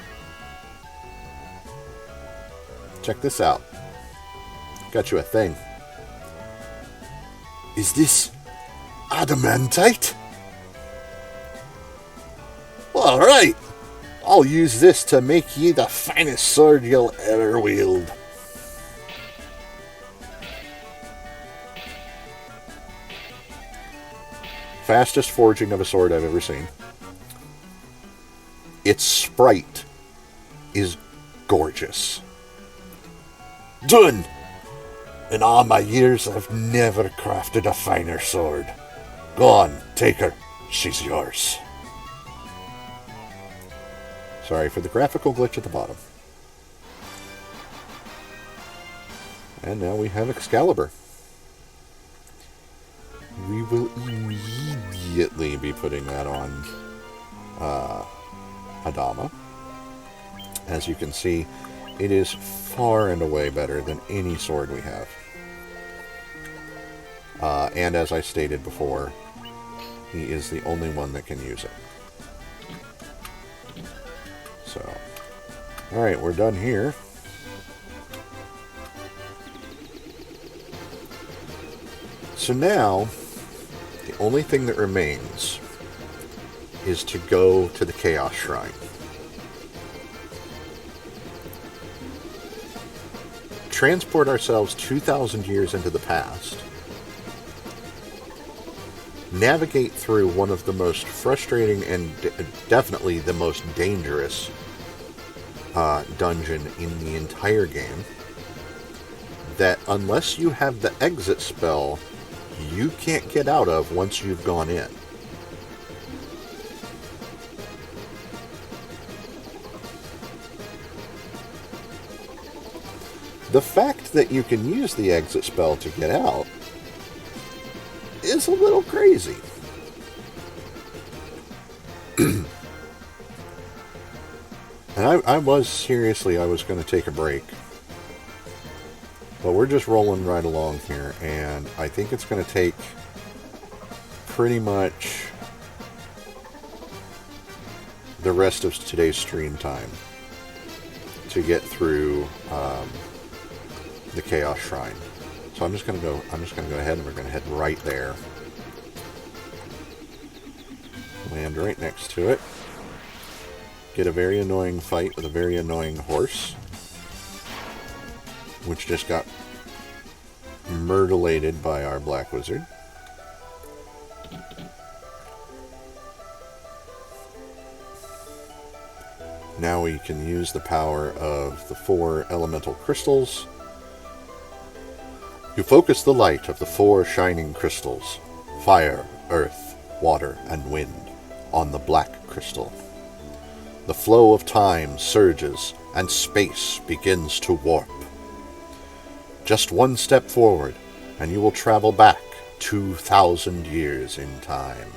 Check this out. Got you a thing. Is this adamantite? Alright. I'll use this to make ye the finest sword you'll ever wield. Fastest forging of a sword I've ever seen. Its sprite is gorgeous. Done! In all my years, I've never crafted a finer sword. Go on, take her. She's yours. Sorry for the graphical glitch at the bottom. And now we have Excalibur. We will immediately be putting that on Adama. As you can see, it is far and away better than any sword we have. And as I stated before, he is the only one that can use it. So, alright, we're done here. So now, the only thing that remains is to go to the Chaos Shrine. Transport ourselves 2,000 years into the past. Navigate through one of the most frustrating and definitely the most dangerous dungeon in the entire game. That unless you have the exit spell, you can't get out of once you've gone in. The fact that you can use the exit spell to get out is a little crazy. And I was going to take a break. But we're just rolling right along here, and I think it's going to take pretty much the rest of today's stream time to get through the Chaos Shrine. So I'm just going to go ahead and we're going to head right there. Land right next to it. Get a very annoying fight with a very annoying horse, which just got murderlated by our black wizard. Now we can use the power of the 4 elemental crystals. You focus the light of the 4 shining crystals, fire, earth, water, and wind, on the black crystal. The flow of time surges, and space begins to warp. Just one step forward, and you will travel back 2,000 years in time.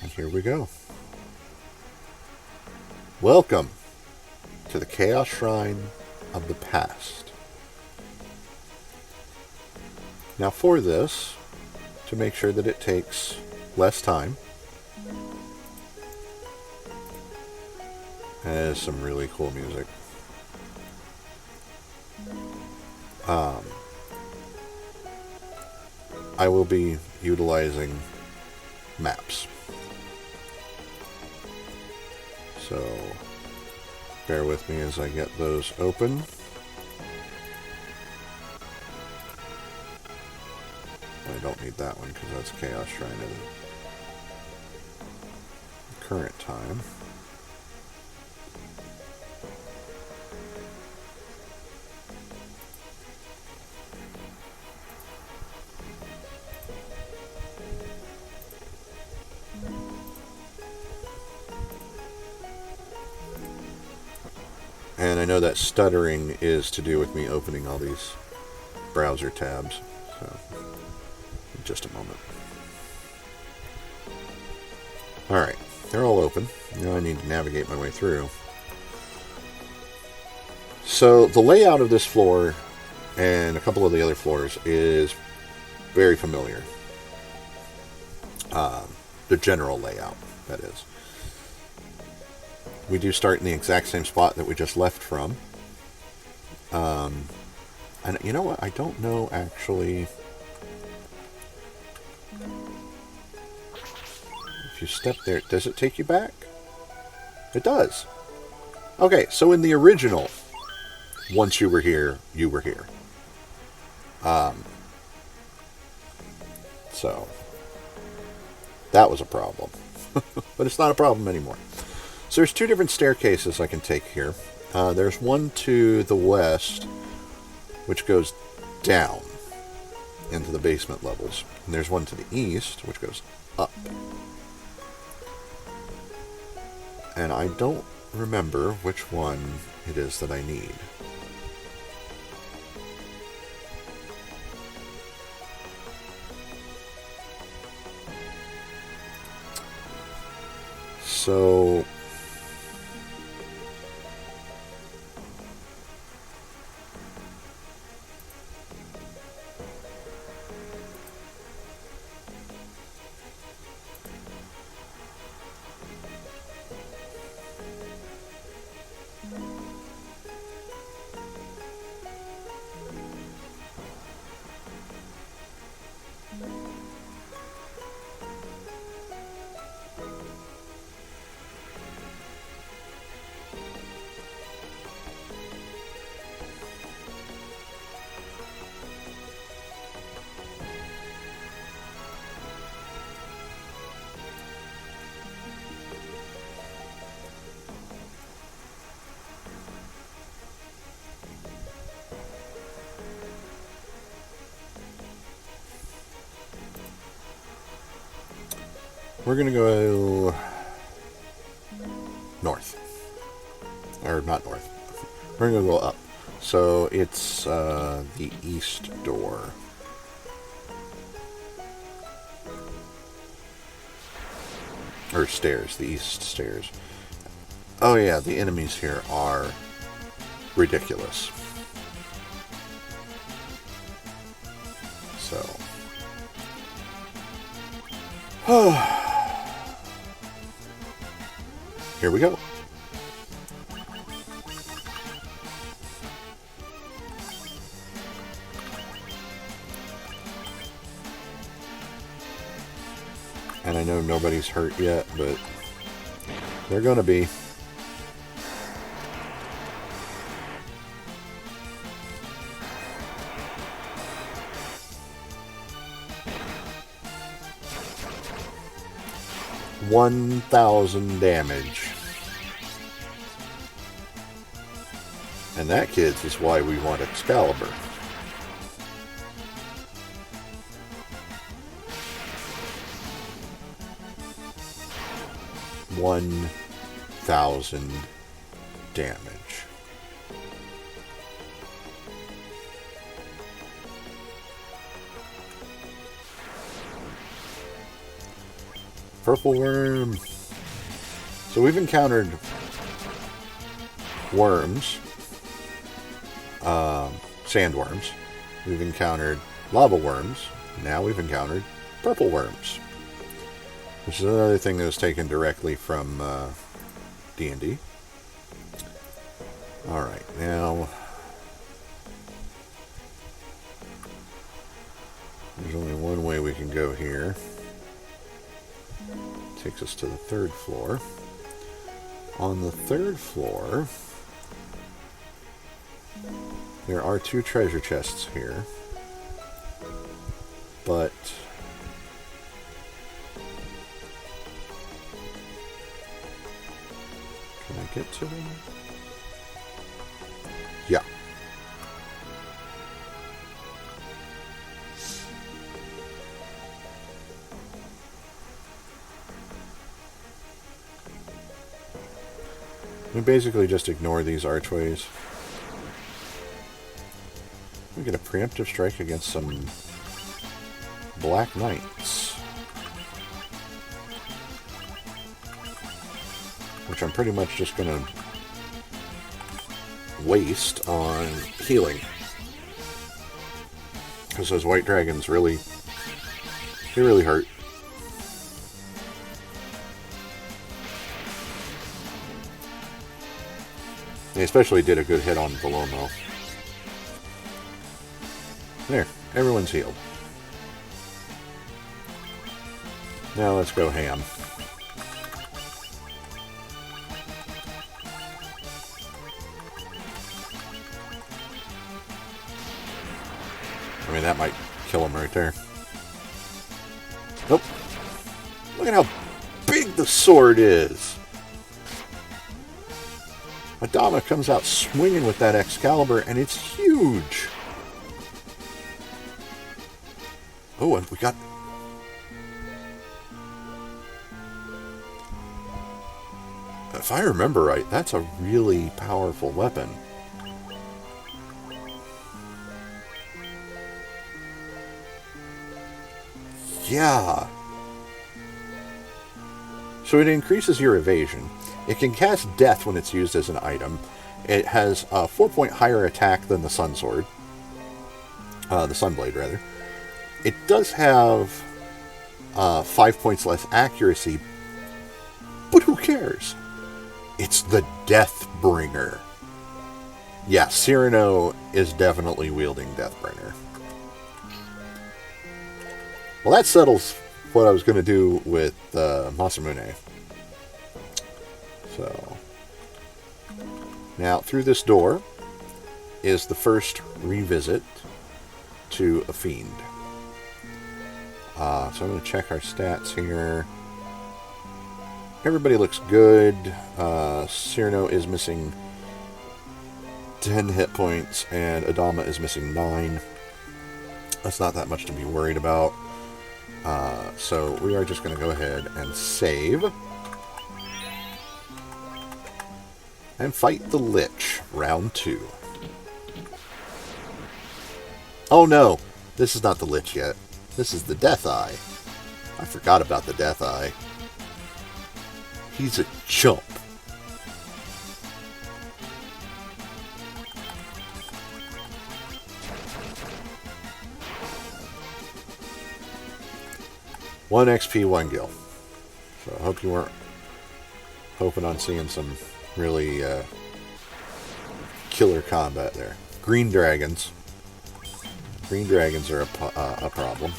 And here we go. Welcome to the Chaos Shrine of the Past. Now for this, to make sure that it takes less time, there's some really cool music. I will be utilizing maps. So bear with me as I get those open. I don't need that one because that's Chaos Shrine at the current time. And I know that stuttering is to do with me opening all these browser tabs. So, in just a moment. Alright, they're all open. Now I need to navigate my way through. So, the layout of this floor and a couple of the other floors is very familiar. The general layout, that is. We do start in the exact same spot that we just left from. And you know what? I don't know, actually. If you step there, does it take you back? It does. Okay, so in the original, once you were here, you were here. So, that was a problem. But it's not a problem anymore. So there's two different staircases I can take here. There's one to the west, which goes down into the basement levels. And there's one to the east, which goes up. And I don't remember which one it is that I need. So we're going to go north. Or not north. We're going to go up. So it's the east door. Or stairs. The east stairs. Oh yeah, the enemies here are ridiculous. So. Here we go. And I know nobody's hurt yet, but they're gonna be. $1,000 damage. And that, kids, is why we want Excalibur. $1,000 damage. Purple worm. So we've encountered worms, sandworms. We've encountered lava worms. Now we've encountered purple worms, which is another thing that was taken directly from D&D. All right, now There's only one way we can go here. Takes us to the 3rd floor. On the 3rd floor, there are 2 treasure chests here. But can I get to them? Yeah. We basically just ignore these archways. We get a preemptive strike against some Black Knights, which I'm pretty much just gonna waste on healing, because those white dragons really hurt. They especially did a good hit on Valomo. There, everyone's healed. Now let's go ham. I mean, that might kill him right there. Nope. Look at how big the sword is. Adama comes out swinging with that Excalibur, and it's huge. Oh, and we got... If I remember right, that's a really powerful weapon. Yeah. So it increases your evasion. It can cast Death when it's used as an item. It has a 4-point higher attack than the Sun Sword. The Sunblade, rather. It does have 5 points less accuracy, but who cares? It's the Deathbringer. Yeah, Cyrano is definitely wielding Deathbringer. Well, that settles what I was going to do with Masamune. So, now through this door is the first revisit to a fiend. So I'm going to check our stats here. Everybody looks good. Cyrano is missing 10 hit points, and Adama is missing 9. That's not that much to be worried about. So we are just going to go ahead and save. And fight the Lich, round 2. Oh no, this is not the Lich yet. This is the Death Eye. I forgot about the Death Eye. He's a chump. One XP, 1 gil. So I hope you weren't hoping on seeing some really killer combat there. Green dragons. Green dragons are a problem.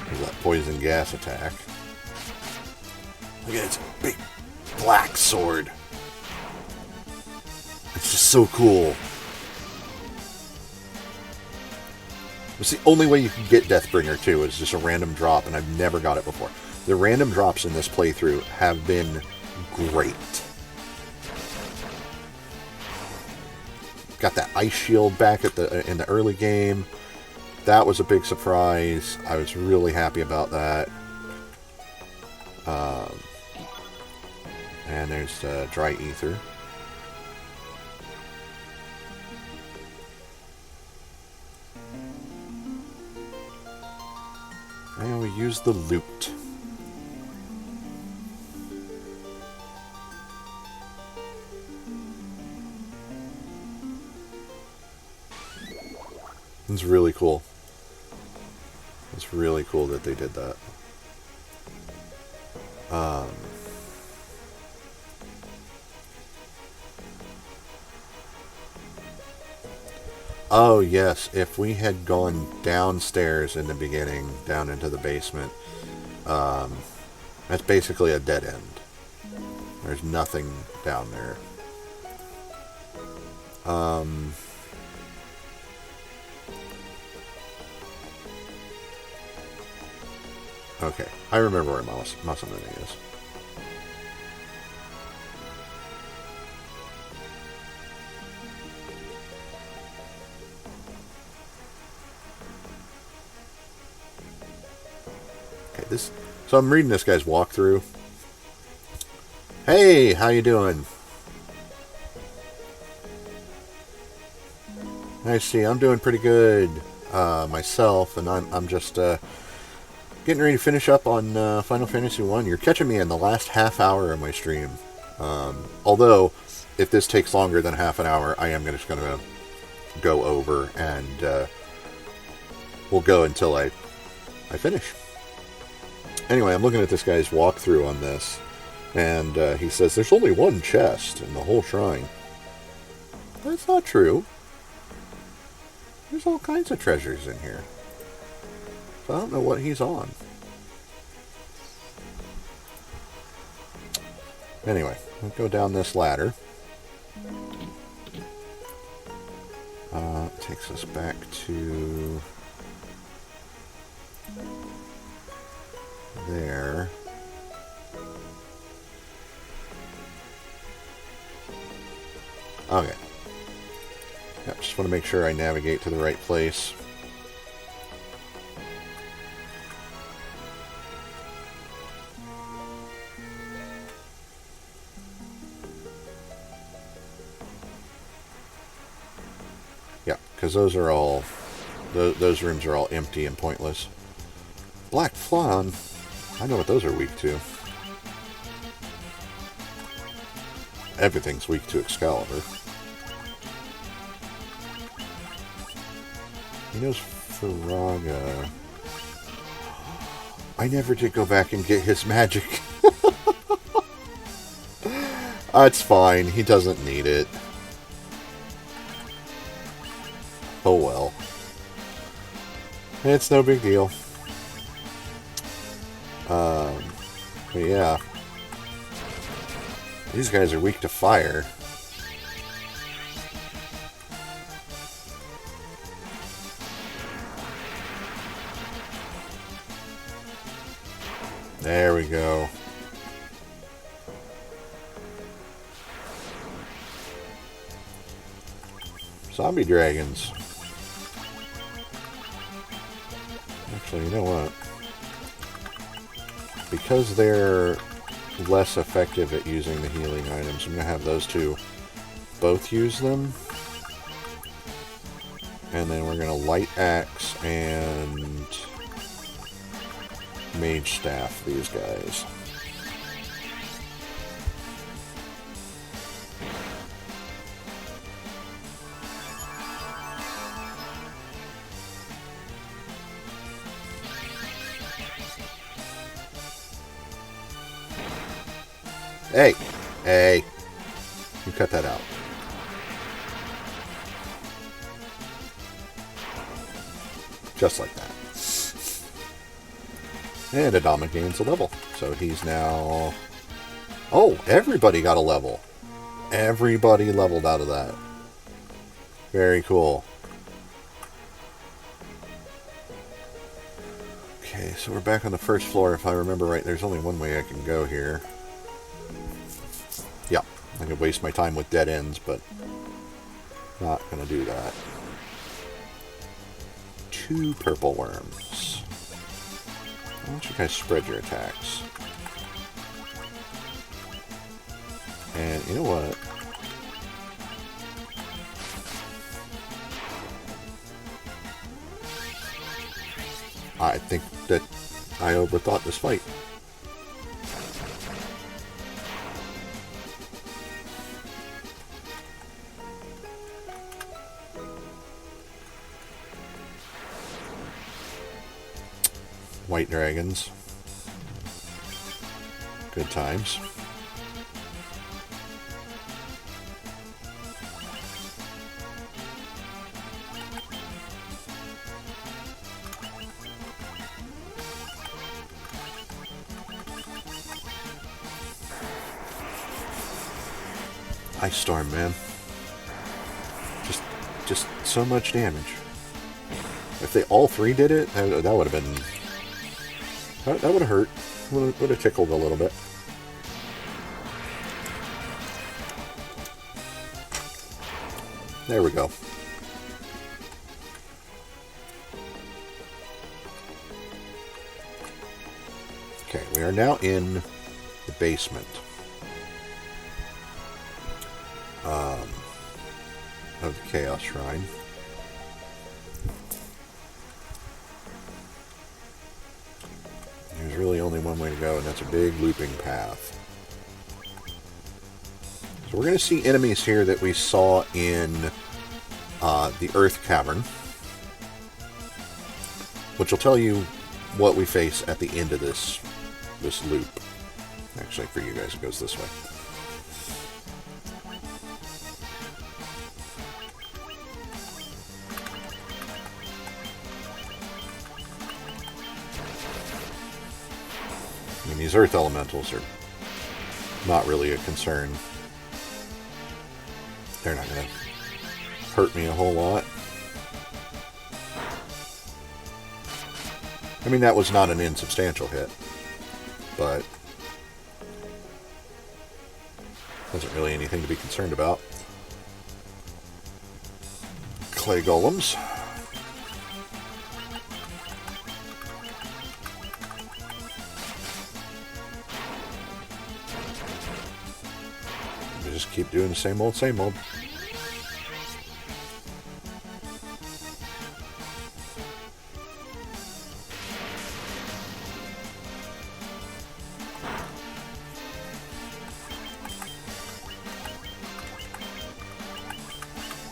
There's that poison gas attack. Look at its big black sword. It's just so cool. It's the only way you can get Deathbringer too, is just a random drop, and I've never got it before. The random drops in this playthrough have been great. Got that ice shield back at in the early game. That was a big surprise. I was really happy about that. And there's dry ether. And we use the loot. It's really cool. It's really cool that they did that. Oh, yes. If we had gone downstairs in the beginning, down into the basement, that's basically a dead end. There's nothing down there. Okay. I remember where Muscle Mooney is. Okay, so I'm reading this guy's walkthrough. Hey, how you doing? I see. I'm doing pretty good myself, and I'm just getting ready to finish up on Final Fantasy 1. You're catching me in the last half hour of my stream. Although, if this takes longer than half an hour, I am just going to go over, and we'll go until I finish. Anyway, I'm looking at this guy's walkthrough on this, and he says there's only one chest in the whole shrine. That's not true. There's all kinds of treasures in here. So I don't know what he's on. Anyway, we'll go down this ladder. Takes us back to there. Okay. Yep, just want to make sure I navigate to the right place. Yeah, because those are all... Those rooms are all empty and pointless. Black Flan. I know what those are weak to. Everything's weak to Excalibur. He knows Faraga. I never did go back and get his magic. It's fine. He doesn't need it. Oh well. It's no big deal. But yeah. These guys are weak to fire. There we go. Zombie dragons. Actually, you know what? Because they're less effective at using the healing items, I'm going to have those two both use them. And then we're going to light axe and mage staff these guys. Hey! Hey! You cut that out. Just like that. And Adama gains a level. So he's now... Oh! Everybody got a level. Everybody leveled out of that. Very cool. Okay, so we're back on the first floor. If I remember right, there's only one way I can go here. Yeah, I could waste my time with dead ends, but not going to do that. 2 purple worms. Why don't you guys spread your attacks? And you know what? I think that I overthought this fight. White dragons. Good times. Ice Storm, man. Just so much damage. If they all three did it, that would have been... That would have hurt. Would have tickled a little bit. There we go. Okay, we are now in the basement of the Chaos Shrine. There's really only one way to go, and that's a big looping path. So we're going to see enemies here that we saw in the Earth Cavern, which will tell you what we face at the end of this loop. Actually, for you guys, it goes this way. I mean, these earth elementals are not really a concern. They're not going to hurt me a whole lot. I mean, that was not an insubstantial hit, but wasn't really anything to be concerned about. Clay golems. We just keep doing the same old, same old.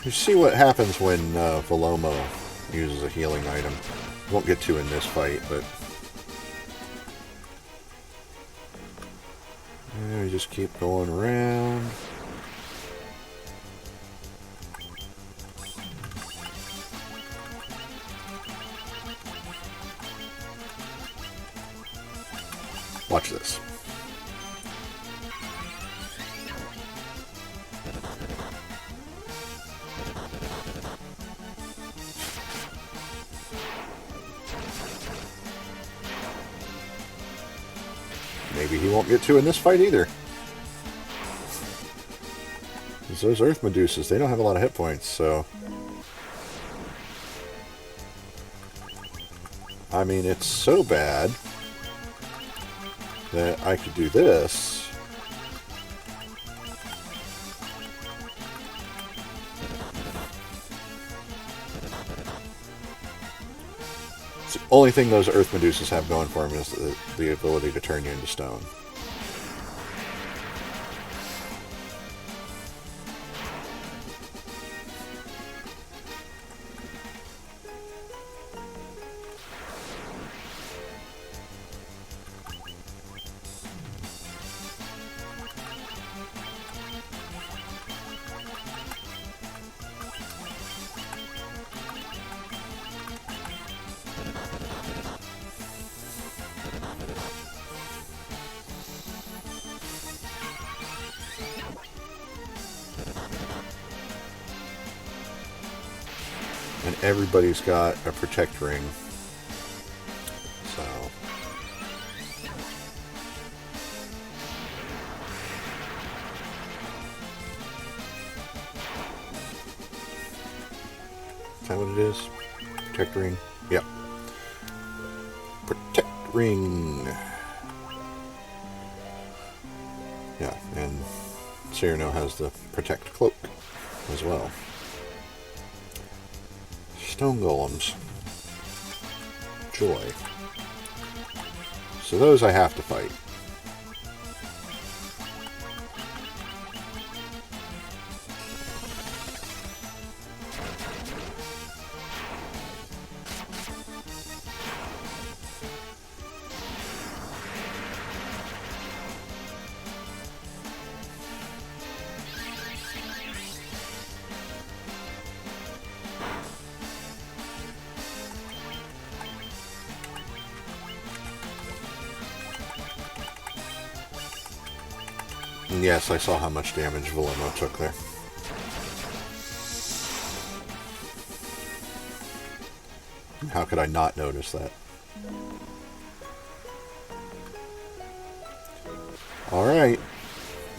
You see what happens when Velomo uses a healing item. Won't get to in this fight, but yeah, we just keep going around. Watch this. Maybe he won't get to in this fight either. Because those Earth Medusas, they don't have a lot of hit points, so... I mean, it's so bad that I could do this. It's the only thing those Earth Medusas have going for them is the ability to turn you into stone. And everybody's got a protect ring. So is that what it is? Protect ring? Yep. Protect ring. Yeah, and Cyrano has the protect cloak as well. Stone golems. Joy. So those I have to fight. And yes, I saw how much damage Volimo took there. How could I not notice that? Alright,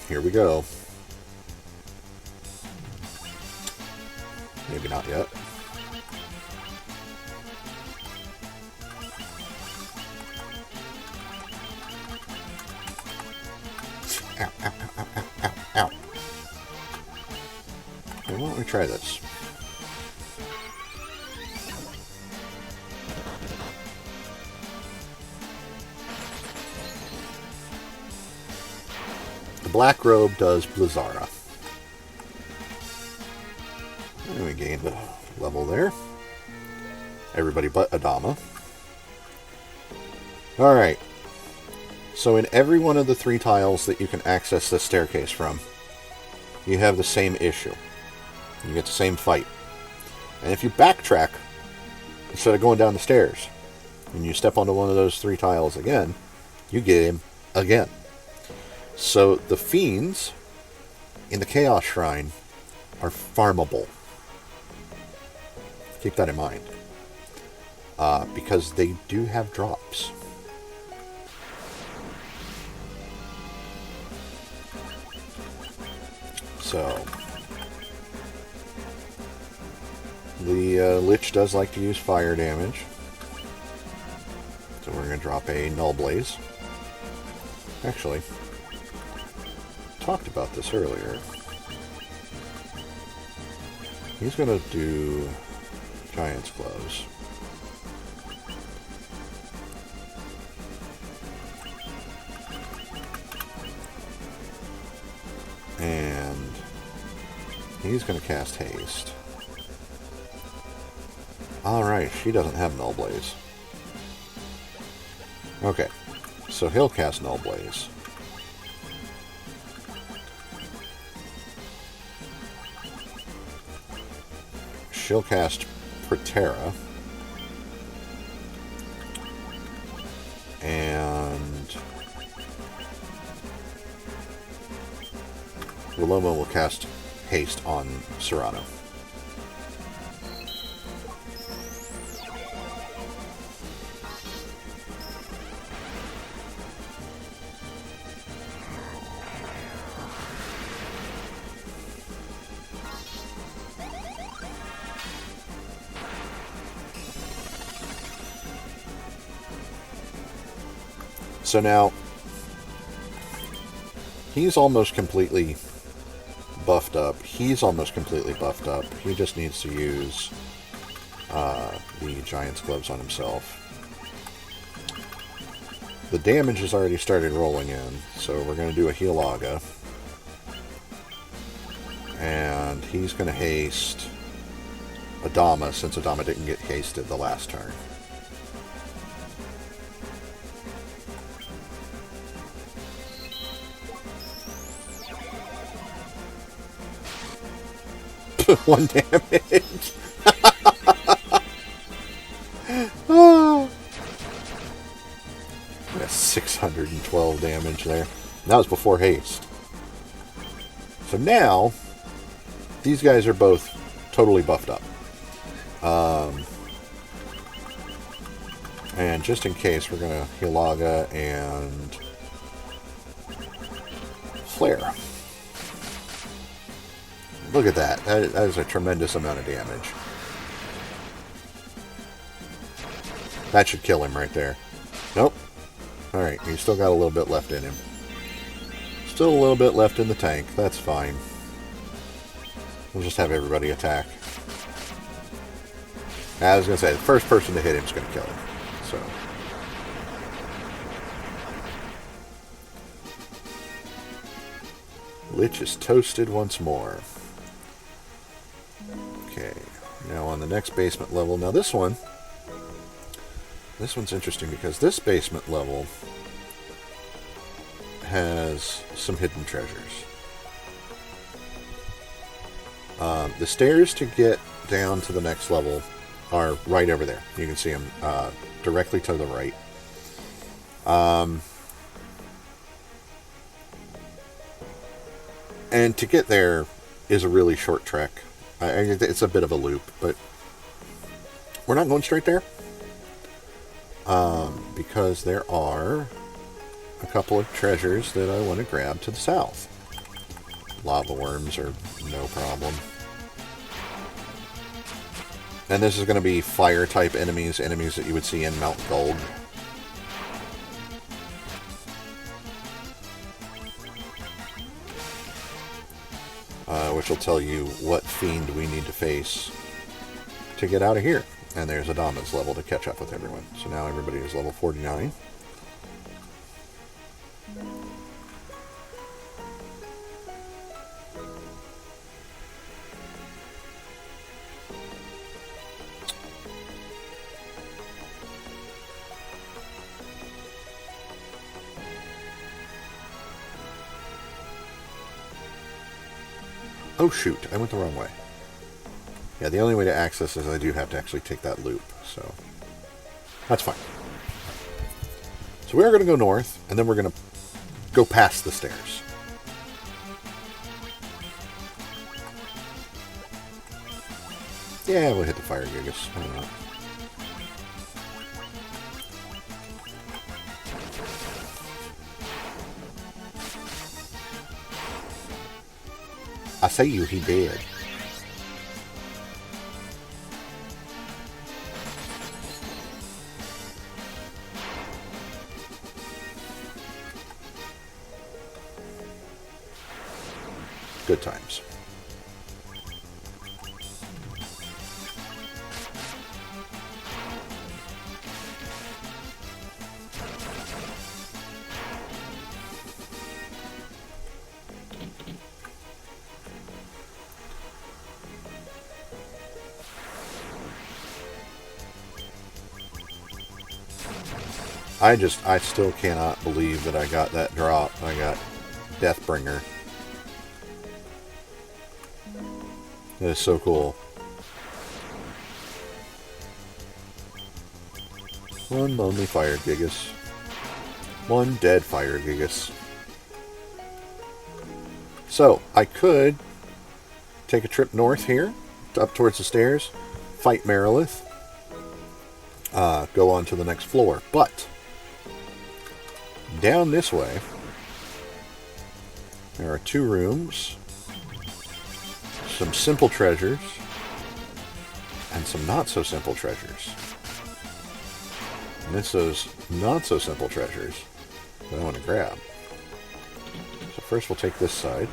here we go. Maybe not yet. Ow, ow, ow, ow, ow, ow. Okay, why don't we try this? The black robe does Blizzara. And we gained a level there. Everybody but Adama. Alright. So in every one of the 3 tiles that you can access the staircase from, you have the same issue. You get the same fight. And if you backtrack, instead of going down the stairs, and you step onto one of those 3 tiles again, you get him again. So the fiends in the Chaos Shrine are farmable. Keep that in mind. Because they do have drops. So the Lich does like to use fire damage. So we're going to drop a Null Blaze. Actually, talked about this earlier. He's going to do Giant's Gloves. And he's going to cast Haste. Alright, she doesn't have Null Blaze. Okay, so he'll cast Null Blaze. She'll cast Protera. And Willoma will cast Haste on Serrano. So now, he's almost completely buffed up. He's almost completely buffed up. He just needs to use the Giant's Gloves on himself. The damage has already started rolling in, so we're going to do a Heal Aga. And he's going to haste Adama, since Adama didn't get hasted the last turn. One damage. Oh. That's 612 damage there. That was before haste. So now, these guys are both totally buffed up. And just in case, we're going to Hilaga and Flare. Look at that. That is a tremendous amount of damage. That should kill him right there. Nope. Alright, he's still got a little bit left in him. Still a little bit left in the tank. That's fine. We'll just have everybody attack. I was going to say, the first person to hit him is going to kill him. So. Lich is toasted once more. Okay, now on the next basement level. Now this one's interesting because this basement level has some hidden treasures. The stairs to get down to the next level are right over there. You can see them directly to the right. And to get there is a really short trek. It's a bit of a loop, but we're not going straight there. Because there are a couple of treasures that I want to grab to the south. Lava worms are no problem. And this is going to be fire-type enemies that you would see in Mount Gold. Which will tell you what fiend we need to face to get out of here. And there's Adama's level to catch up with everyone. So now everybody is level 49. Oh shoot, I went the wrong way. Yeah, the only way to access is I do have to actually take that loop, so that's fine. So we are going to go north, and then we're going to go past the stairs. Yeah, we'll hit the fire gigas. I don't know. I say you, he did. Good times. I still cannot believe that I got that drop. I got Deathbringer. That is so cool. One lonely fire gigas. One dead fire gigas. So, I could take a trip north here, up towards the stairs, fight Marilith, go on to the next floor. But, down this way, there are 2 rooms, some simple treasures, and some not-so-simple treasures. And it's those not-so-simple treasures that I want to grab. So first we'll take this side.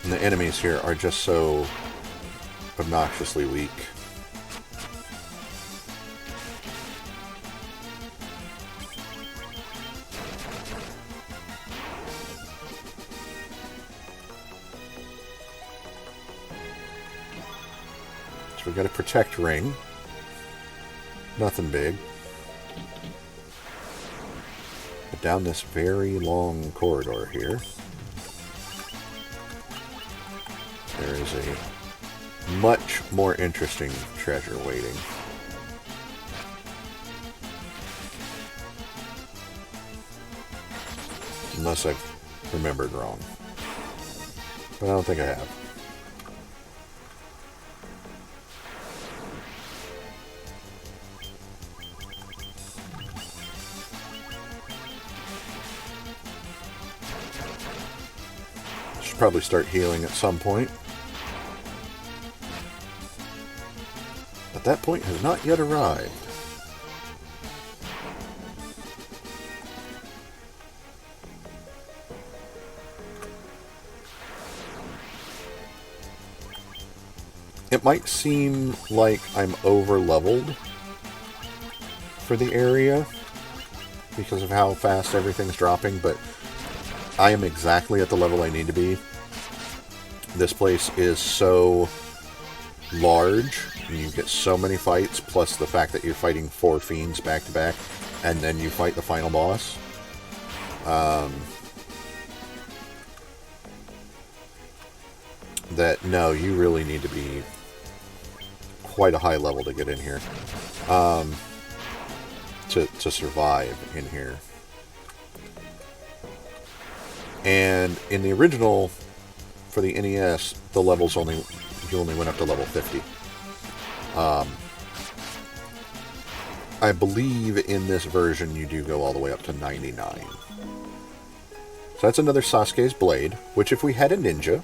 And the enemies here are just so obnoxiously weak. So we've got a protect ring. Nothing big. But down this very long corridor here, there is a much more interesting treasure waiting. Unless I've remembered wrong. But I don't think I have. Should probably start healing at some point. But that point has not yet arrived. It might seem like I'm over-leveled for the area because of how fast everything's dropping, but I am exactly at the level I need to be. This place is so large, and you get so many fights, plus the fact that you're fighting 4 fiends back to back, and then you fight the final boss. That, no, you really need to be quite a high level to get in here. To survive in here. And in the original, for the NES, the levels you only went up to level 50. I believe in this version you do go all the way up to 99. So that's another Sasuke's blade, which if we had a ninja,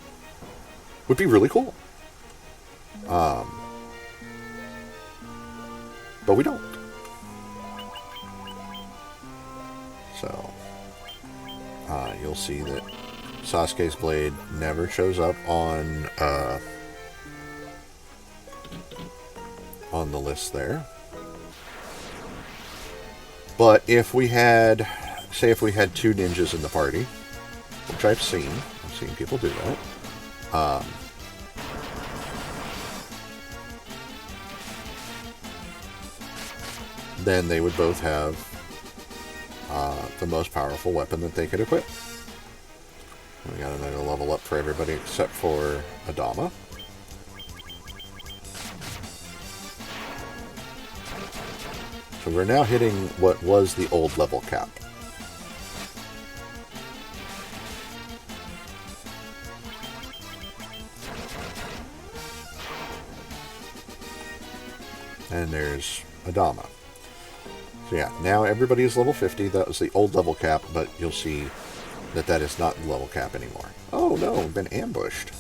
would be really cool. But we don't. So, you'll see that Sasuke's blade never shows up on the list there. But if we had, say if we had 2 ninjas in the party, which I've seen people do that, then they would both have the most powerful weapon that they could equip. We got another level up for everybody except for Adama. So we're now hitting what was the old level cap. And there's Adama. So yeah, now everybody is level 50. That was the old level cap, but you'll see that that is not the level cap anymore. Oh no, we've been ambushed.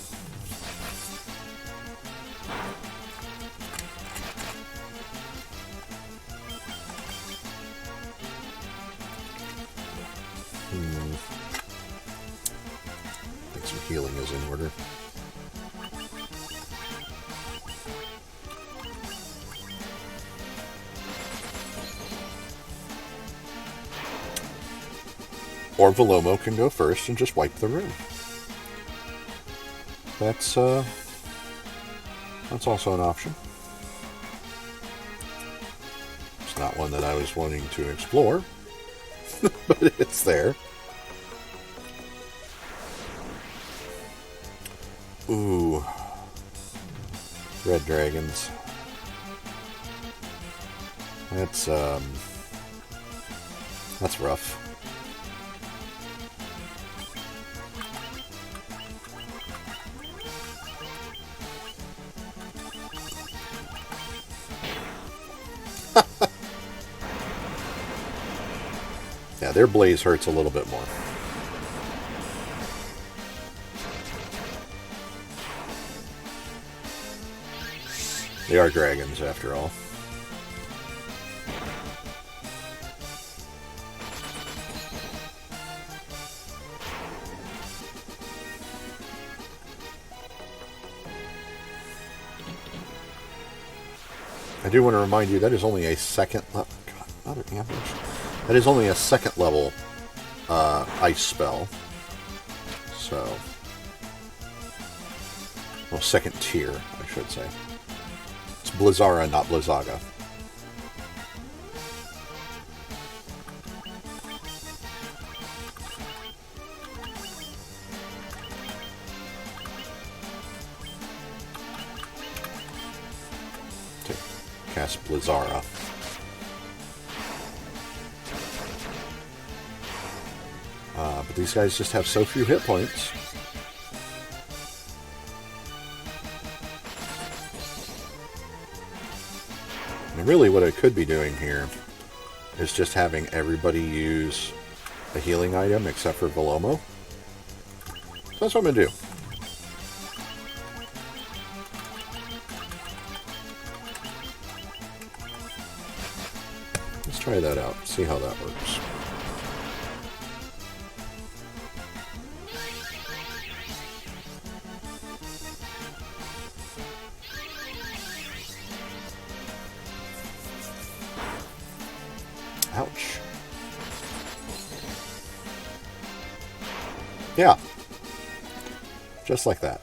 I think some healing is in order. Or Velomo can go first and just wipe the room. That's also an option. It's not one that I was wanting to explore, but it's there. Ooh. Red dragons. That's rough. Yeah, their blaze hurts a little bit more. They are dragons, after all. I do want to remind you that is only a second level. God, another ambush. That is only a second level ice spell. So, well, second tier, I should say. It's Blizzara, not Blizzaga. To cast Blizzara. But these guys just have so few hit points. And really what I could be doing here is just having everybody use a healing item except for Velomo. So that's what I'm going to do. Let's try that out, see how that works. Ouch. Yeah. Just like that.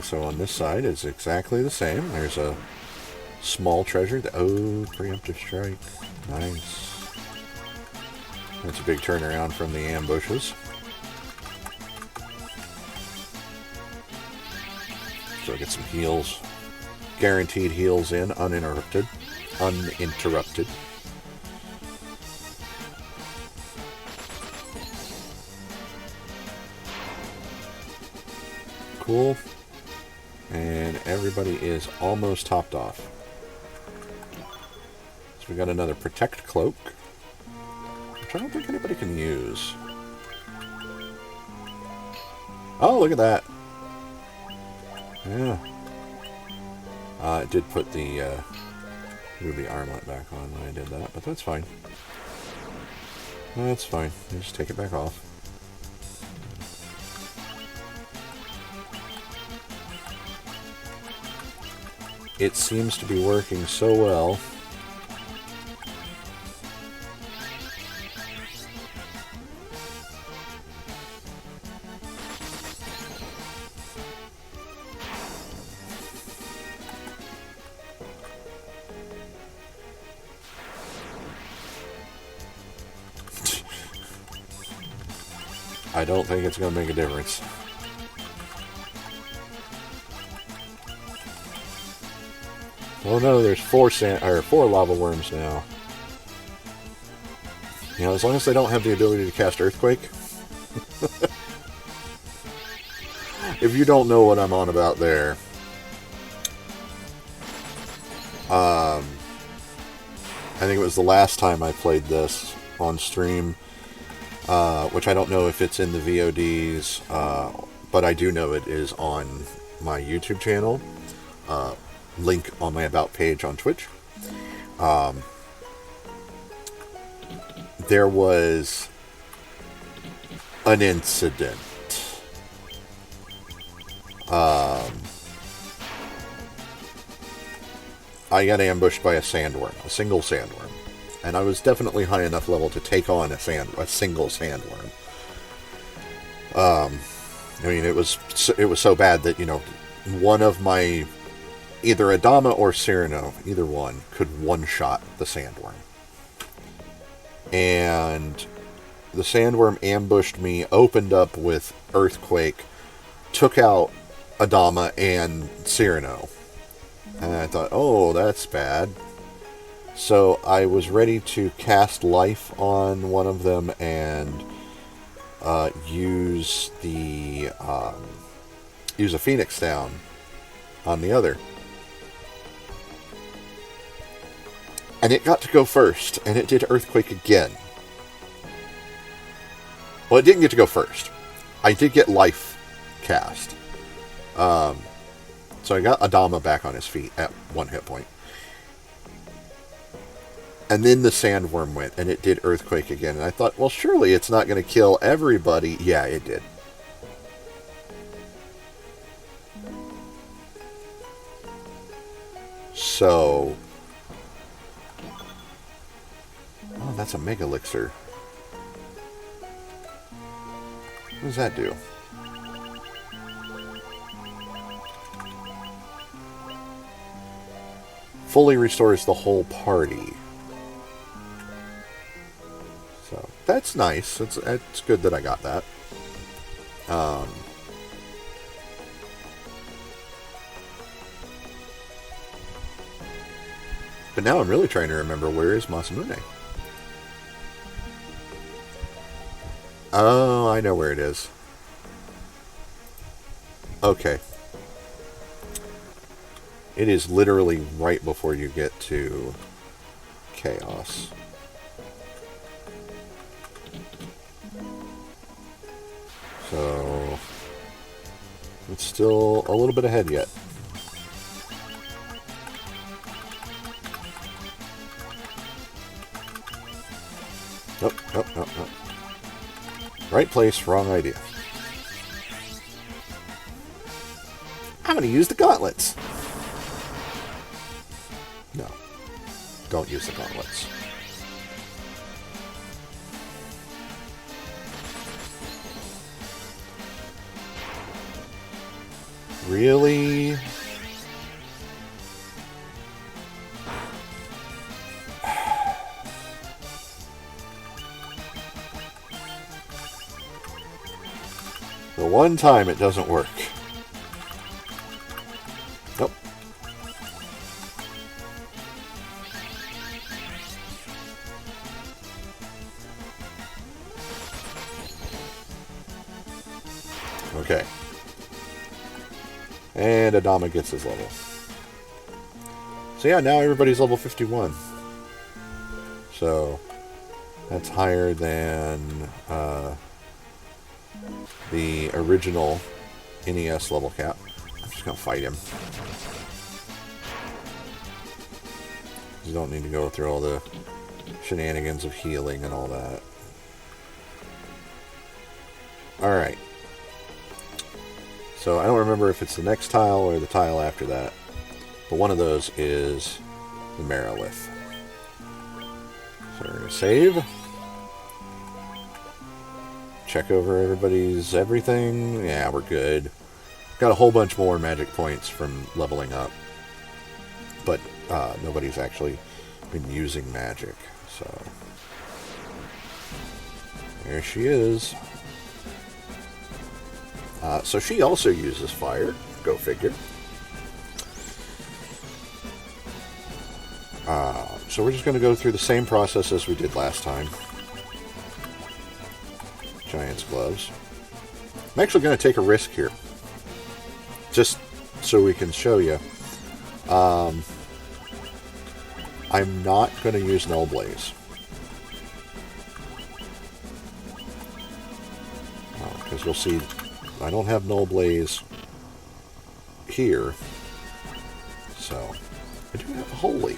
So on this side, it's exactly the same. There's a small treasure. Oh, preemptive strike. Nice. That's a big turnaround from the ambushes. So get some heals. Guaranteed heals in, uninterrupted. Cool. And everybody is almost topped off. So we got another Protect Cloak, which I don't think anybody can use. Oh, look at that. Yeah. It did put the ruby armlet back on when I did that, but that's fine. That's fine. Just take it back off. It seems to be working so well. I don't think it's going to make a difference. Oh no, there's four lava worms now. You know, as long as they don't have the ability to cast Earthquake. If you don't know what I'm on about there, I think it was the last time I played this on stream. Which I don't know if it's in the VODs, but I do know it is on my YouTube channel. Link on my About page on Twitch. There was an incident. I got ambushed by a sandworm, a single sandworm. And I was definitely high enough level to take on a single sandworm. I mean, it was so bad that, you know, one of my, either Adama or Cyrano, either one, could one-shot the sandworm. And the sandworm ambushed me, opened up with Earthquake, took out Adama and Cyrano. And I thought, oh, that's bad. So I was ready to cast Life on one of them and use a Phoenix Down on the other. And it got to go first, and it did Earthquake again. Well, it didn't get to go first. I did get Life cast. So I got Adama back on his feet at 1 hit point. And then the sandworm went, and it did Earthquake again. And I thought, well, surely it's not going to kill everybody. Yeah, it did. So... oh, that's a Mega Elixir. What does that do? Fully restores the whole party. So, that's nice. It's good that I got that. But now I'm really trying to remember, where is Masamune? Oh, I know where it is. Okay. It is literally right before you get to Chaos. So, it's still a little bit ahead yet. Nope, nope, nope, nope. Right place, wrong idea. I'm going to use the gauntlets. No. Don't use the gauntlets. Really? The one time it doesn't work. Nope. Okay. And Adama gets his level. So yeah, now everybody's level 51. So that's higher than the original NES level cap. I'm just going to fight him. You don't need to go through all the shenanigans of healing and all that. Alright. So I don't remember if it's the next tile or the tile after that. But one of those is the Merilith. So we're going to save. Check over everybody's everything. Yeah, we're good. Got a whole bunch more magic points from leveling up. But nobody's actually been using magic. So there she is. So she also uses fire. Go figure. So we're just going to go through the same process as we did last time. Giant's gloves. I'm actually going to take a risk here. Just so we can show you. I'm not going to use Null Blaze. Because you'll see I don't have Null Blaze here. So I do have Holy.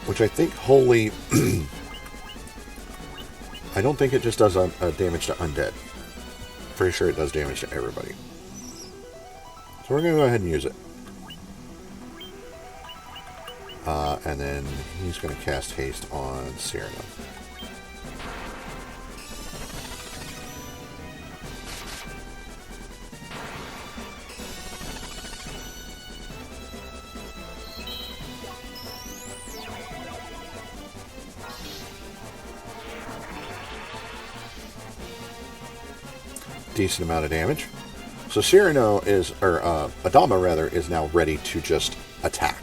Which I think Holy... I don't think it just does damage to undead. Pretty sure it does damage to everybody. So we're going to go ahead and use it. And then he's going to cast Haste on Cyrano. Decent amount of damage. So Cyrano is, or Adama rather, is now ready to just attack.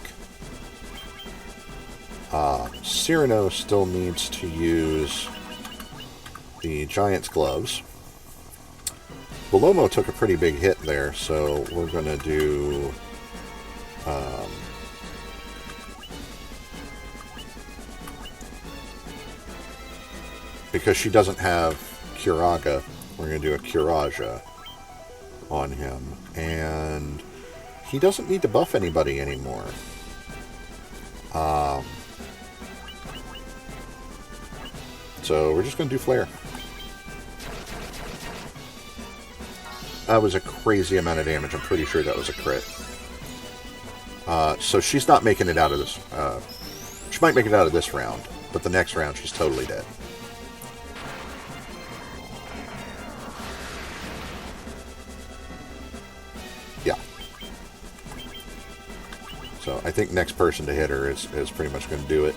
Cyrano still needs to use the Giant's Gloves. Belomo took a pretty big hit there, so we're going to do... because she doesn't have Curaga, we're going to do a Curaja on him. And he doesn't need to buff anybody anymore. So we're just going to do Flare. That was a crazy amount of damage. I'm pretty sure that was a crit. So she's not making it out of this. She might make it out of this round, but the next round she's totally dead. Yeah. So I think next person to hit her is pretty much going to do it.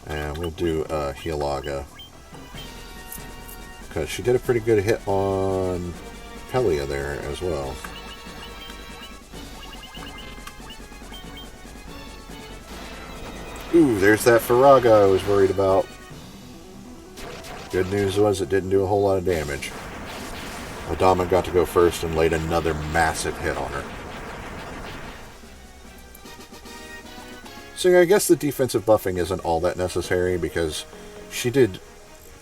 And we'll do Healaga. Because she did a pretty good hit on Pelia there as well. Ooh, there's that Faraga I was worried about. Good news was it didn't do a whole lot of damage. Adama got to go first and laid another massive hit on her. So I guess the defensive buffing isn't all that necessary because she did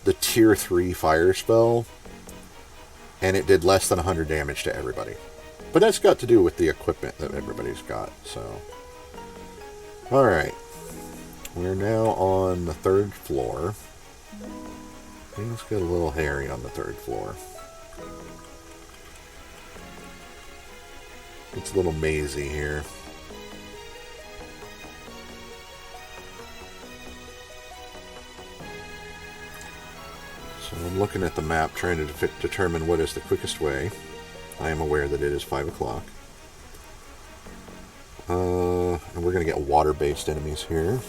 the tier 3 fire spell and it did less than 100 damage to everybody. But that's got to do with the equipment that everybody's got, so. Alright. We're now on the 3rd floor. Things get a little hairy on the 3rd floor. It's a little mazy here. So I'm looking at the map trying to determine what is the quickest way. I am aware that it is 5 o'clock. And we're going to get water-based enemies here.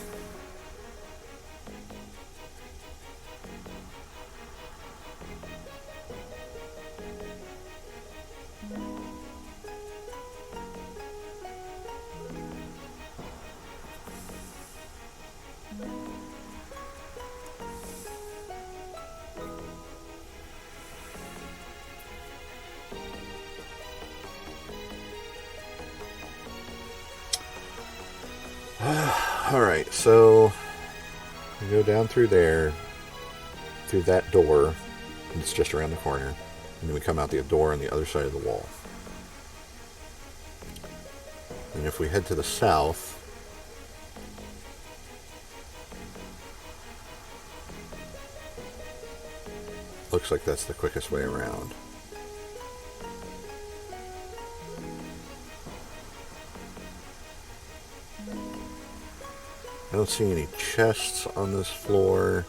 Alright, so we go down through there, through that door, and it's just around the corner, and then we come out the door on the other side of the wall. And if we head to the south, looks like that's the quickest way around. I don't see any chests on this floor.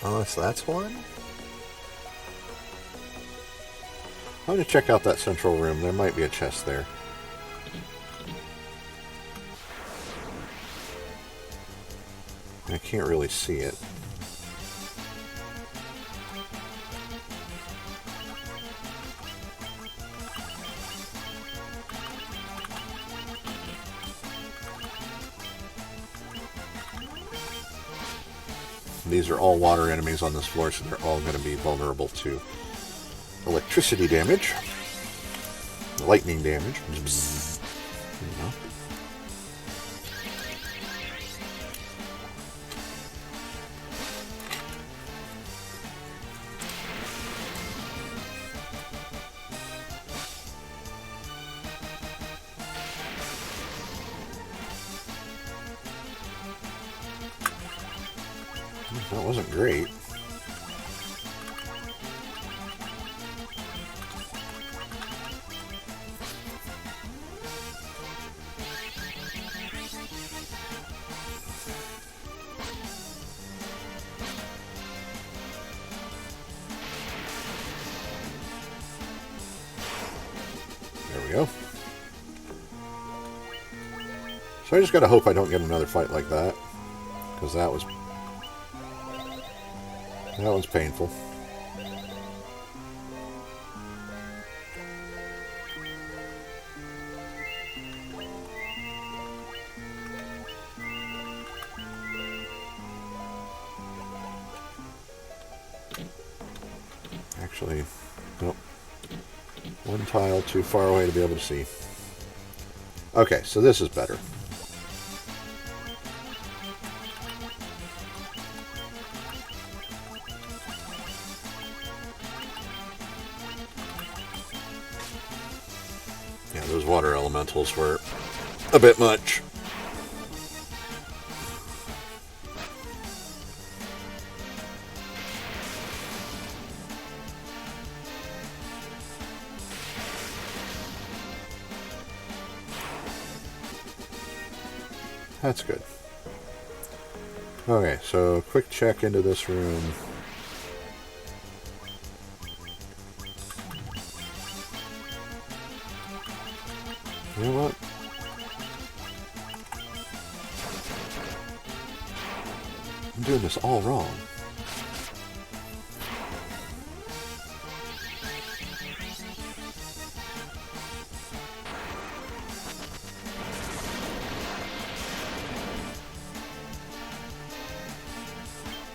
Oh, so that's one? I'm going to check out that central room. There might be a chest there. I can't really see it. These are all water enemies on this floor, so they're all going to be vulnerable to electricity damage, lightning damage. Bzzz, you know. That wasn't great. There we go. So I just gotta hope I don't get another fight like that, because that was painful. Actually, nope. One tile too far away to be able to see. Okay, so this is better. Yeah, those water elementals were a bit much. That's good. Okay, so quick check into this room. You know what? I'm doing this all wrong.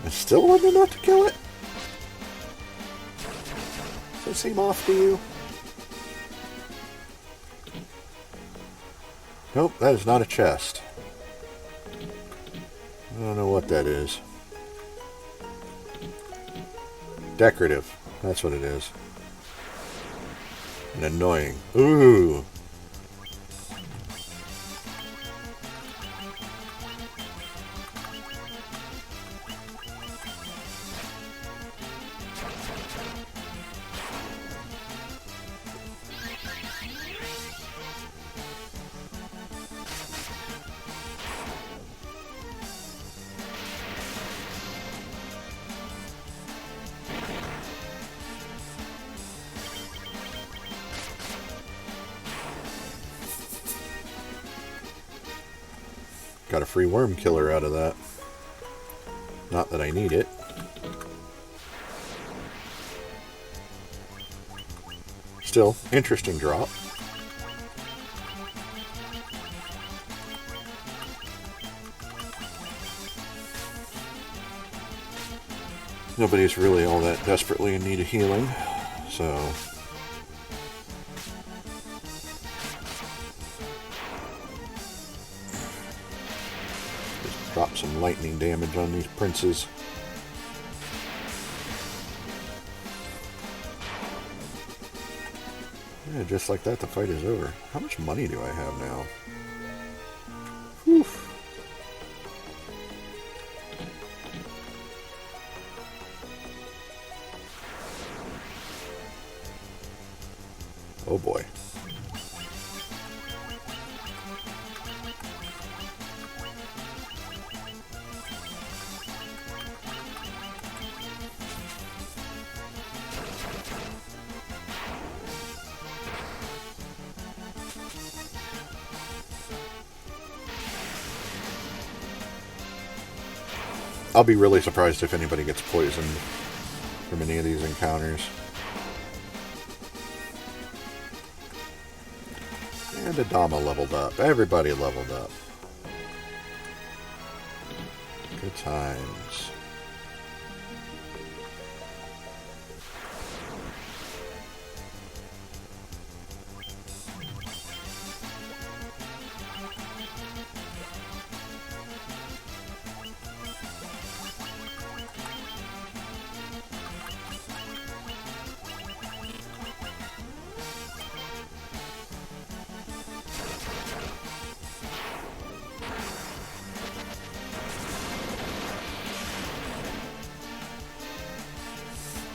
I still wasn't enough to kill it? Does that seem off to you? Nope, that is not a chest. I don't know what that is. Decorative. That's what it is. And annoying. Ooh. Got a free worm killer out of that. Not that I need it. Still, interesting drop. Nobody's really all that desperately in need of healing, so... some lightning damage on these princes. Yeah, just like that, the fight is over. How much money do I have now? Whew. Oh boy. I'll be really surprised if anybody gets poisoned from any of these encounters. And Adama leveled up. Everybody leveled up. Good times.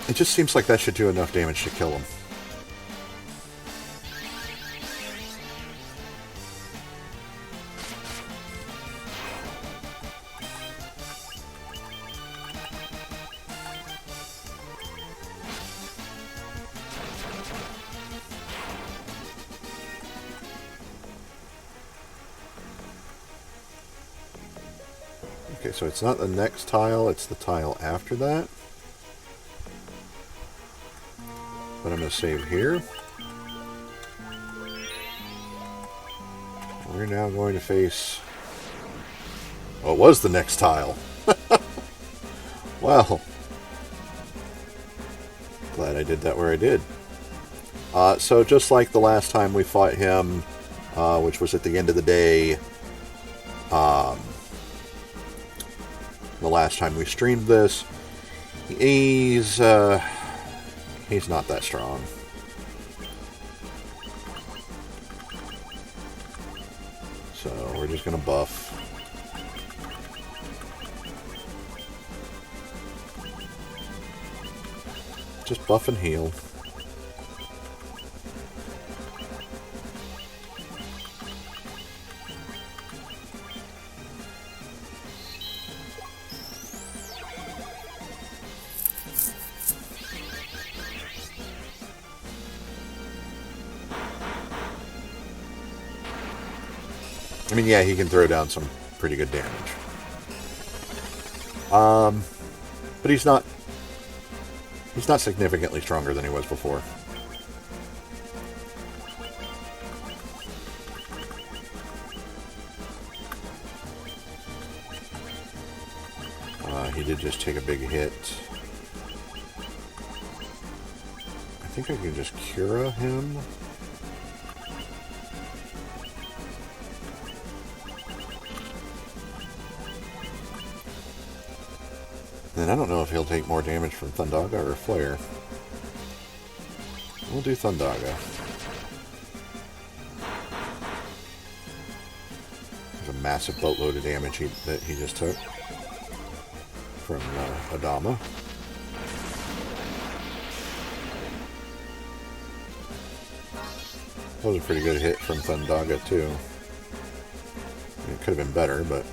It just seems like that should do enough damage to kill him. Okay, so it's not the next tile, it's the tile after that. But I'm going to save here. We're now going to face... Oh, it was the next tile. Well. Glad I did that where I did. So just like the last time we fought him, which was at the end of the day, the last time we streamed this, he's not that strong. So we're just going to buff. Just buff and heal. I mean, yeah, he can throw down some pretty good damage. But he's not significantly stronger than he was before. He did just take a big hit. I think I can just Cura him. And I don't know if he'll take more damage from Thundaga or Flare. We'll do Thundaga. There's a massive boatload of damage that he just took from Adama. That was a pretty good hit from Thundaga too. It could have been better, but...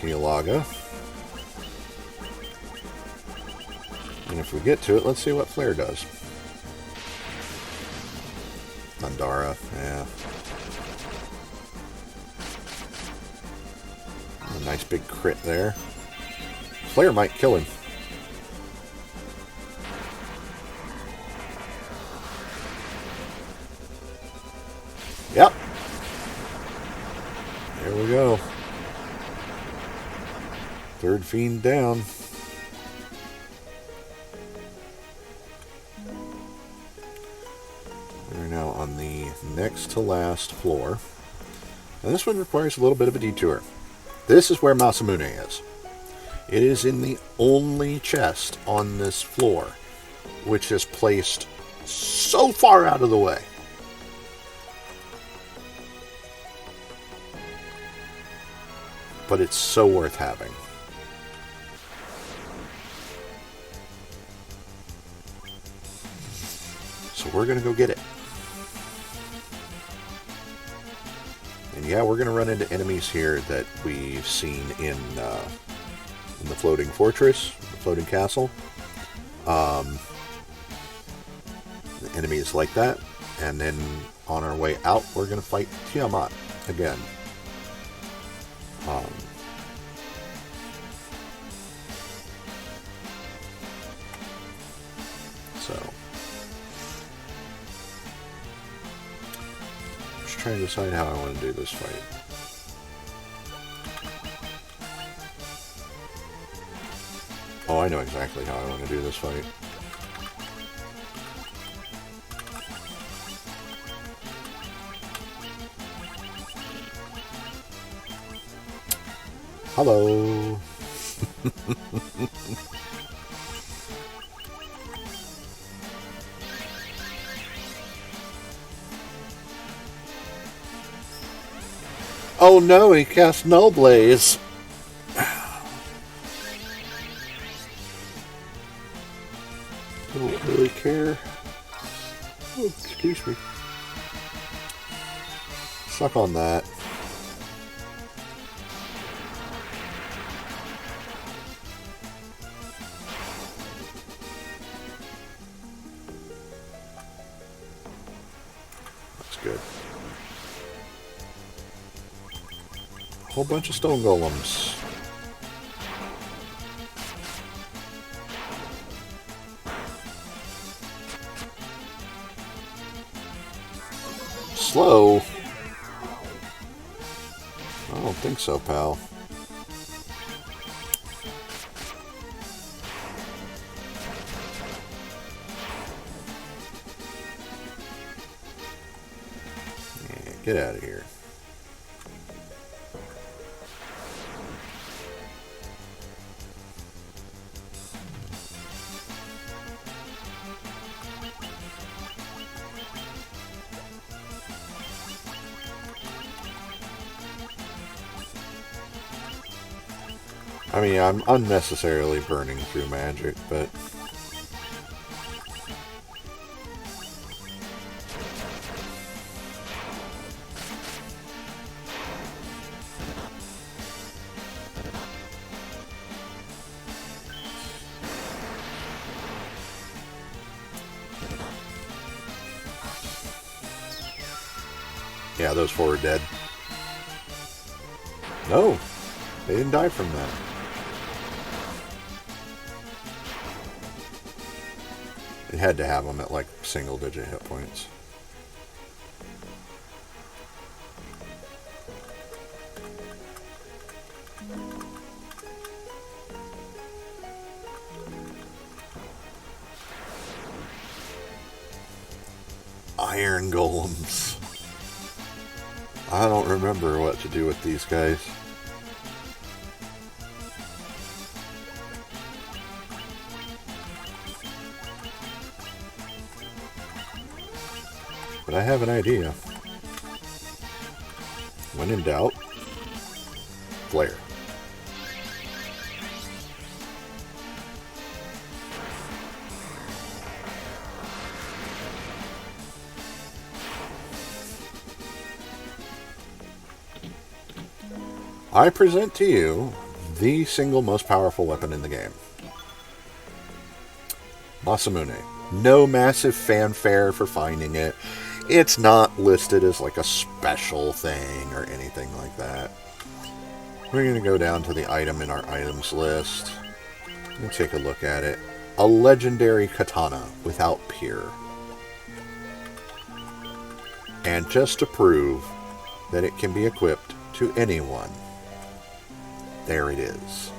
Healaga. And if we get to it, let's see what Flare does. Thundara, yeah. A nice big crit there. Flare might kill him. Yep. There we go. Third fiend down. We're now on the next to last floor. And this one requires a little bit of a detour. This is where Masamune is. It is in the only chest on this floor, which is placed so far out of the way. But it's so worth having. So we're going to go get it. And yeah, we're going to run into enemies here that we've seen in the floating fortress, the floating castle. Enemies like that. And then on our way out, we're going to fight Tiamat again. So, just trying to decide how I want to do this fight. Oh, I know exactly how I want to do this fight. Hello. Oh no, he cast Null Blaze. Don't really care. Oh, excuse me. Suck on that. That's good. A whole bunch of stone golems. Slow? I don't think so, pal. Yeah, get out of here. I mean, I'm unnecessarily burning through magic, but... yeah, those four are dead. No, they didn't die from that. It had to have them at like single-digit hit points. Iron golems. I don't remember what to do with these guys. But I have an idea. When in doubt, flare. I present to you the single most powerful weapon in the game. Masamune. No massive fanfare for finding it. It's not listed as like a special thing or anything like that. We're going to go down to the item in our items list and take a look at it. A legendary katana without peer. And just to prove that it can be equipped to anyone, there it is.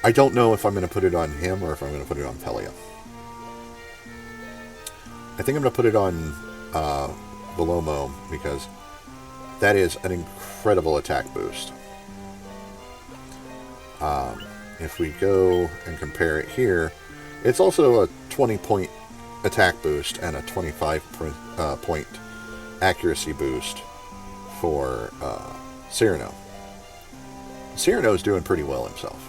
I don't know if I'm going to put it on him or if I'm going to put it on Pelia. I think I'm going to put it on Velomo because that is an incredible attack boost. If we go and compare it here, it's also a 20-point attack boost and a 25-point accuracy boost for Cyrano. Cyrano's doing pretty well himself.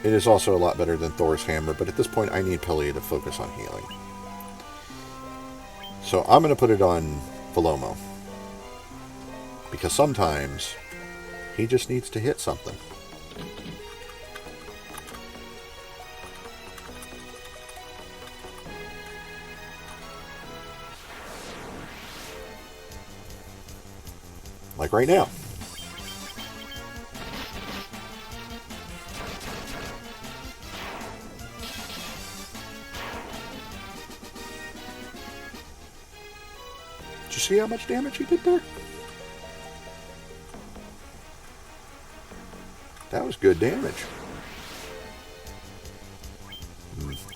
It is also a lot better than Thor's hammer, but at this point I need Pele to focus on healing. So I'm going to put it on Velomo. Because sometimes he just needs to hit something. Like right now. Did you see how much damage he did there? That was good damage.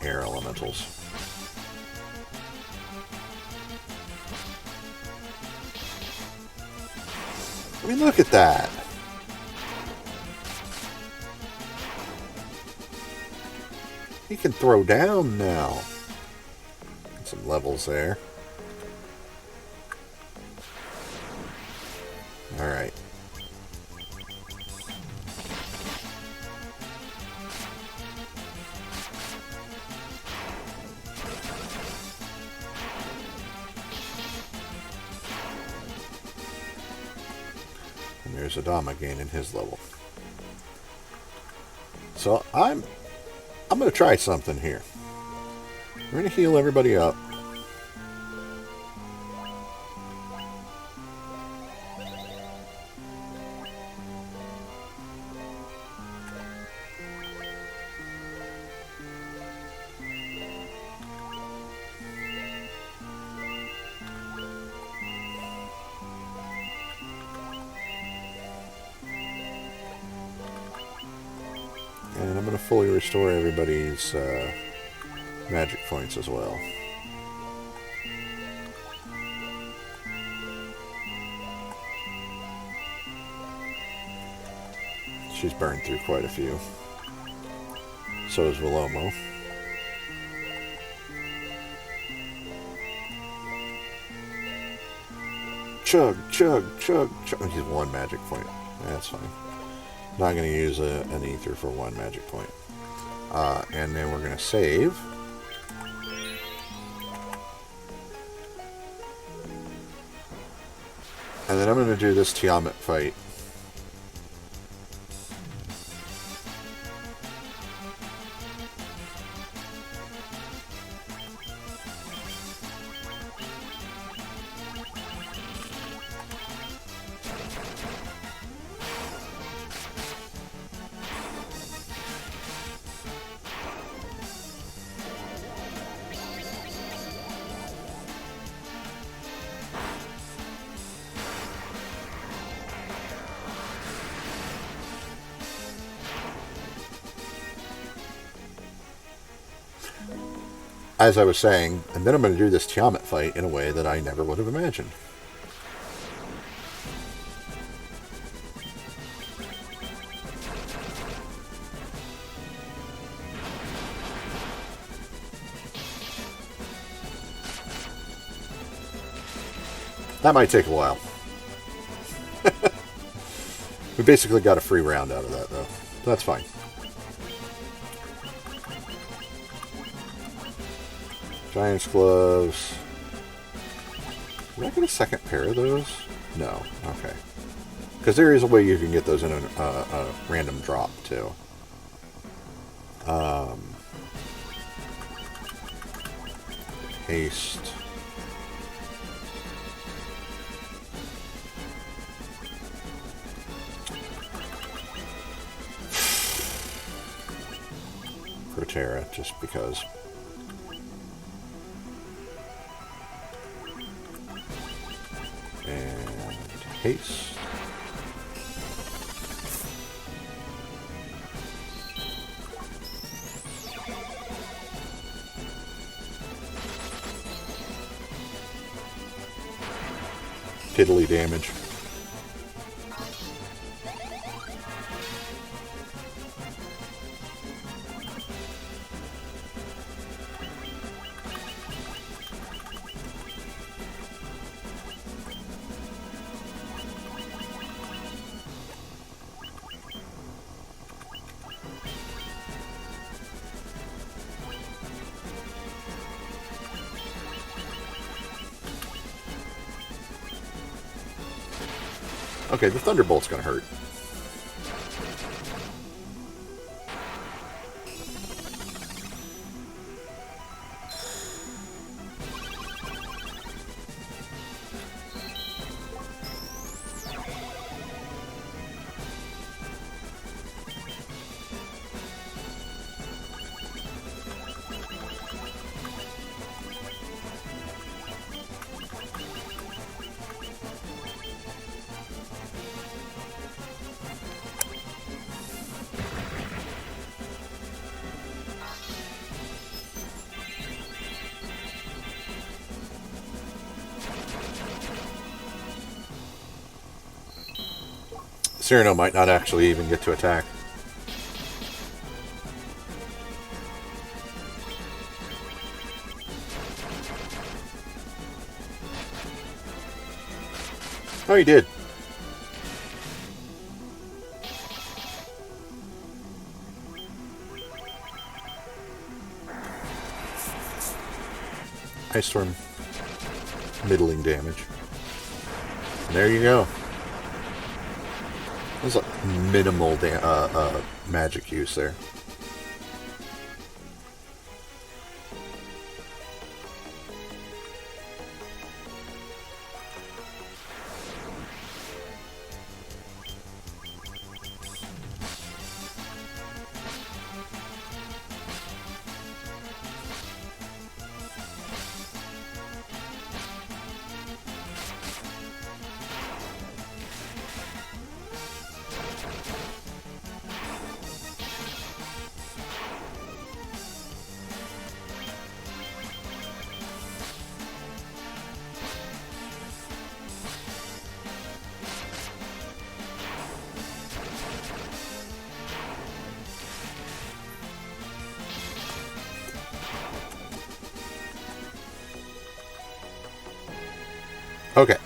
Air elementals. I mean, look at that. He can throw down now. Get some levels there. Alright. And there's Adama gaining his level. So I'm going to try something here. We're going to heal everybody up. And I'm going to fully restore everybody's magic points as well. She's burned through quite a few. So is Velomo. Chug, chug, chug, chug. He's one magic point. That's fine. Not going to use an ether for one magic point. And then we're going to save. And then I'm going to do this Tiamat fight. As I was saying, and then I'm going to do this Tiamat fight in a way that I never would have imagined. That might take a while. We basically got a free round out of that, though. That's fine. Giant's gloves. Did I get a second pair of those? No. Okay. Because there is a way you can get those in a random drop, too. Haste. Proterra, just because. And haste. piddly damage. Okay, the Thunderbolt's gonna hurt. Cyrano might not actually even get to attack. Oh, he did. Ice Storm. Middling damage. And there you go. There's a minimal magic use there. Okay.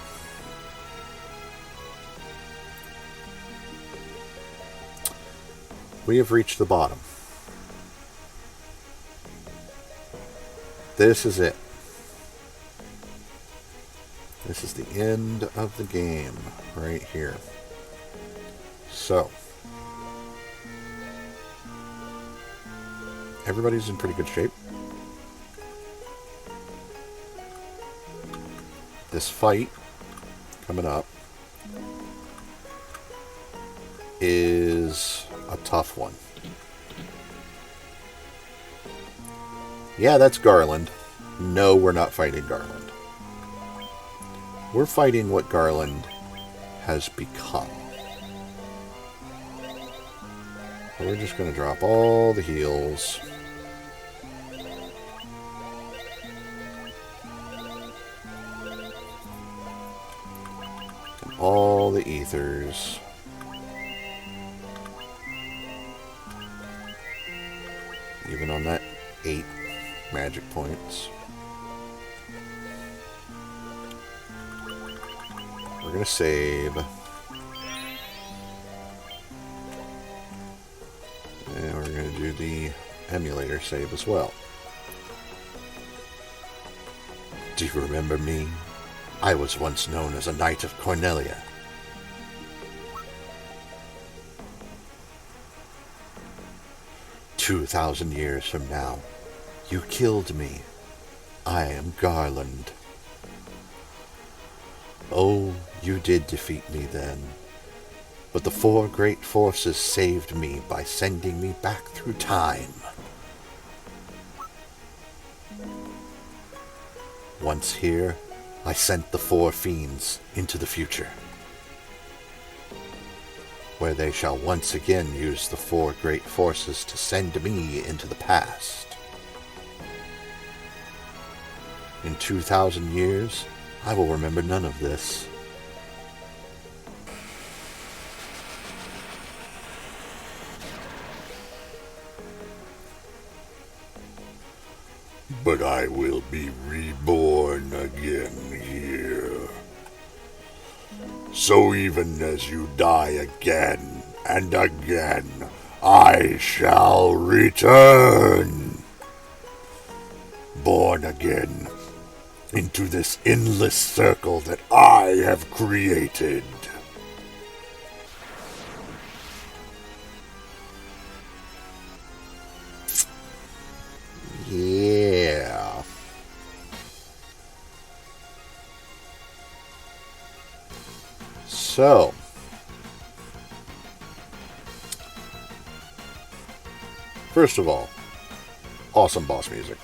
We have reached the bottom. This is it. This is the end of the game right here. So, everybody's in pretty good shape. This fight coming up is a tough one. Yeah, that's Garland. No, we're not fighting Garland. We're fighting what Garland has become. So we're just going to drop all the heals. And all the ethers. Even on that 8 magic points. We're going to save. And we're going to do the emulator save as well. Do you remember me? I was once known as a Knight of Cornelia. "2,000 years from now, you killed me. I am Garland. Oh, you did defeat me then, but the 4 great forces saved me by sending me back through time. Once here, I sent the 4 fiends into the future, where they shall once again use the 4 great forces to send me into the past. In 2,000 years, I will remember none of this, But I will be reborn again here. So even as you die again and again, I shall return. Born again into this endless circle that I have created. Yeah. So, first of all, awesome boss music.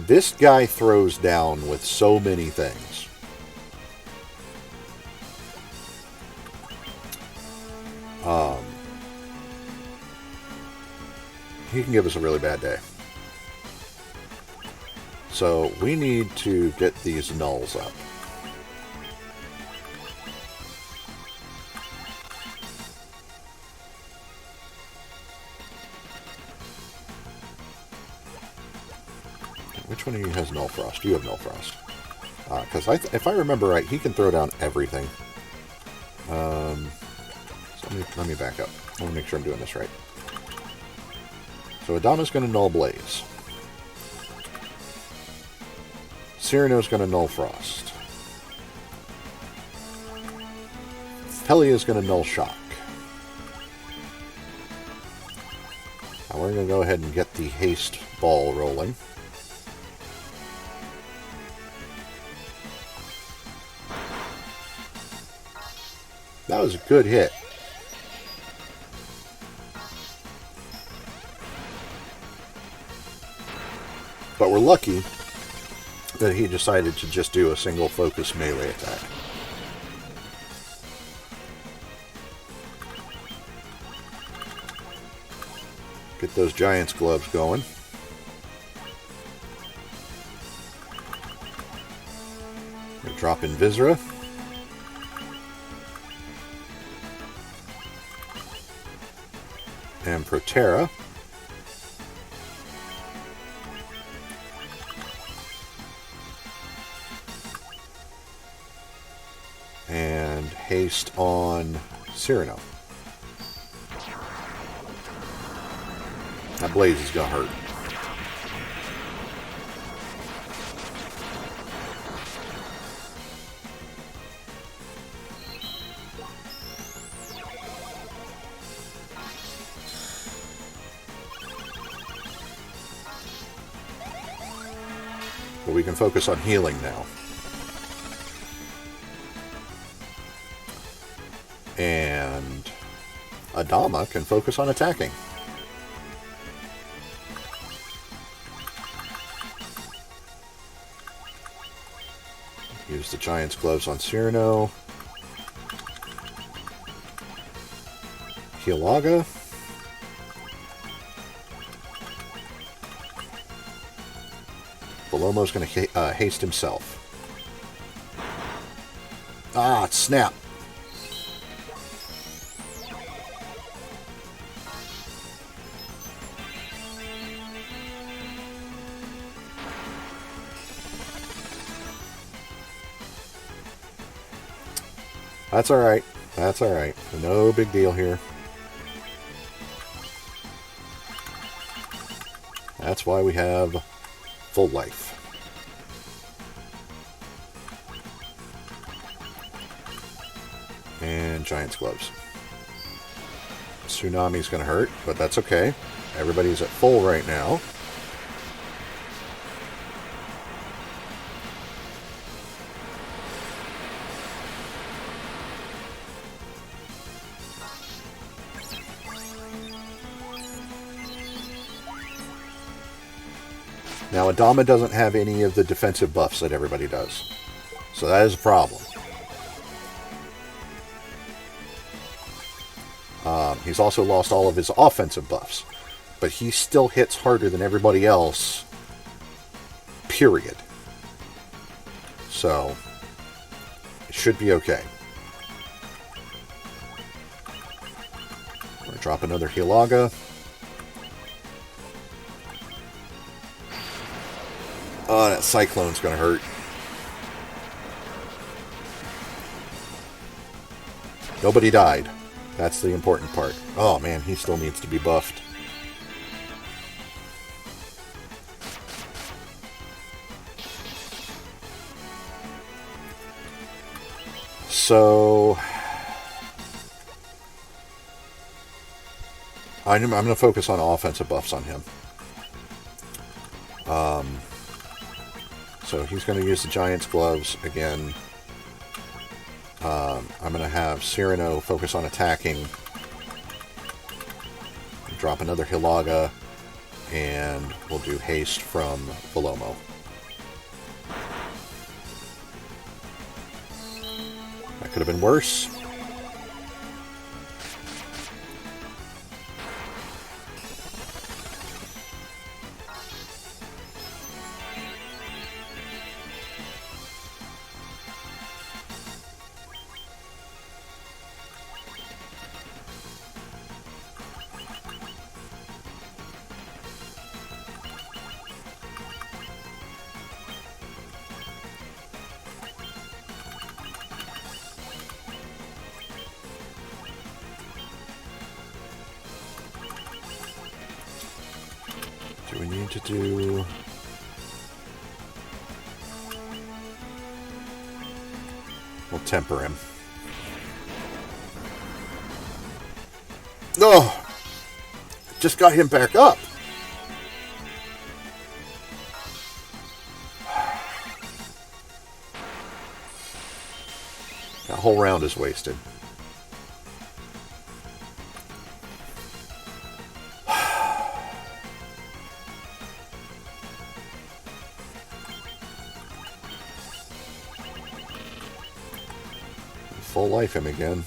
This guy throws down with so many things. He can give us a really bad day. So we need to get these nulls up. Which one of you has Null Frost? You have Null Frost. Because if I remember right, he can throw down everything. So let me back up. I want to make sure I'm doing this right. So Adama's going to Null Blaze. Cyrano's going to Null Frost. Pelia's going to Null Shock. Now we're going to go ahead and get the Haste Ball rolling. That was a good hit. But we're lucky that he decided to just do a single focus melee attack. Get those Giant's Gloves going. We'll drop in Viscera. And Protera. And haste on Cyrano. That Blaze is going to hurt. But we can focus on healing now. And Adama can focus on attacking. Use the Giant's Gloves on Cyrano. Kilaga. Belomo's going to haste himself. Ah, snap. That's alright. That's alright. No big deal here. That's why we have full life. And Giant's Gloves. Tsunami's going to hurt, but that's okay. Everybody's at full right now. Now, Adama doesn't have any of the defensive buffs that everybody does. So that is a problem. He's also lost all of his offensive buffs. But he still hits harder than everybody else. Period. So, it should be okay. I'm going to drop another Hilaga. Oh, that Cyclone's going to hurt. Nobody died. That's the important part. Oh man, he still needs to be buffed. So I'm going to focus on offensive buffs on him. So he's going to use the Giant's Gloves again. I'm going to have Cyrano focus on attacking. Drop another Hilaga. And we'll do haste from Velomo. That could have been worse. Do we need to do... We'll temper him. No! Just got him back up. That whole round is wasted. Full life him again.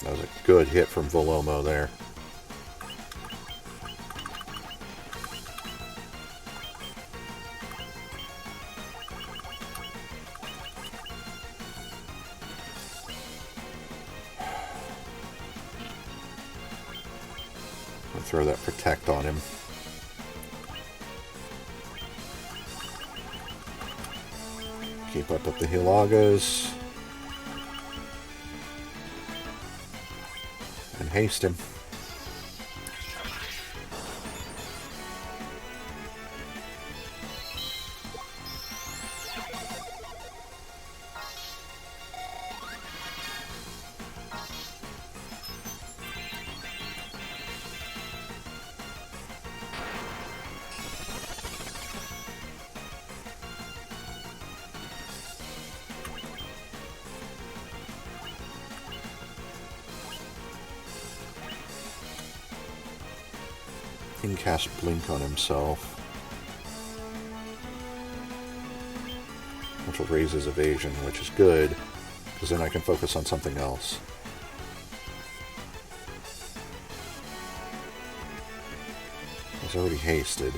That was a good hit from Velomo there. Throw that protect on him. Keep up with the Hilagas. And haste him. He can cast Blink on himself, which will raise his evasion, which is good, because then I can focus on something else. He's already hasted.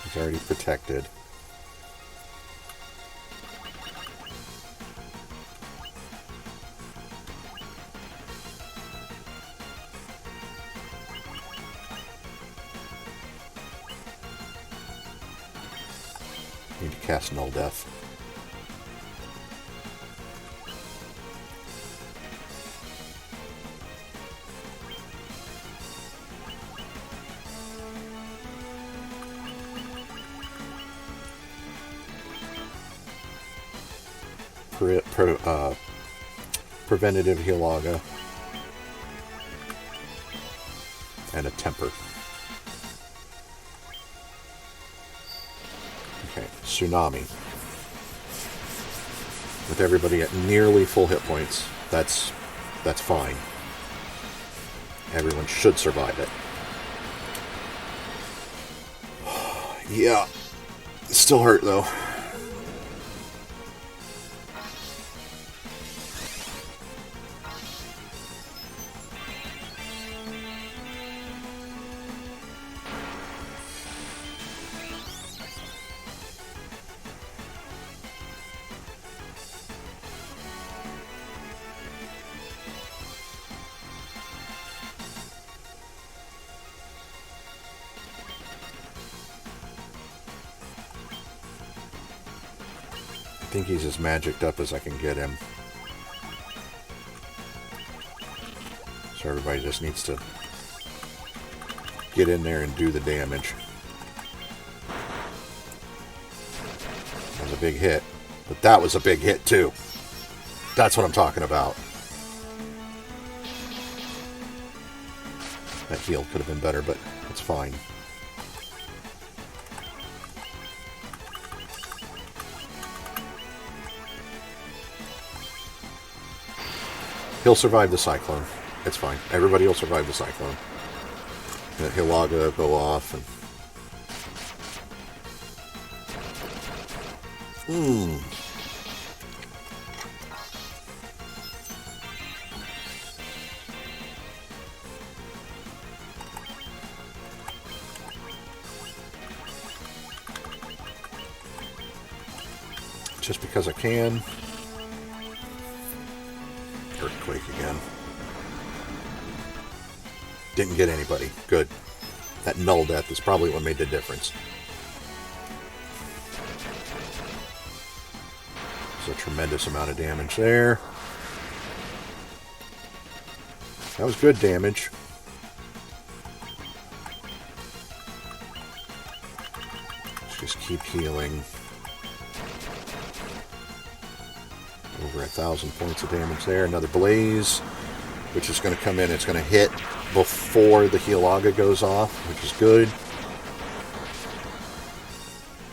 He's already protected. Need to cast Null Death. Preventative Hilaga. And a Temper. Okay, Tsunami. With everybody at nearly full hit points, that's fine. Everyone should survive it. Yeah. It still hurt, though. I think he's as magicked up as I can get him. So everybody just needs to get in there and do the damage. That was a big hit. But that was a big hit too. That's what I'm talking about. That heal could have been better, but it's fine. He'll survive the cyclone. It's fine. Everybody will survive the cyclone. And Hilaga will go off. And just because I can. Earthquake again. Didn't get anybody. Good. That null death is probably what made the difference. There's a tremendous amount of damage there. That was good damage. Let's just keep healing. Over 1,000 points of damage there. Another blaze, which is going to come in. It's going to hit before the Hilaga goes off, which is good.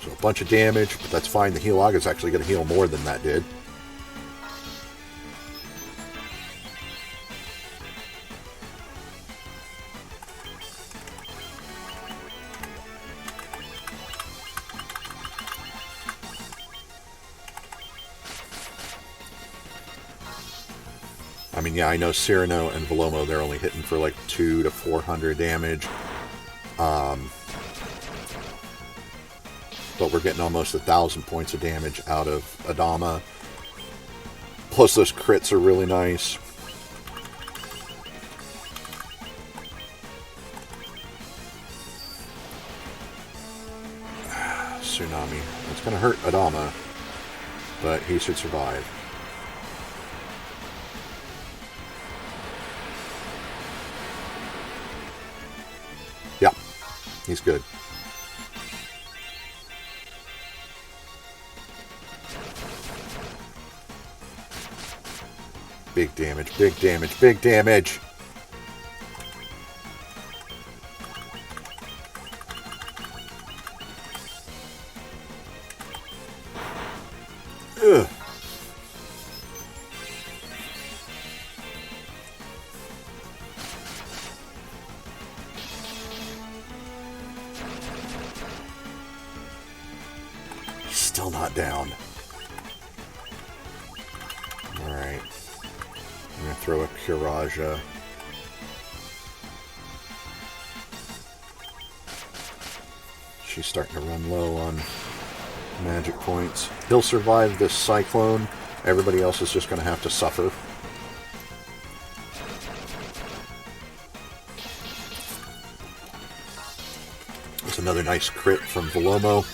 So a bunch of damage, but that's fine. The Hilaga is actually going to heal more than that did. I mean, yeah, I know Cyrano and Velomo, they're only hitting for like 200 to 400 damage. But we're getting almost 1,000 points of damage out of Adama. Plus those crits are really nice. Tsunami. It's going to hurt Adama, but he should survive. Yeah, he's good. Big damage, big damage, big damage. Ugh. Still not down. Alright. I'm going to throw a Kiraja. She's starting to run low on magic points. He'll survive this cyclone. Everybody else is just going to have to suffer. There's another nice crit from Velomo.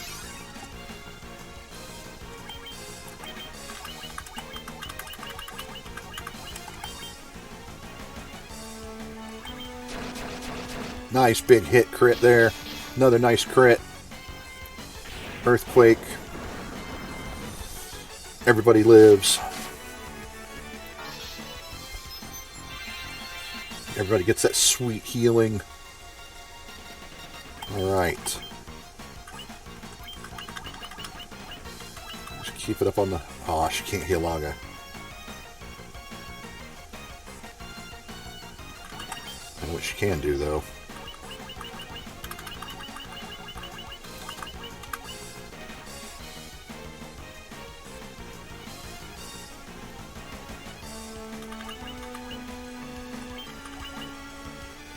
Nice big hit crit there. Another nice crit. Earthquake. Everybody lives. Everybody gets that sweet healing. Alright. Just keep it up on the... Oh, she can't heal Laga. I know what she can do, though.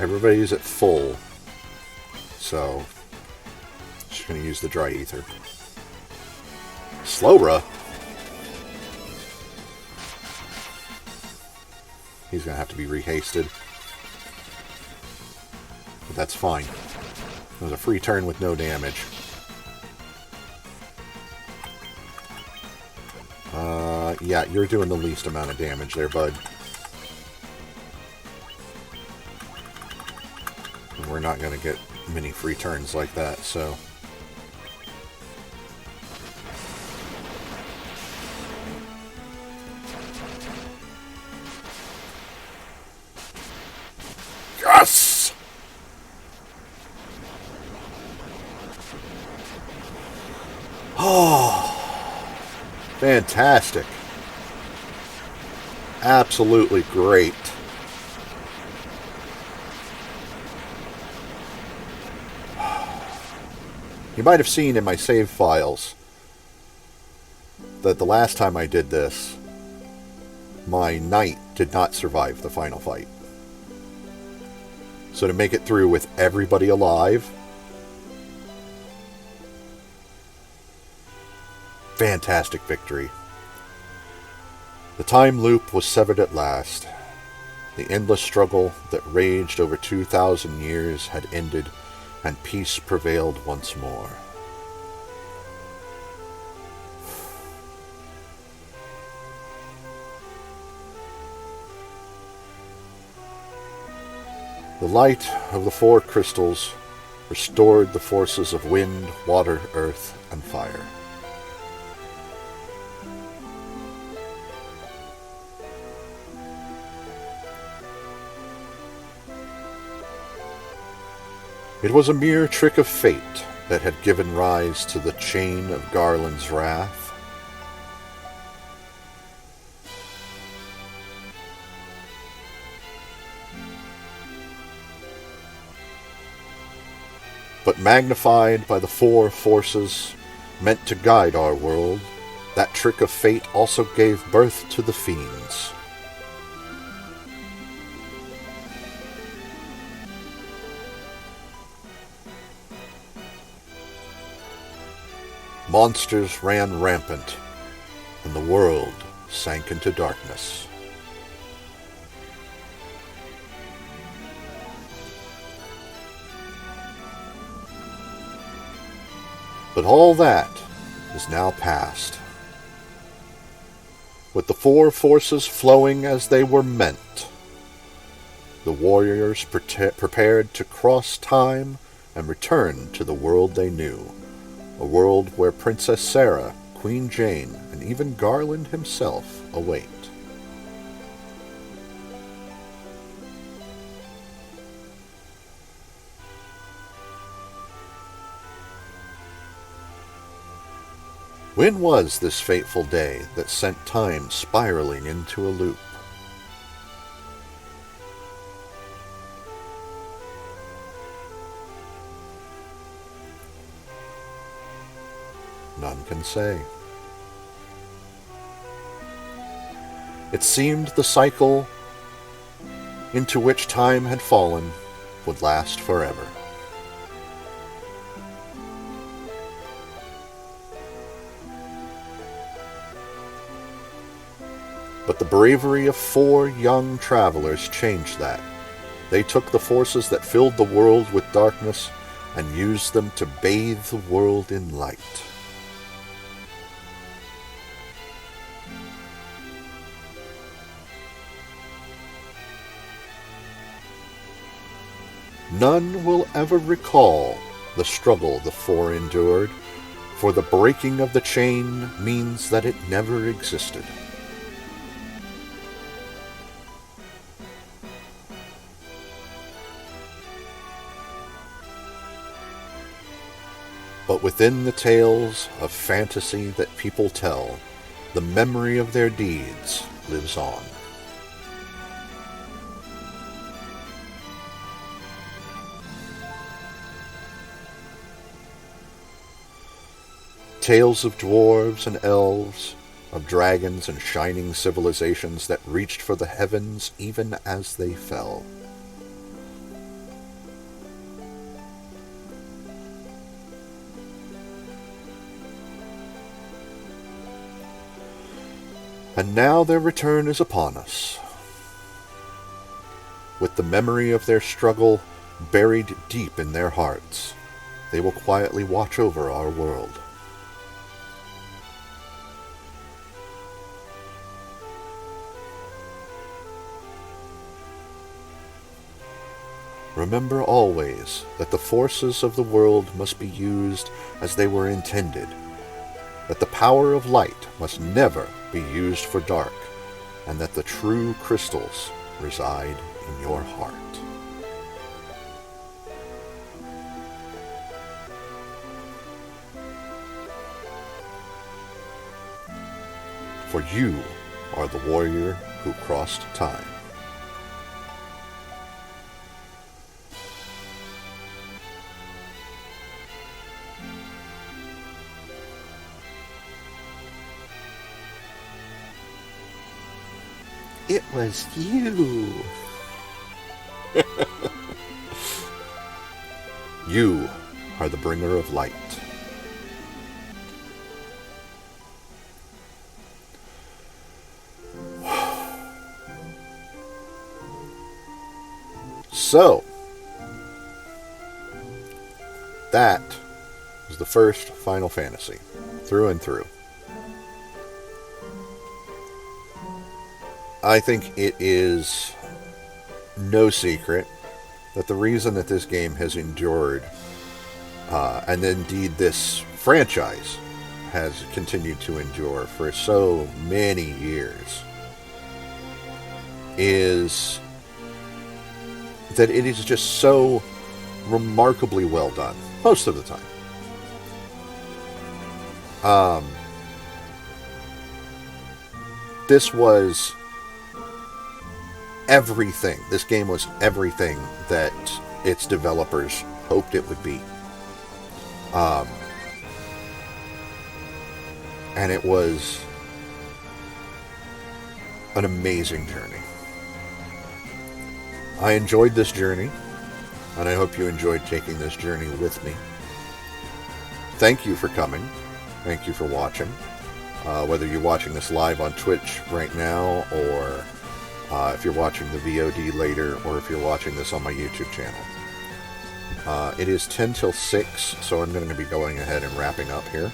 Everybody's at full. So, just going to use the dry ether. Slowbra? He's going to have to be rehasted. But that's fine. It was a free turn with no damage. Yeah, you're doing the least amount of damage there, bud. And we're not going to get many free turns like that, so... Yes! Oh, fantastic. Absolutely great. You might have seen in my save files that the last time I did this, my knight did not survive the final fight. So to make it through with everybody alive, fantastic victory. The time loop was severed at last. The endless struggle that raged over 2,000 years had ended, and peace prevailed once more. The light of the four crystals restored the forces of wind, water, earth, and fire. It was a mere trick of fate that had given rise to the chain of Garland's wrath. But magnified by the four forces meant to guide our world, that trick of fate also gave birth to the fiends. Monsters ran rampant, and the world sank into darkness. But all that is now past. With the four forces flowing as they were meant, the warriors prepared to cross time and return to the world they knew. A world where Princess Sarah, Queen Jane, and even Garland himself await. When was this fateful day that sent time spiraling into a loop? None can say. It seemed the cycle into which time had fallen would last forever. But the bravery of four young travelers changed that. They took the forces that filled the world with darkness and used them to bathe the world in light. None will ever recall the struggle the four endured, for the breaking of the chain means that it never existed. But within the tales of fantasy that people tell, the memory of their deeds lives on. Tales of dwarves and elves, of dragons and shining civilizations that reached for the heavens even as they fell. And now their return is upon us. With the memory of their struggle buried deep in their hearts, they will quietly watch over our world. Remember always that the forces of the world must be used as they were intended, that the power of light must never be used for dark, and that the true crystals reside in your heart. For you are the warrior who crossed time. It was you. You are the bringer of light. So, that was the first Final Fantasy, through and through. I think it is no secret that the reason that this game has endured, and indeed this franchise has continued to endure for so many years, is that it is just so remarkably well done, most of the time. This was everything. This game was everything that its developers hoped it would be. And it was an amazing journey. I enjoyed this journey, and I hope you enjoyed taking this journey with me. Thank you for coming. Thank you for watching. Whether you're watching this live on Twitch right now, or if you're watching the VOD later, or if you're watching this on my YouTube channel. It is 10 till 6, so I'm going to be going ahead and wrapping up here.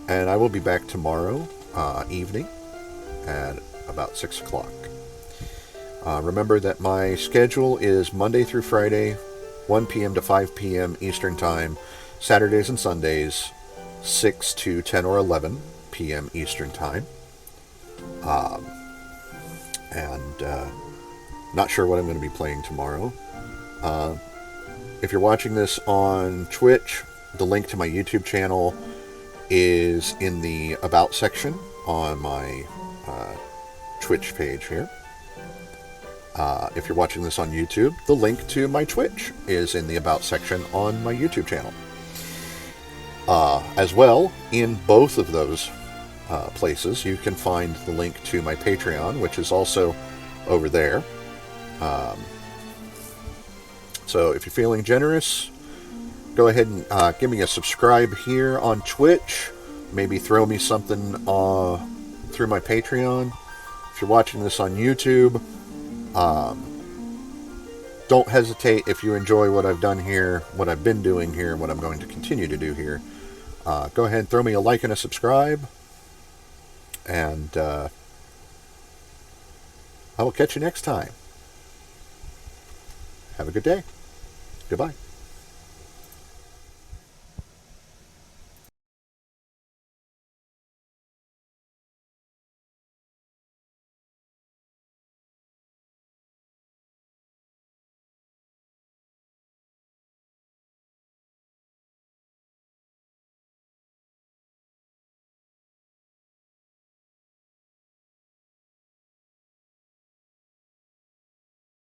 And I will be back tomorrow evening at about 6 o'clock. Remember that my schedule is Monday through Friday, 1 p.m. to 5 p.m. Eastern Time, Saturdays and Sundays, 6 to 10 or 11 p.m. Eastern Time. Not sure what I'm going to be playing tomorrow. If you're watching this on Twitch, the link to my YouTube channel is in the About section on my Twitch page here. If you're watching this on YouTube, the link to my Twitch is in the About section on my YouTube channel. As well, in both of those places, you can find the link to my Patreon, which is also over there. So if you're feeling generous, go ahead and give me a subscribe here on Twitch. Maybe throw me something through my Patreon. If you're watching this on YouTube, don't hesitate. If you enjoy what I've done here, what I've been doing here, what I'm going to continue to do here, go ahead and throw me a like and a subscribe. And I will catch you next time. Have a good day. Goodbye.